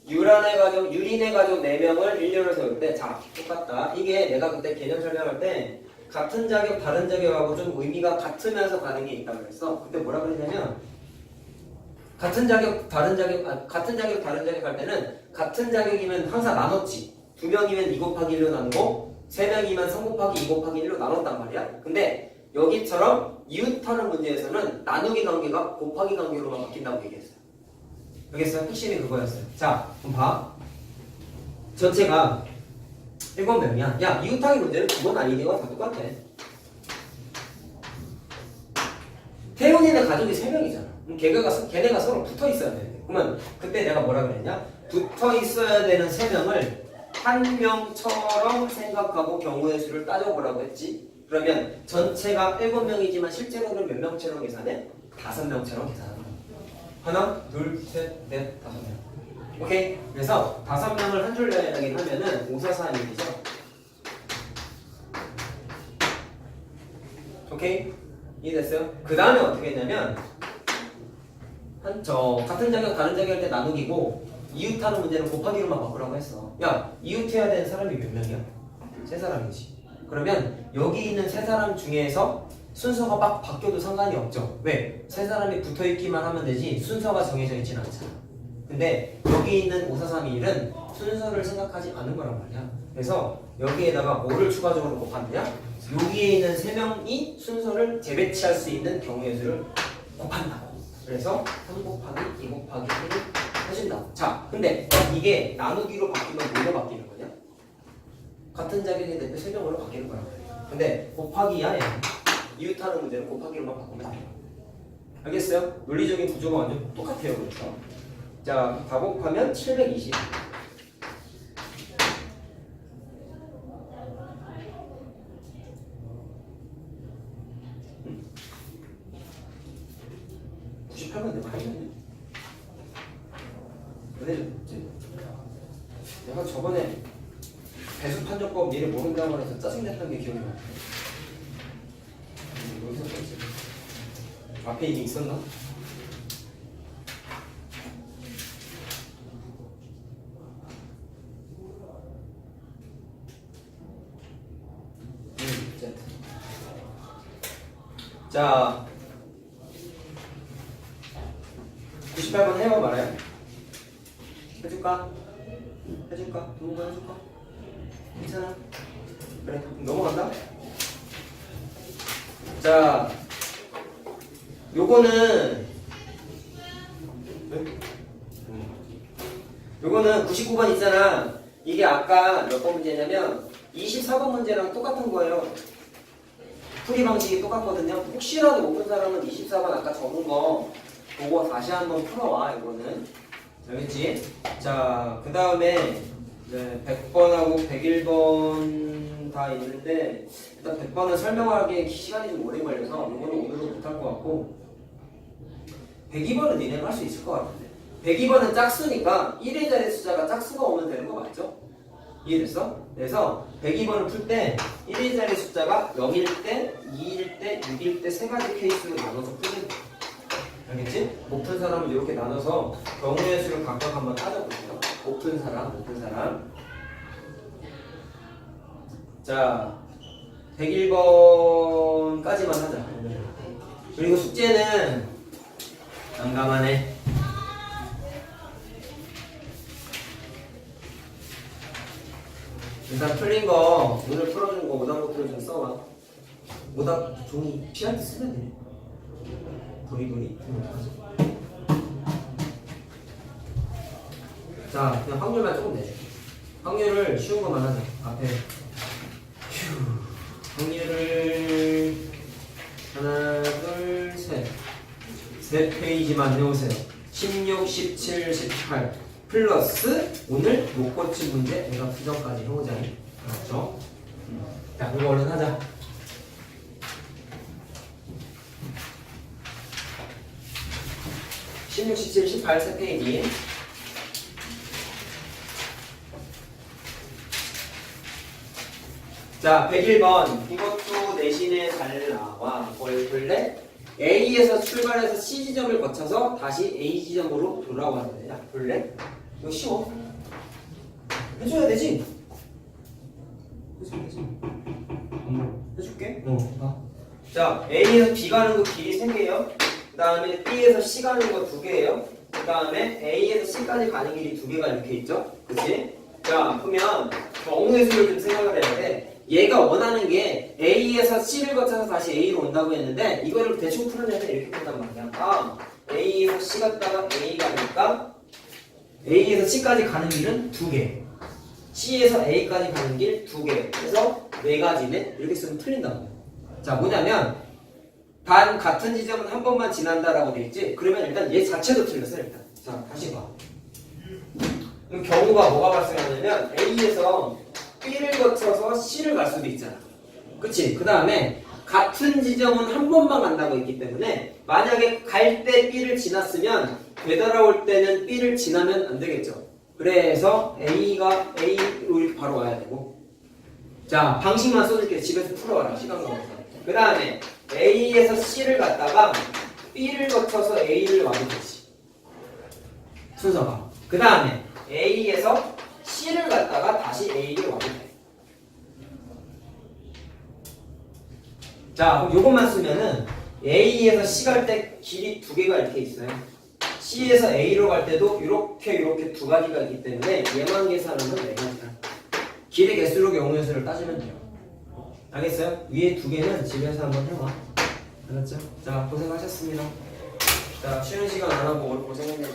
A: 유란의 가족, 유린의 가족 4명을 일렬로 세울 때, 자, 똑같다. 이게 내가 그때 개념 설명할 때 같은 자격, 다른 자격하고 좀 의미가 같으면서 가는 게 있다고 그랬어. 그때 뭐라 그랬냐면 같은 자격, 다른 자격, 같은 자격, 다른 자격 할 때는 같은 자격이면 항상 나눴지. 2명이면 2 곱하기 1로 나누고 3명이면 3 곱하기 2 곱하기 1로 나눴단 말이야. 근데 여기처럼 이웃하는 문제에서는 나누기 관계가 곱하기 관계로만 바뀐다고 얘기했어요. 알겠어요? 핵심이 그거였어요. 자, 그럼 봐. 전체가 7명이야. 야, 이웃하기 문제는 그건 아니니까 다 똑같아. 태훈이네 가족이 3명이잖아. 그럼 걔네가 서로 붙어 있어야 돼. 그러면 그때 내가 뭐라 그랬냐? 붙어 있어야 되는 3명을 한 명처럼 생각하고 경우의 수를 따져보라고 했지. 그러면 전체가 7명이지만 실제로는 몇 명처럼 계산해? 5명처럼 계산하는 거야. 하나, 둘, 셋, 넷, 5명. 오케이? 그래서 5명을 한 줄 내긴 하면은 5, 4, 4 얘기죠. 오케이? 이해됐어요? 그 다음에 어떻게 했냐면 같은 자격 다른 자격 할 때 나누기고 이웃하는 문제는 곱하기로만 바꾸라고 했어. 야, 이웃해야 되는 사람이 몇 명이야? 3사람이지. 그러면 여기 있는 3사람 중에서 순서가 막 바뀌어도 상관이 없죠. 왜? 3사람이 붙어있기만 하면 되지 순서가 정해져 있진 않잖아. 근데 여기 있는 5, 4, 3, 2, 1은 순서를 생각하지 않은 거란 말이야. 그래서 여기에다가 뭐를 추가적으로 곱하느냐? 여기에 있는 3명이 순서를 재배치할 수 있는 경우의 수를 곱한다고. 그래서 3 곱하기 2 곱하기 1을 해준다. 자, 근데 이게 나누기로 바뀌면 뭐로 바뀌는 거냐? 같은 자격의 대표 3명으로 바뀌는 거란 말이야. 근데 곱하기야 얘는. 이웃하는 문제는 곱하기로만 바꾸면 돼요. 알겠어요? 논리적인 구조가 완전 똑같아요. 그렇죠? 자, 다 곱하면 720. 응? 98번 내가 했는데. 내가 저번에 먹는다고 해서 짜증냈던 게 기억이 나. 여기서 뺐지. 앞에 이게 있었나? 자, 98번 해요 말아요? 해줄까? 해줄까? 누군가 해줄까? 괜찮아? 그래 넘어간다. 자, 요거는 99번 있잖아. 이게 아까 몇 번 문제냐면 24번 문제랑 똑같은 거예요. 풀이 방식이 똑같거든요. 혹시라도 못 푼 사람은 24번 아까 적은 거 보고 다시 한번 풀어와. 이거는 알겠지? 자, 그 다음에 100번하고 101번 다 있는데 일단 100번은 설명하기에 시간이 좀 오래 걸려서 이거는 오늘도 못할 것 같고 102번은 니네가 할 수 있을 것 같은데 102번은 짝수니까 1의 자리 숫자가 짝수가 오면 되는 거 맞죠? 이해됐어? 그래서 102번을 풀 때 1의 자리 숫자가 0일 때, 2일 때, 6일 때 세 가지 케이스로 나눠서 풀면 돼. 알겠지? 못 푼 사람은 이렇게 나눠서 경우의 수를 각각 한번 따져볼게요. 못 푼 사람, 못 푼 사람. 자, 101번까지만 하자. 그리고 숙제는 난감하네. 일단 풀린 거, 오늘 풀어준 거 오답노트를 좀 써봐. 오답 종이 피할 때 쓰면 돼. 도리도리. 자, 그냥 확률만 조금 내줘. 확률을 쉬운 것만 하자. 앞에. 확률을 하나, 둘, 셋. 세 페이지만 해오세요. 16, 17, 18. 플러스 오늘 못 고친 문제 내가 수정까지 해오자. 알았죠? 자, 그거 얼른 하자. (16, 17, 18) 세 페이지. 자, 101번 이것도 내신에 잘 나와. 뭘 볼래? A에서 출발해서 C 지점을 거쳐서 다시 A 지점으로 돌아와야 돼. 야, 볼래? 이거 쉬워. 해줘야 되지? 해줄게. 자, A에서 B 가는 거 길이 3개예요. 그 다음에 B에서 C 가는 거 2개예요. 그 다음에 A에서 C까지 가는 길이 2개가 이렇게 있죠. 그치? 자, 그러면 경우의 수를 좀 생각을 해야 돼. 얘가 원하는 게 A에서 C를 거쳐서 다시 A로 온다고 했는데 이거를 대충 풀어내면 이렇게 된단 말이야. 아, A에서 C 갔다가 A 가니까 A에서 C까지 가는 길은 2개, C에서 A까지 가는 길 2개. 그래서 4가지네. 이렇게 쓰면 틀린다고. 자, 뭐냐면 단 같은 지점은 한 번만 지난다라고 돼 있지. 그러면 일단 얘 자체도 틀렸어. 일단 자, 다시 봐. 그럼 경우가 뭐가 발생하냐면 A에서 B를 거쳐서 C를 갈 수도 있잖아. 그치? 그 다음에 같은 지점은 한 번만 간다고 했기 때문에 만약에 갈 때 B를 지났으면 되돌아올 때는 B를 지나면 안 되겠죠. 그래서 A로 이렇게 바로 와야 되고. 자, 방식만 써줄게. 집에서 풀어와라. 시간 걸려서. 그 다음에 A에서 C를 갔다가 B를 거쳐서 A를 와도 되지. 순서가. 그 다음에 A에서 C를 갔다가 다시 A를 와도 돼. 자, 그럼 요것만 쓰면은 A에서 C 갈 때 길이 2개가 이렇게 있어요. C에서 A로 갈 때도 이렇게 2가지가 있기 때문에 얘만 계산하면 4가지다. 길의 개수로 경우의 수를 따지면 돼요. 알겠어요? 위에 2개는 집에서 한번 해봐. 알았죠? 자, 고생하셨습니다. 자, 쉬는 시간 안 하고 오늘 고생했네요.